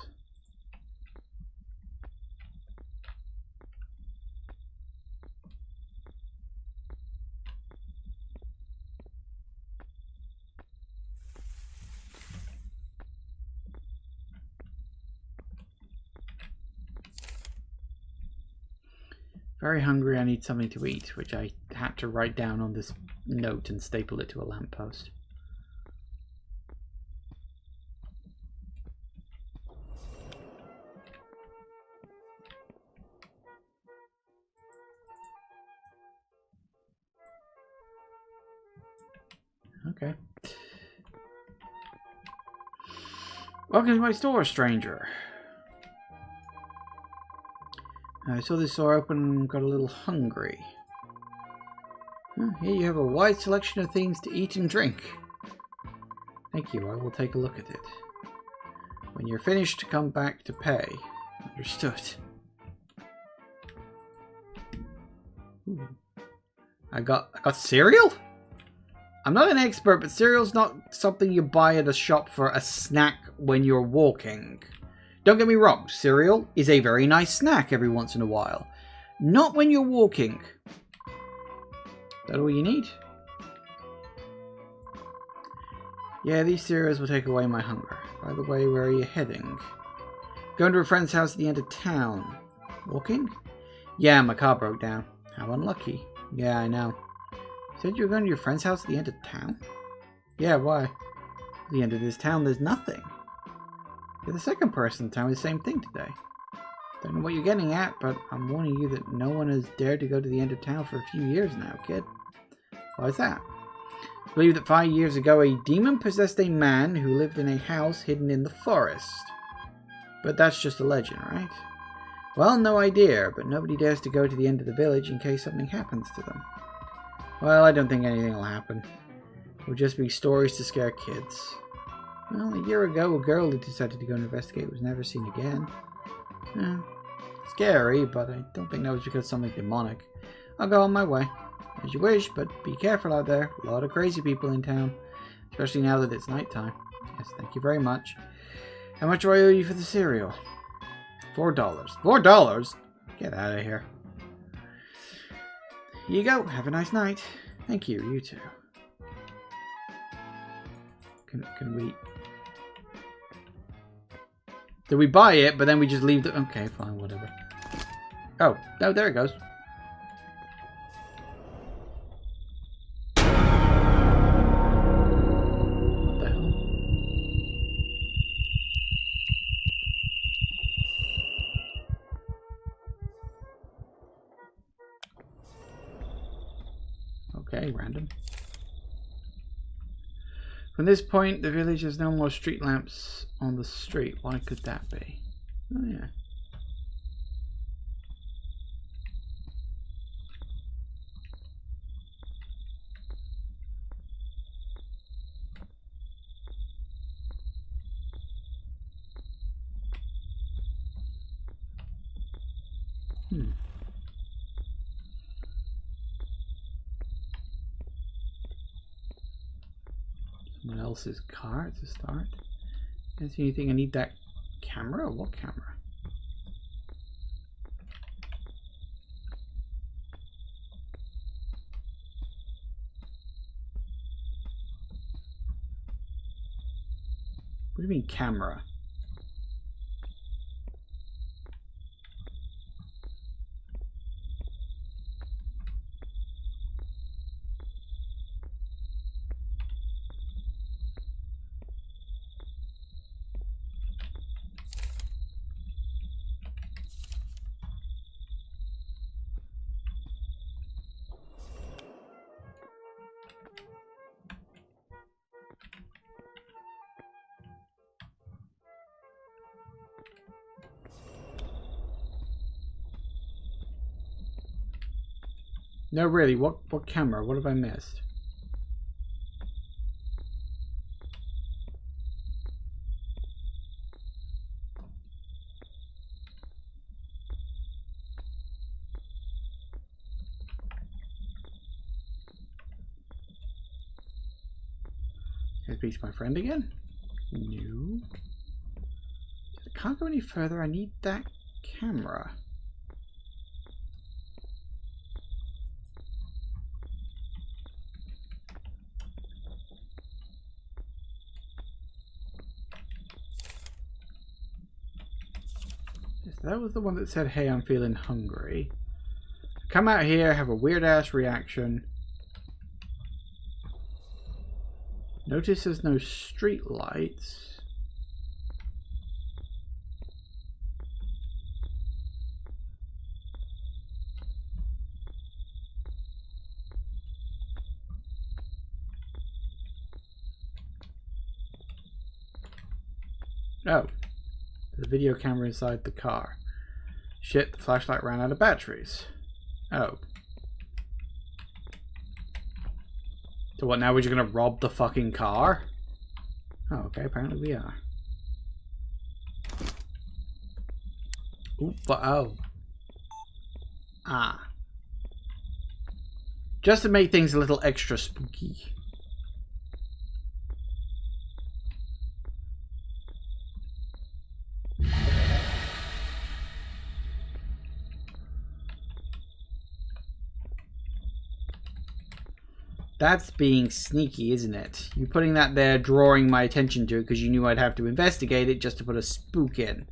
Very hungry, I need something to eat, which I had to write down on this note and staple it to a lamppost. Okay. Welcome to my store, stranger. I saw this store open and got a little hungry. Here you have a wide selection of things to eat and drink. Thank you, I will take a look at it. When you're finished, come back to pay. Understood. Ooh. I got cereal? I'm not an expert, but cereal's not something you buy at a shop for a snack when you're walking. Don't get me wrong, cereal is a very nice snack every once in a while. Not when you're walking. Is that all you need? Yeah, these cereals will take away my hunger. By the way, where are you heading? Going to a friend's house at the end of town. Walking? Yeah, my car broke down. How unlucky. Yeah, I know. You said you were going to your friend's house at the end of town? Yeah, why? At the end of this town, there's nothing. You're the second person to tell me the same thing today. Don't know what you're getting at, but I'm warning you that no one has dared to go to the end of town for a few years now, kid. Why is that? I believe that 5 years ago a demon possessed a man who lived in a house hidden in the forest. But that's just a legend, right? Well, no idea, but nobody dares to go to the end of the village in case something happens to them. Well, I don't think anything will happen. It will just be stories to scare kids. Well, a year ago, a girl who decided to go and investigate was never seen again. Scary, but I don't think that was because of something demonic. I'll go on my way. As you wish, but be careful out there. A lot of crazy people in town. Especially now that it's nighttime. Yes, thank you very much. How much do I owe you for the cereal? $4. $4? Get out of here. Here you go. Have a nice night. Thank you. You too. Can we... Did we buy it, but then we just leave the... Okay, fine, whatever. Oh, no, there it goes. What the hell? Okay, random. From this point, the village has no more street lamps on the street. Why could that be? Oh, yeah. Someone else's car to start. Can't see anything. I need that camera. What camera? What do you mean camera? No, really, what camera? What have I missed? Can I speak to my friend again? No. I can't go any further. I need that camera. That was the one that said, hey, I'm feeling hungry. Come out here, have a weird ass reaction. Notice there's no street lights. Oh. The video camera inside the car. Shit, the flashlight ran out of batteries. Oh. So what, now we're just gonna rob the fucking car? Oh, okay, apparently we are. Ooh, but oh. Ah. Just to make things a little extra spooky. That's being sneaky, isn't it? You putting that there, drawing my attention to it because you knew I'd have to investigate it just to put a spook in.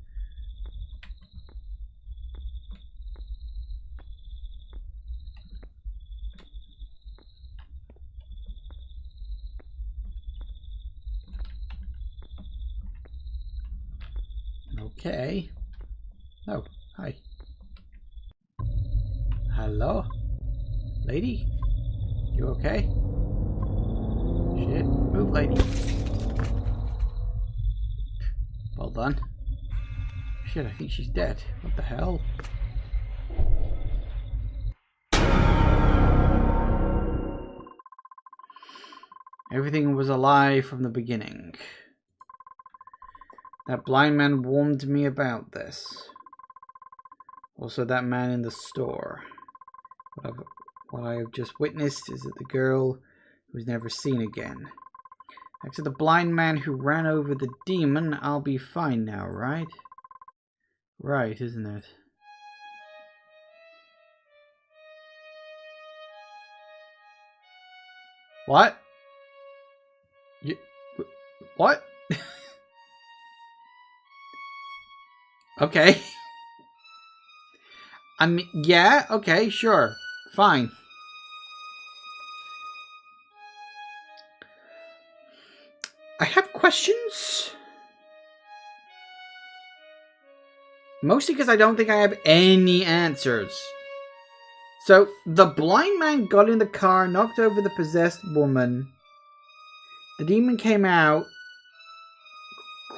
Okay. Oh, hi. Hello? Lady? You okay? Shit. Move, lady. Well done. Shit, I think she's dead. What the hell? Everything was a lie from the beginning. That blind man warned me about this. Also, that man in the store. What I have just witnessed is that the girl was never seen again. Thanks to the blind man who ran over the demon, I'll be fine now, right? Right, isn't it? What? What? Okay. I mean, yeah, okay, sure. Fine. I have questions. Mostly because I don't think I have any answers. So, the blind man got in the car, knocked over the possessed woman. The demon came out.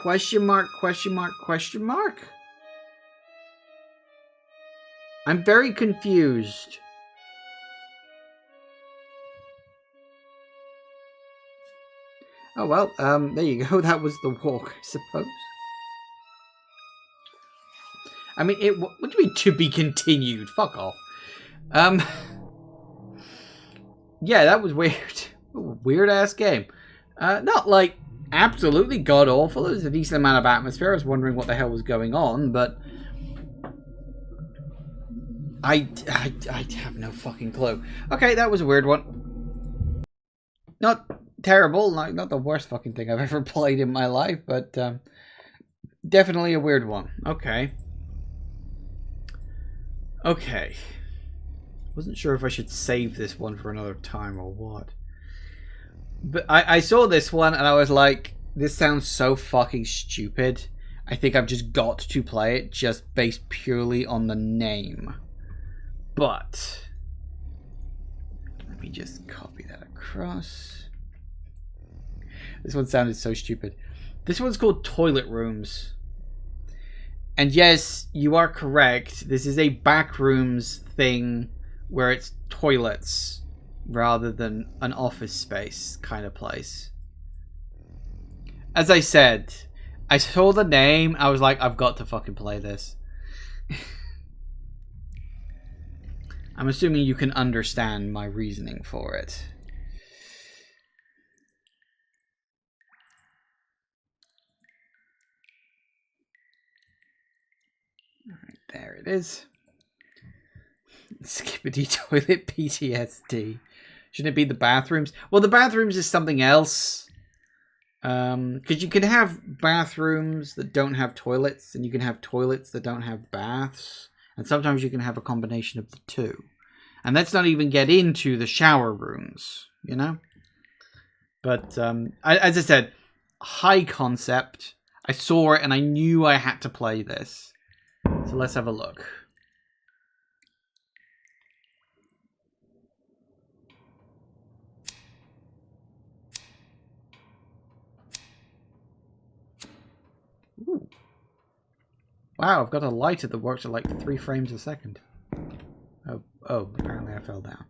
Question mark, question mark, question mark? I'm very confused. Oh well, there you go. That was the walk, I suppose. I mean, what do you mean to be continued? Fuck off. Yeah, that was weird. Weird ass game. Not like absolutely god awful. There was a decent amount of atmosphere. I was wondering what the hell was going on, but I have no fucking clue. Okay, that was a weird one. Not terrible, not the worst fucking thing I've ever played in my life, but definitely a weird one. Okay. Okay. Wasn't sure if I should save this one for another time or what. But I saw this one and I was like, this sounds so fucking stupid. I think I've just got to play it just based purely on the name. But let me just copy that across. This one sounded so stupid. This one's called Toiletrooms. And yes, you are correct. This is a backrooms thing where it's toilets rather than an office space kind of place. As I said, I saw the name, I was like, I've got to fucking play this. I'm assuming you can understand my reasoning for it. Alright, there it is. Skippity toilet PTSD. Shouldn't it be the bathrooms? Well, the bathrooms is something else. Because you can have bathrooms that don't have toilets, and you can have toilets that don't have baths. And sometimes you can have a combination of the two. And let's not even get into the shower rooms, you know? But, as I said, high concept. I saw it and I knew I had to play this. So let's have a look. Ooh. Wow, I've got a lighter that works at like 3 frames a second. Oh, apparently I fell down.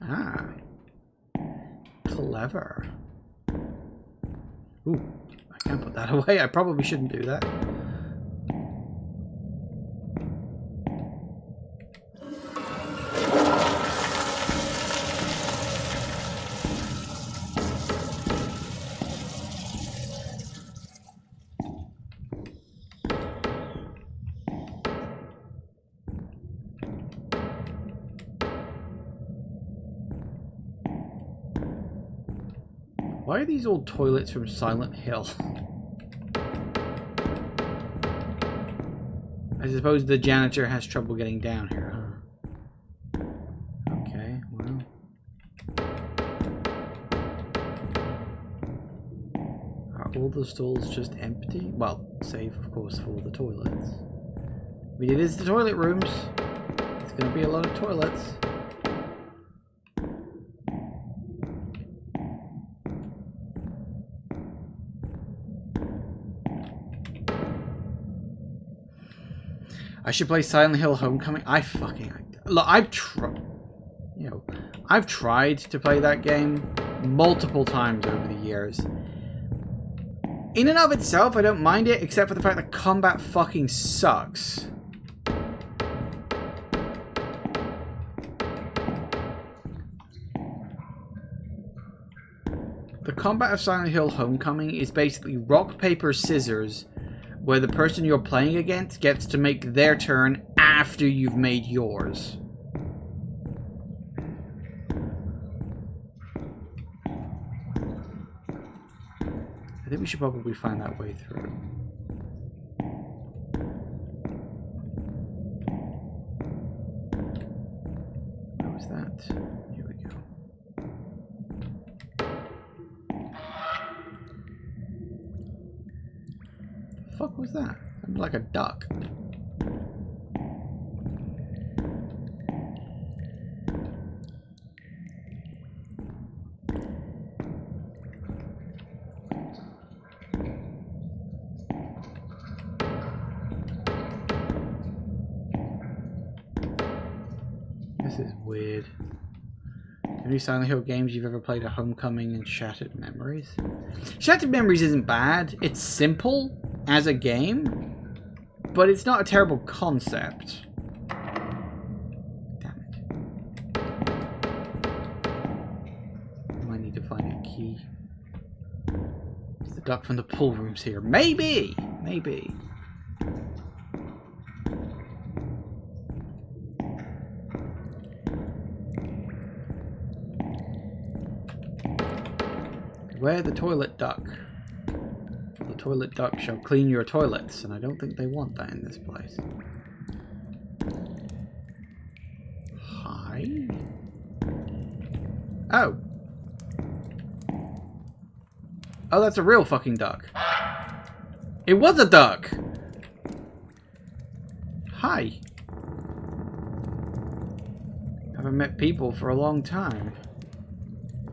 Ah. Clever. Ooh, I can't put that away. I probably shouldn't do that. Why are these old toilets from Silent Hill? I suppose the janitor has trouble getting down here, huh? Okay, well. Are all the stalls just empty? Well, save, of course, for the toilets. I mean, it is the toilet rooms. It's going to be a lot of toilets. I should play Silent Hill Homecoming. Look, I've tried to play that game multiple times over the years. In and of itself, I don't mind it, except for the fact that combat fucking sucks. The combat of Silent Hill Homecoming is basically rock, paper, scissors, where the person you're playing against gets to make their turn after you've made yours. I think we should probably find that way through. What was that? Here we go. The fuck was that? Sounded like a duck. This is weird. Any Silent Hill games you've ever played are Homecoming and Shattered Memories? Shattered Memories isn't bad. It's simple as a game, but it's not a terrible concept. Damn it. I might need to find a key. Is the duck from the pool rooms here? Maybe! Maybe. Beware the toilet duck. The toilet duck shall clean your toilets, and I don't think they want that in this place. Hi. Oh. Oh, that's a real fucking duck. It was a duck! Hi. Haven't met people for a long time.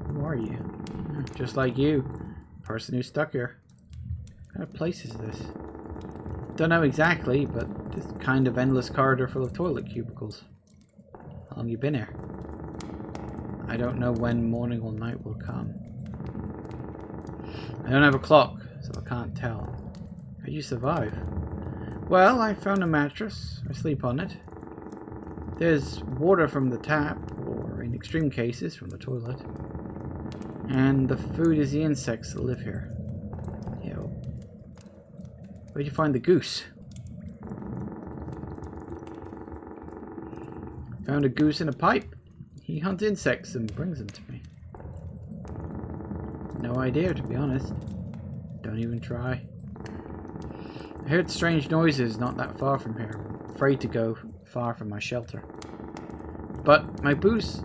Who are you? Just like you. Person who's stuck here. What kind of place is this? Don't know exactly, but this kind of endless corridor full of toilet cubicles. How long you been here? I don't know when morning or night will come. I don't have a clock, so I can't tell. How'd you survive? Well, I found a mattress. I sleep on it. There's water from the tap, or in extreme cases, from the toilet. And the food is the insects that live here. Yo. Where'd you find the goose? Found a goose in a pipe. He hunts insects and brings them to me. No idea, to be honest. Don't even try. I heard strange noises not that far from here. I'm afraid to go far from my shelter. But my goose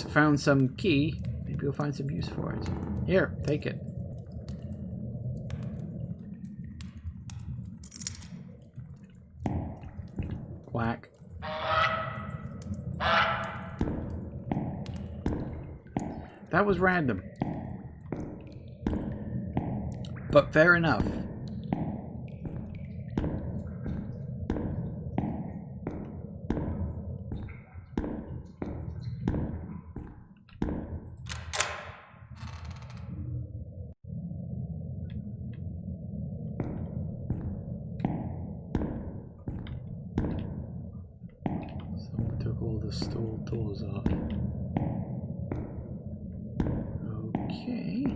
found some key. Maybe you'll find some use for it. Here, take it. Quack. That was random. But fair enough. Someone took all the stall doors off. Okay.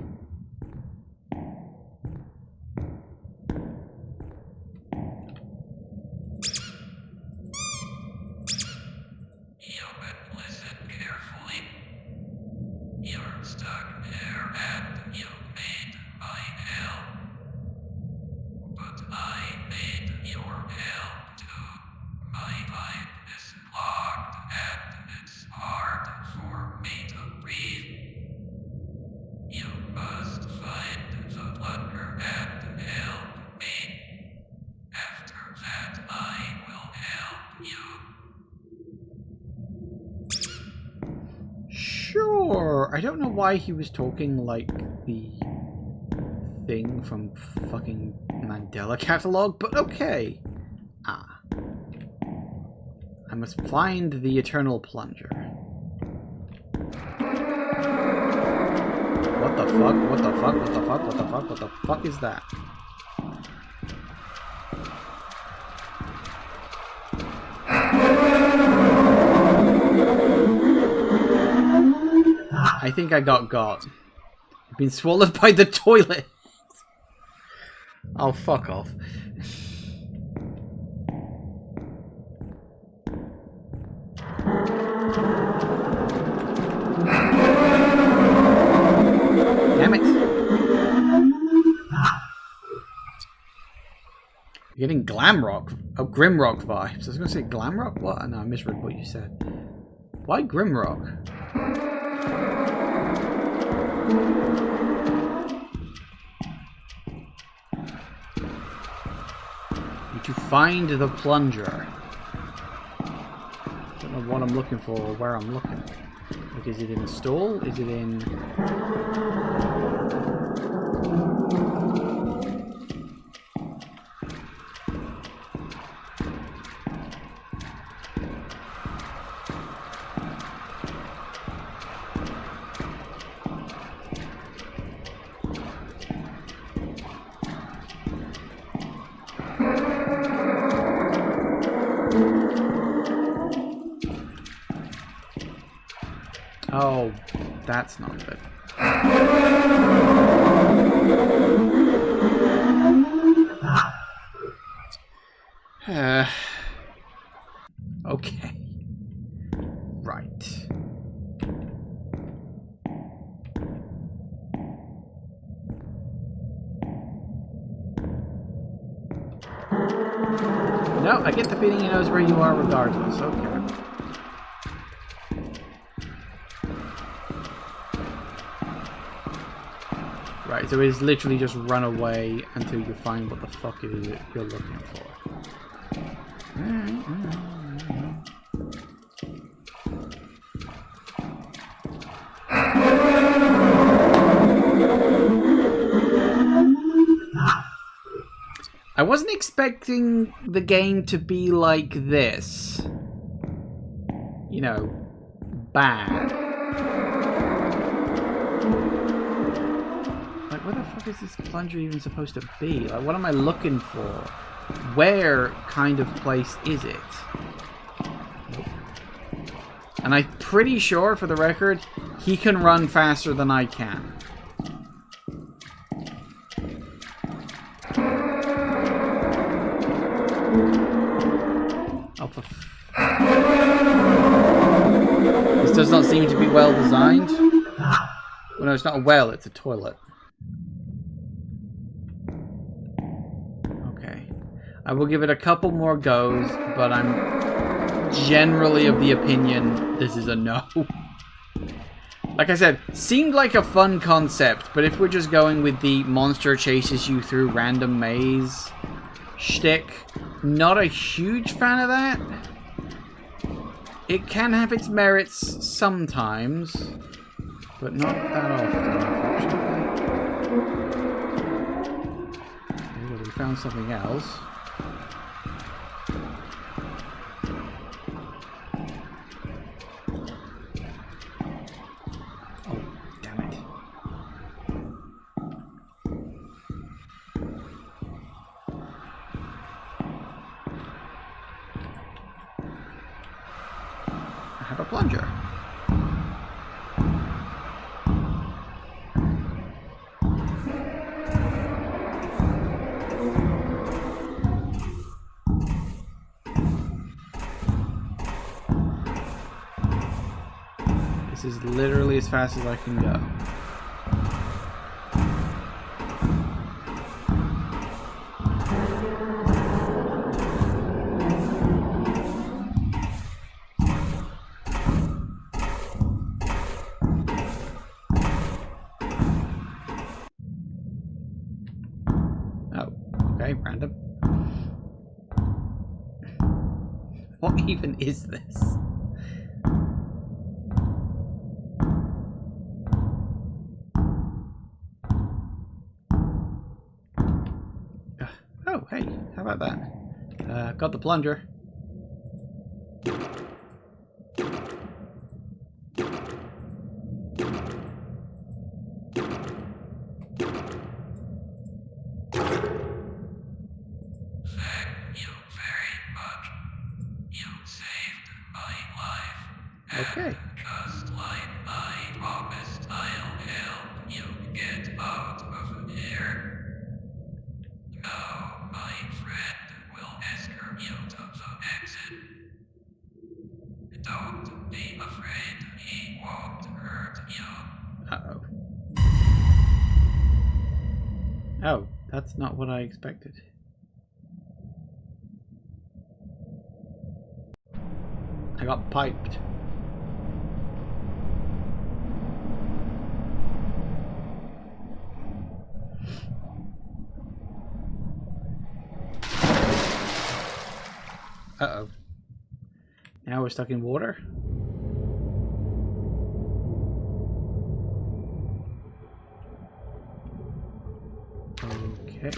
Sure. I don't know why he was talking like the thing from fucking Mandela Catalog, but okay. Ah. I must find the Eternal Plunger. What the fuck? What the fuck? What the fuck? What the fuck? What the fuck is that? I think I got. I've been swallowed by the toilet. Oh, fuck off. Damn it. You're getting Grimrock vibes. I was going to say Glamrock? What? No, I misread what you said. Why Grimrock? Need to find the plunger. Don't know what I'm looking for or where I'm looking. Like, is it in the stall? Is it in... Oh, that's not good. Okay. Right. No, I get the feeling he knows where you are regardless. Okay. Right, so it's literally just run away until you find what the fuck it is that you're looking for. Alright, alright. I wasn't expecting the game to be like this. You know, bad. Like, where the fuck is this plunger even supposed to be? Like, what am I looking for? Where kind of place is it? And I'm pretty sure, for the record, he can run faster than I can. Oh, for this does not seem to be well designed. Well, no, it's not a well, it's a toilet. Okay. I will give it a couple more goes, but I'm generally of the opinion this is a no. Like I said, seemed like a fun concept, but if we're just going with the monster chases you through random maze shtick, not a huge fan of that. It can have its merits sometimes, but not that often, unfortunately. Okay, we found something else. Oh, damn it. I have a plunger. This is literally as fast as I can go. Random. What even is this? Oh, hey, how about that? Got the plunger. Okay. Just like I promised, I'll help you get out of here. Now, my friend will escort you to the exit. Don't be afraid, he won't hurt you. Uh-oh. Oh, that's not what I expected. I got piped. Uh-oh. Now we're stuck in water? Okay.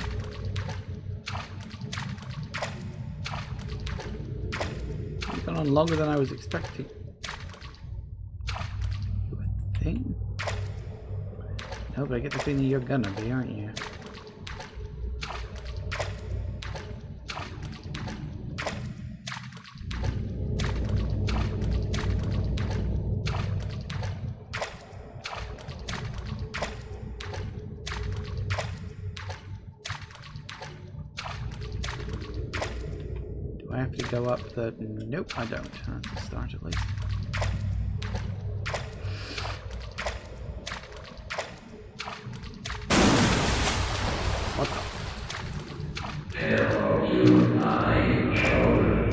It's gone on longer than I was expecting. You would think? No, but I get the feeling you're gonna be, aren't you? I have to go up the... Nope, I don't. I have to start at least. What the... Hello, you nine children.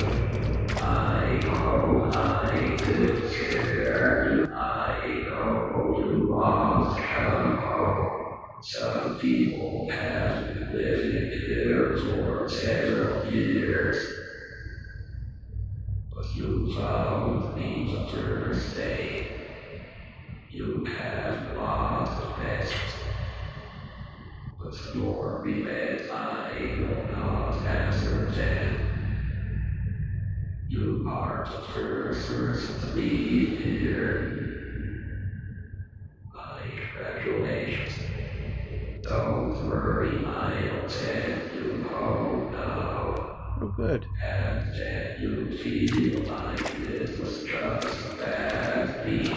I know I did care. I know you must come home. Some people have been living here for several years. But you found me the first day. You have lots of best. But your regret I will not ascertain. You are the first person to leave here. My congratulations. Don't worry, I'll send you home now. Oh, good. And then you feel like it was just a bad dream.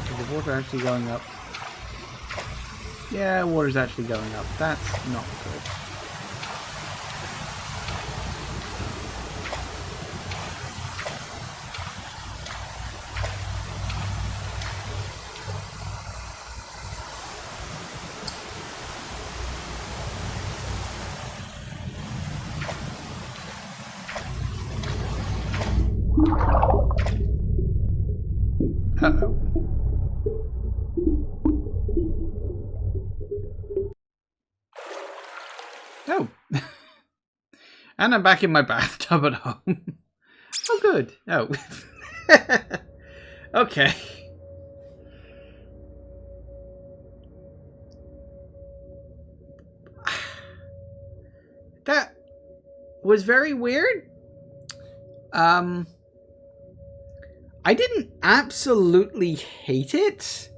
Is the water actually going up? Yeah, water's actually going up. That's not good. Uh-oh. Oh. And I'm back in my bathtub at home. Oh, good. Oh. Okay. That was very weird. I didn't absolutely hate it.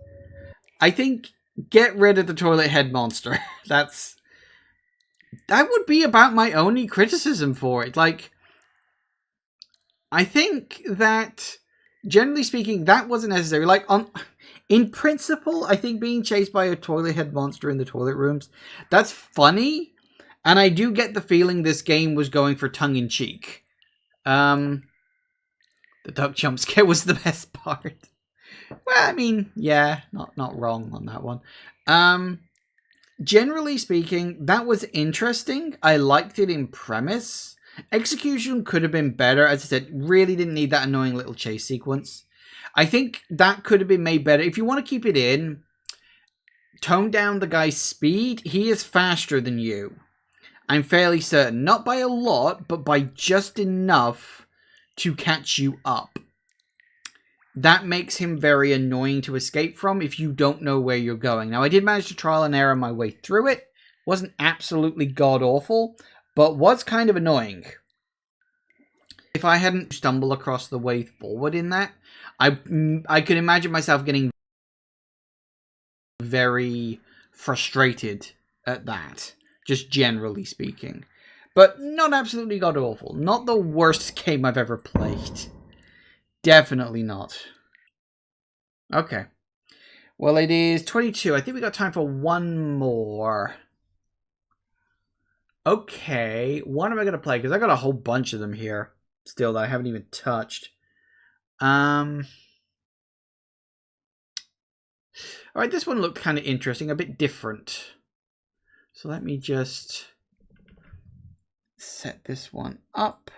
I think get rid of the toilet head monster. That would be about my only criticism for it. Like, I think that, generally speaking, that wasn't necessary. Like, in principle, I think being chased by a toilet head monster in the toilet rooms, that's funny. And I do get the feeling this game was going for tongue-in-cheek. The duck jump scare was the best part. Well, I mean, yeah, not wrong on that one. Generally speaking, that was interesting. I liked it in premise. Execution could have been better. As I said, really didn't need that annoying little chase sequence. I think that could have been made better. If you want to keep it in, tone down the guy's speed. He is faster than you. I'm fairly certain. Not by a lot, but by just enough to catch you up. That makes him very annoying to escape from if you don't know where you're going. Now, I did manage to trial and error my way through it. Wasn't absolutely god-awful, but was kind of annoying. If I hadn't stumbled across the way forward in that, I could imagine myself getting very frustrated at that, just generally speaking. But not absolutely god-awful. Not the worst game I've ever played. Definitely not. Okay. Well, it is 22. I think we got time for one more. Okay. What am I going to play? Because I got a whole bunch of them here still that I haven't even touched. Alright, this one looked kind of interesting. A bit different. So let me just set this one up.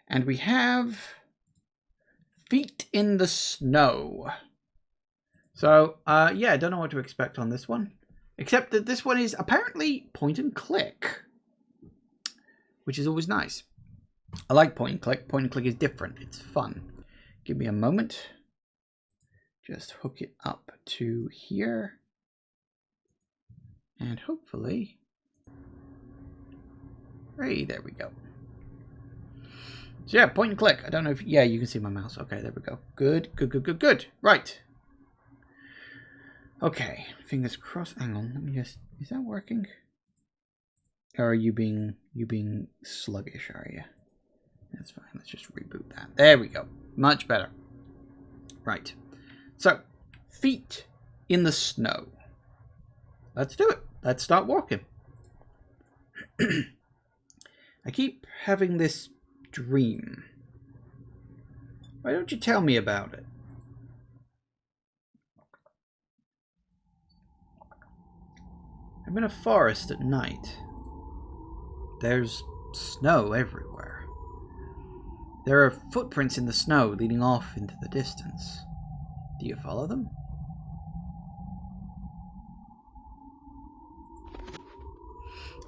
And we have Feet in the Snow. So, yeah, I don't know what to expect on this one. Except that this one is apparently point and click. Which is always nice. I like point and click. Point and click is different. It's fun. Give me a moment. Just hook it up to here. And hopefully... Hey, there we go. So yeah, point and click. I don't know if... Yeah, you can see my mouse. Okay, there we go. Good, good, good, good, good. Right. Okay. Fingers crossed. Hang on. Let me just... Is that working? Or are you being sluggish, are you? That's fine. Let's just reboot that. There we go. Much better. Right. So, feet in the snow. Let's do it. Let's start walking. I keep having this dream. Why don't you tell me about it? I'm in a forest at night. There's snow everywhere. There are footprints in the snow leading off into the distance. Do you follow them?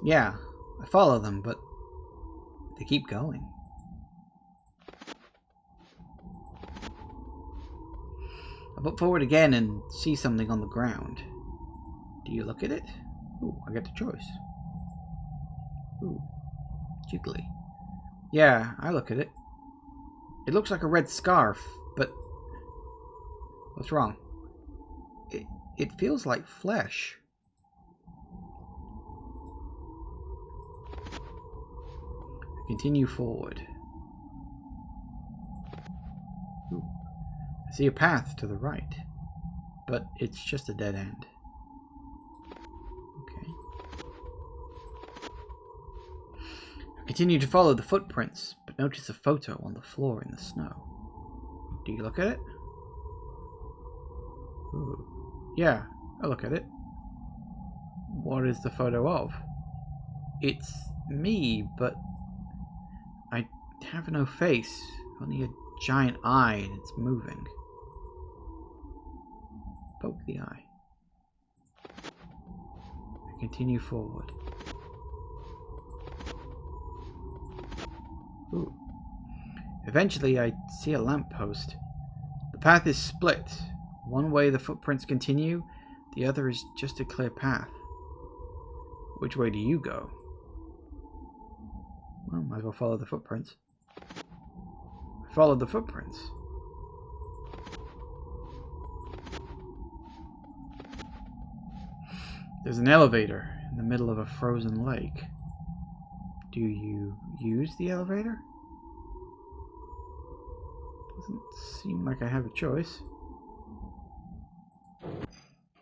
Yeah, I follow them, but they keep going. I put forward again and see something on the ground. Do you look at it? Ooh, I get the choice. Ooh, jiggly. Yeah, I look at it. It looks like a red scarf, but what's wrong? It feels like flesh. I continue forward. Ooh. I see a path to the right, but it's just a dead end. Okay. I continue to follow the footprints, but notice a photo on the floor in the snow. Do you look at it? Ooh. Yeah, I look at it. What is the photo of? It's me, but I have no face, only a giant eye, and it's moving. Poke the eye. I continue forward. Ooh. Eventually, I see a lamppost. The path is split. One way the footprints continue, the other is just a clear path. Which way do you go? Well, might as well follow the footprints. I followed the footprints. There's an elevator in the middle of a frozen lake. Do you use the elevator? Doesn't seem like I have a choice.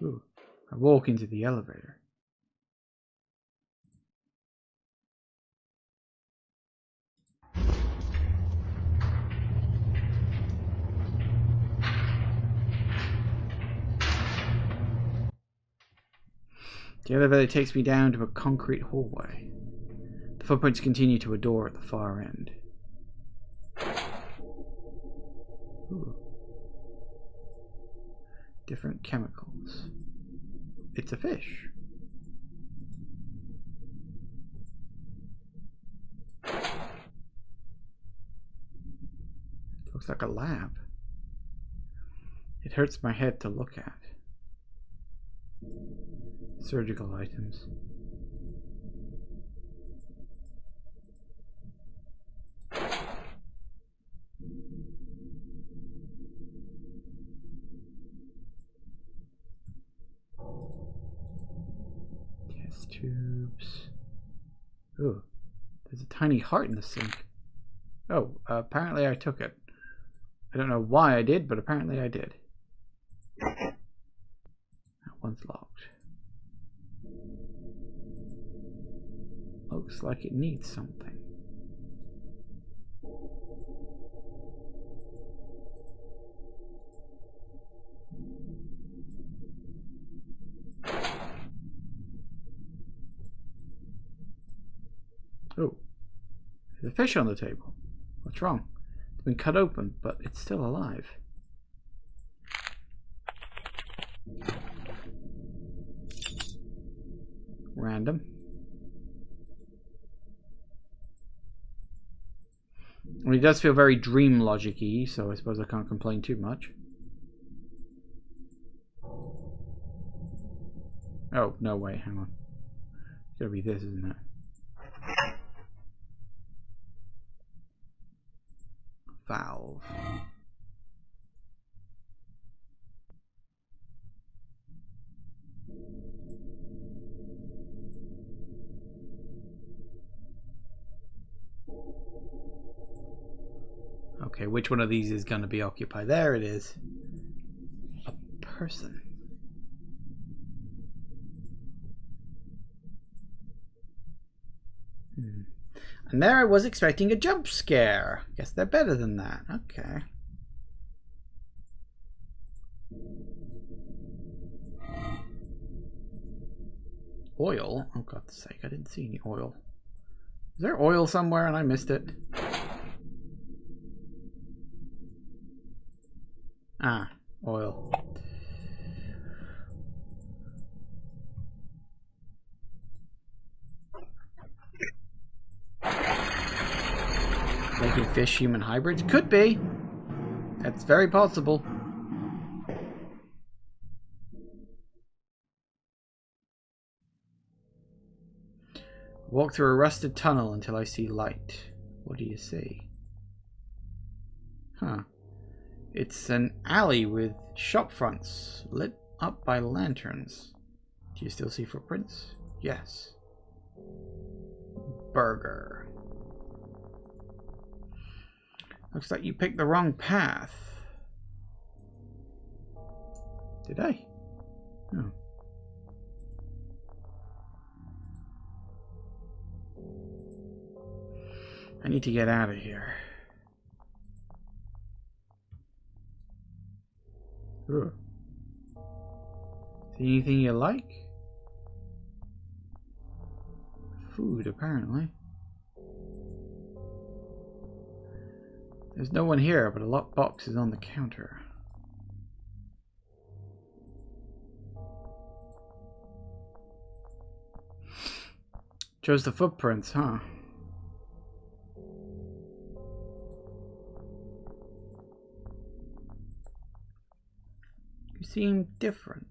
Ooh, I walk into the elevator. The elevator takes me down to a concrete hallway. The footprints continue to a door at the far end. Ooh. Different chemicals. It's a fish. Looks like a lab. It hurts my head to look at. Surgical items. Test tubes. Ooh, there's a tiny heart in the sink. Oh, apparently I took it. I don't know why I did, but apparently I did. That one's locked. Looks like it needs something. Oh, there's a fish on the table. What's wrong? It's been cut open, but it's still alive. Random. Well, it does feel very dream logic-y, so I suppose I can't complain too much. Oh, no way, hang on. It's gotta be this, isn't it? Valve. Okay, which one of these is going to be occupied? There it is. A person. And there I was expecting a jump scare. Guess they're better than that. Okay. Oil? Oh, God's sake, I didn't see any oil. Is there oil somewhere and I missed it? Ah, oil. Making fish human hybrids? Could be. That's very possible. Walk through a rusted tunnel until I see light. What do you see? Huh. It's an alley with shop fronts lit up by lanterns. Do you still see footprints? Yes. Burger. Looks like you picked the wrong path. Did I? Oh. I need to get out of here. Ooh. See anything you like? Food, apparently. There's no one here, but a locked box is on the counter. Shows the footprints, huh? You seem different.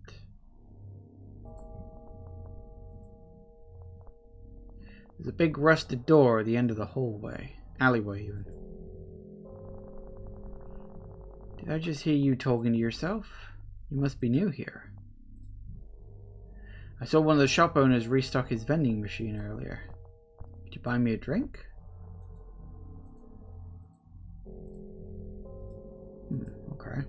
There's a big rusted door at the end of the hallway. Alleyway, even. Did I just hear you talking to yourself? You must be new here. I saw one of the shop owners restock his vending machine earlier. Could you buy me a drink? Okay.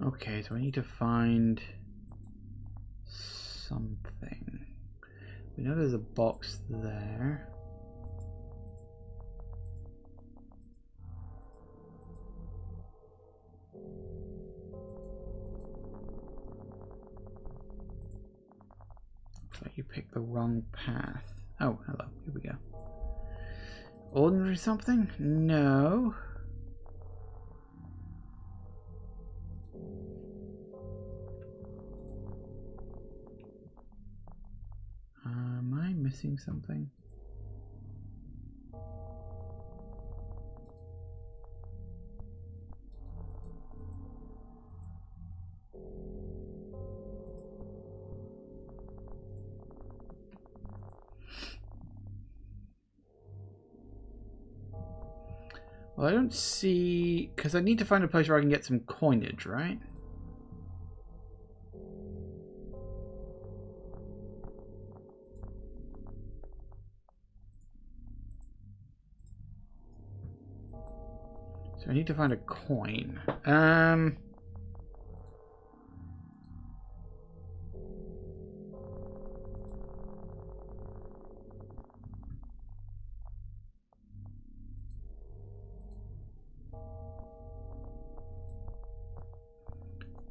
Okay, so I need to find something. We know there's a box there. Looks like you picked the wrong path. Oh, hello. Here we go. Ordinary something? No. Am I missing something? Well, I don't see... because I need to find a place where I can get some coinage, right? So I need to find a coin.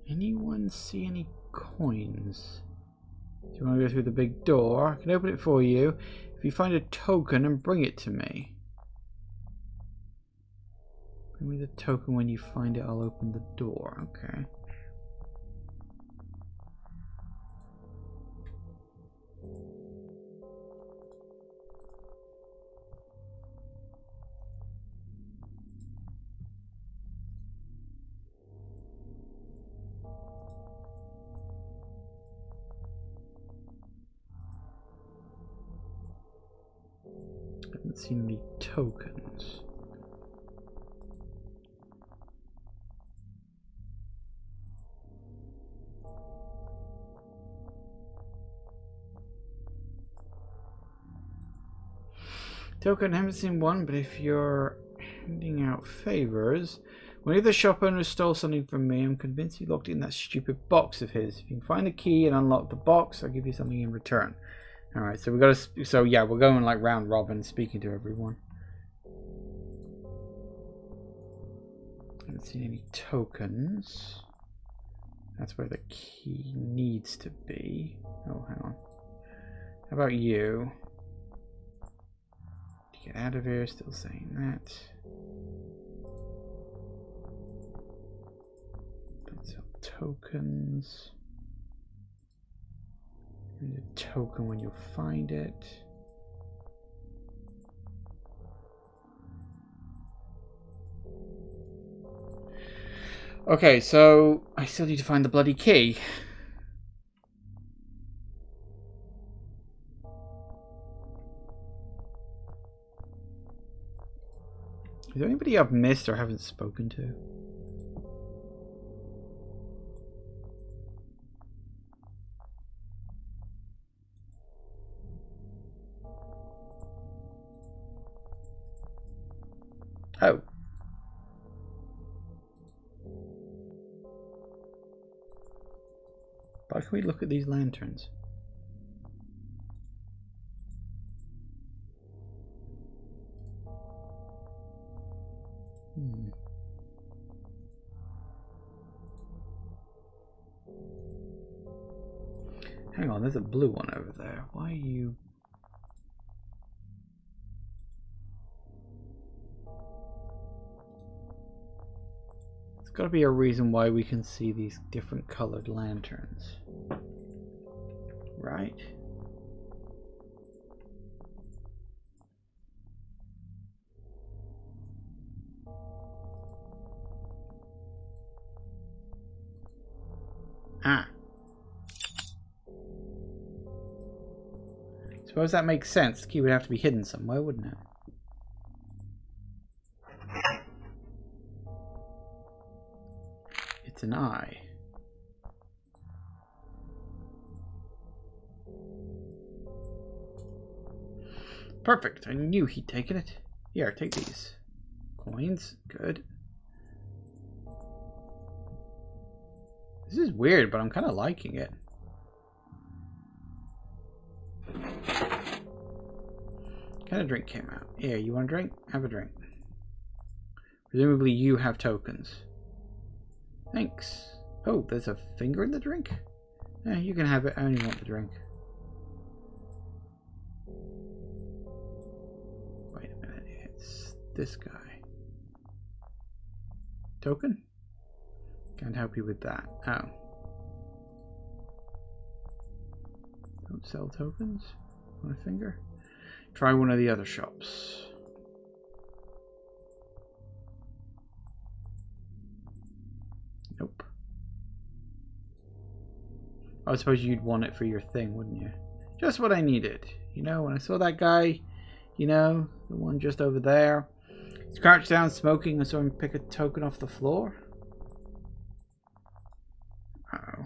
Anyone see any coins? Do you want to go through the big door? I can open it for you if you find a token and bring it to me. Bring me the token when you find it. I'll open the door. Okay. Haven't seen any tokens. Token, I haven't seen one, but if you're handing out favors, when the shop owner stole something from me, I'm convinced he locked it in that stupid box of his. If you can find the key and unlock the box, I'll give you something in return. All right, so we got to. So yeah, we're going like round robin, speaking to everyone. I haven't seen any tokens. That's where the key needs to be. Oh, hang on. How about you? Get out of here, still saying that. Don't sell tokens. You need a token when you find it. Okay, so I still need to find the bloody key. Is there anybody I've missed or haven't spoken to? Oh. Why can we look at these lanterns? Hang on, there's a blue one over there. Why are you... There's got to be a reason why we can see these different colored lanterns. Right? Ah. Suppose that makes sense. The key would have to be hidden somewhere, wouldn't it? It's an eye. Perfect. I knew he'd taken it. Here, take these. Coins. Good. This is weird, but I'm kind of liking it. What kind of drink came out? Here, you want a drink? Have a drink. Presumably you have tokens. Thanks. Oh, there's a finger in the drink? Yeah, you can have it. I only want the drink. Wait a minute. It's this guy. Token? Can't help you with that. Oh. Don't sell tokens? Want a finger? Try one of the other shops. Nope. I suppose you'd want it for your thing, wouldn't you? Just what I needed. You know, when I saw that guy, you know, the one just over there. He's crouched down smoking. I saw him pick a token off the floor. Uh-oh.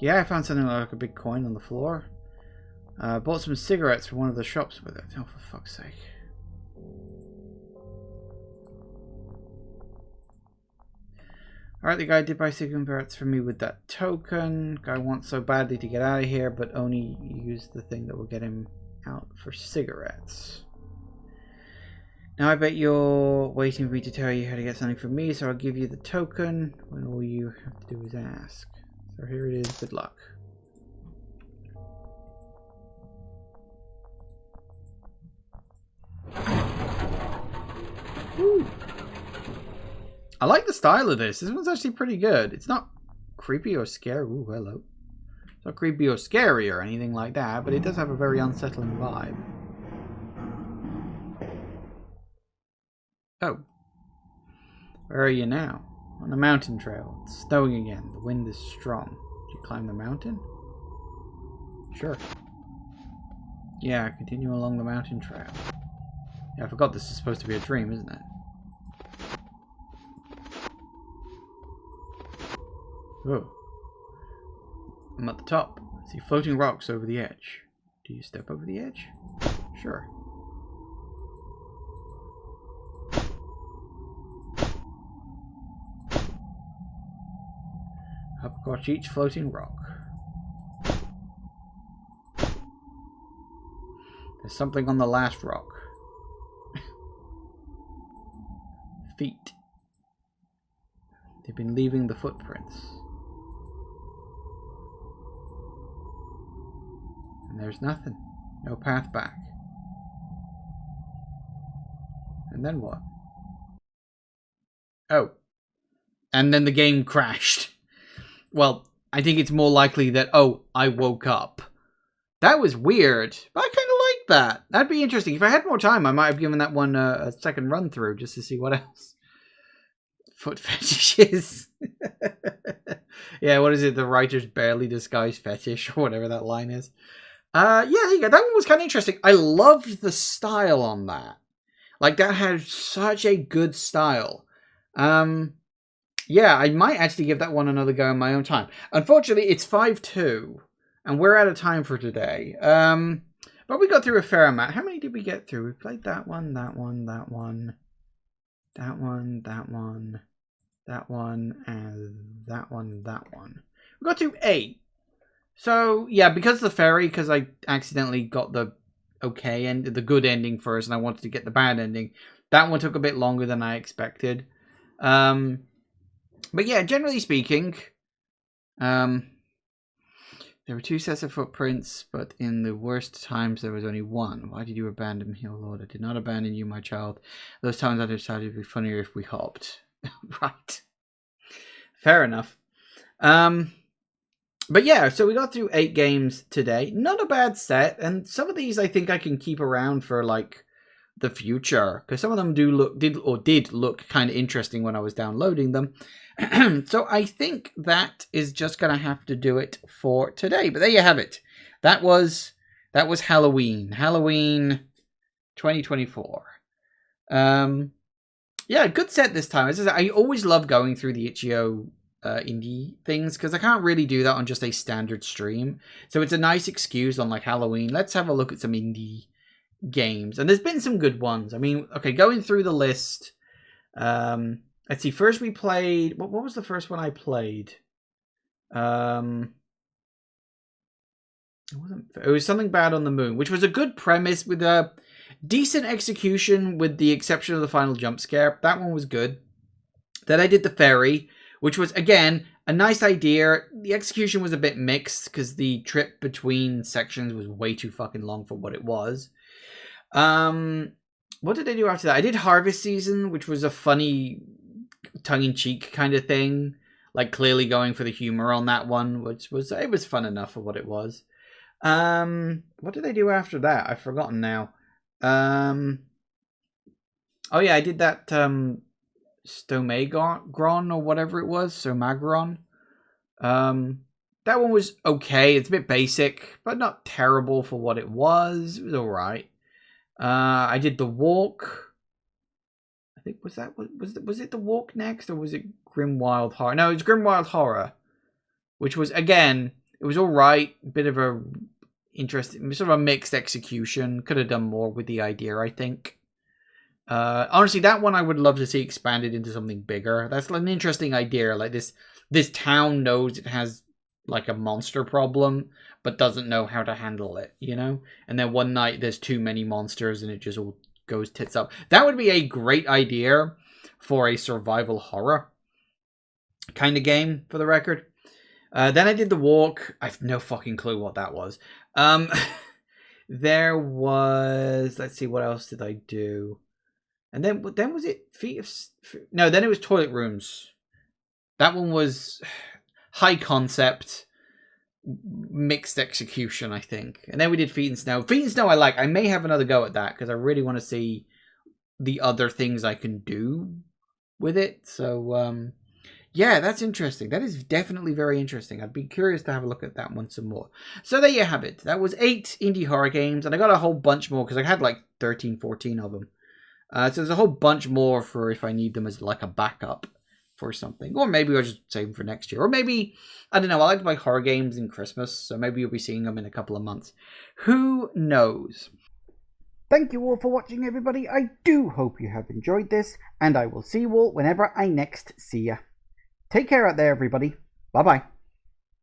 Yeah, I found something like a big coin on the floor. Bought some cigarettes from one of the shops with it. Oh, for fuck's sake. Alright, the guy did buy cigarettes from me with that token. Guy wants so badly to get out of here, but only use the thing that will get him out for cigarettes. Now I bet you're waiting for me to tell you how to get something from me, so I'll give you the token when all you have to do is ask. So here it is. Good luck. Woo. I like the style of this. This one's actually pretty good. It's not creepy or scary. Ooh, hello. It's not creepy or scary or anything like that, but it does have a very unsettling vibe. Oh. Where are you now? On the mountain trail. It's snowing again. The wind is strong. Did you climb the mountain? Sure. Yeah, continue along the mountain trail. Yeah, I forgot this is supposed to be a dream, isn't it? Oh. I'm at the top. I see floating rocks over the edge. Do you step over the edge? Sure. Up across each floating rock. There's something on the last rock. Feet. They've been leaving the footprints. And there's nothing. No path back. And then what? Oh. And then the game crashed. Well, I think it's more likely that, oh, I woke up. That was weird. But I kind of like that. That'd be interesting. If I had more time, I might have given that one a second run through just to see what else. Foot fetishes. Yeah, what is it? The writer's barely disguised fetish or whatever that line is. Yeah, there you go. That one was kind of interesting. I loved the style on that. Like, that had such a good style. Yeah, I might actually give that one another go in my own time. Unfortunately, it's 5-2, and we're out of time for today. But we got through a fair amount. How many did we get through? We played that one, that one, that one, that one, that one, that one, and that one, that one. We got through 8. So, yeah, because of the ferry, because I accidentally got the okay end, the good ending first, and I wanted to get the bad ending, that one took a bit longer than I expected. But yeah, generally speaking, there were 2 sets of footprints, but in the worst times there was only one. Why did you abandon me, oh Lord? I did not abandon you, my child. Those times I decided it'd be funnier if we hopped. Right. Fair enough. But yeah, so we got through 8 games today. Not a bad set, and some of these I think I can keep around for like the future, because some of them did look kind of interesting when I was downloading them. So I think that is just gonna have to do it for today. But there you have it. That was Halloween 2024. Yeah, good set this time. As I said, I always love going through the itch.io indie things, because I can't really do that on just a standard stream. So it's a nice excuse on like Halloween. Let's have a look at some indie games, and there's been some good ones. I mean, okay, going through the list. Let's see. First, we played. What was the first one I played? It was Something Bad on the Moon, which was a good premise with a decent execution, with the exception of the final jump scare. That one was good. Then I did the Ferry, which was again a nice idea. The execution was a bit mixed because the trip between sections was way too fucking long for what it was. What did I do after that? I did Harvest Season, which was a funny tongue-in-cheek kind of thing, like clearly going for the humor on that one, which was fun enough for what it was. What did I do after that? I've forgotten now. Oh yeah, I did that Stomagron or whatever it was, Stomagron. That one was okay. It's a bit basic, but not terrible for what it was. It was all right. I did The Walk. I think was it The Walk next, or was it Grimwild Horror? No, it was Grimwild Horror, which was again, it was all right. Bit of a interesting, sort of a mixed execution. Could have done more with the idea, I think. Honestly, that one I would love to see expanded into something bigger. That's an interesting idea. Like this town knows it has like a monster problem, but doesn't know how to handle it, you know? And then one night there's too many monsters and it just all goes tits up. That would be a great idea for a survival horror kind of game, for the record. Then I did The Walk. I have no fucking clue what that was. There was, let's see, what else did I do? And then was it No, then it was Toiletrooms. That one was high concept, mixed execution, I think. And then we did Feet and Snow. Feet and Snow I like. I may have another go at that, because I really want to see the other things I can do with it. So, yeah, that's interesting. That is definitely very interesting. I'd be curious to have a look at that one some more. So there you have it. That was 8 indie horror games, and I got a whole bunch more, because I had like 13, 14 of them. So there's a whole bunch more for if I need them as like a backup for something. Or maybe I'll just save them for next year. Or maybe, I don't know, I like to buy horror games in Christmas, so maybe you'll be seeing them in a couple of months. Who knows? Thank you all for watching, everybody. I do hope you have enjoyed this, and I will see you all whenever I next see ya. Take care out there, everybody. Bye-bye.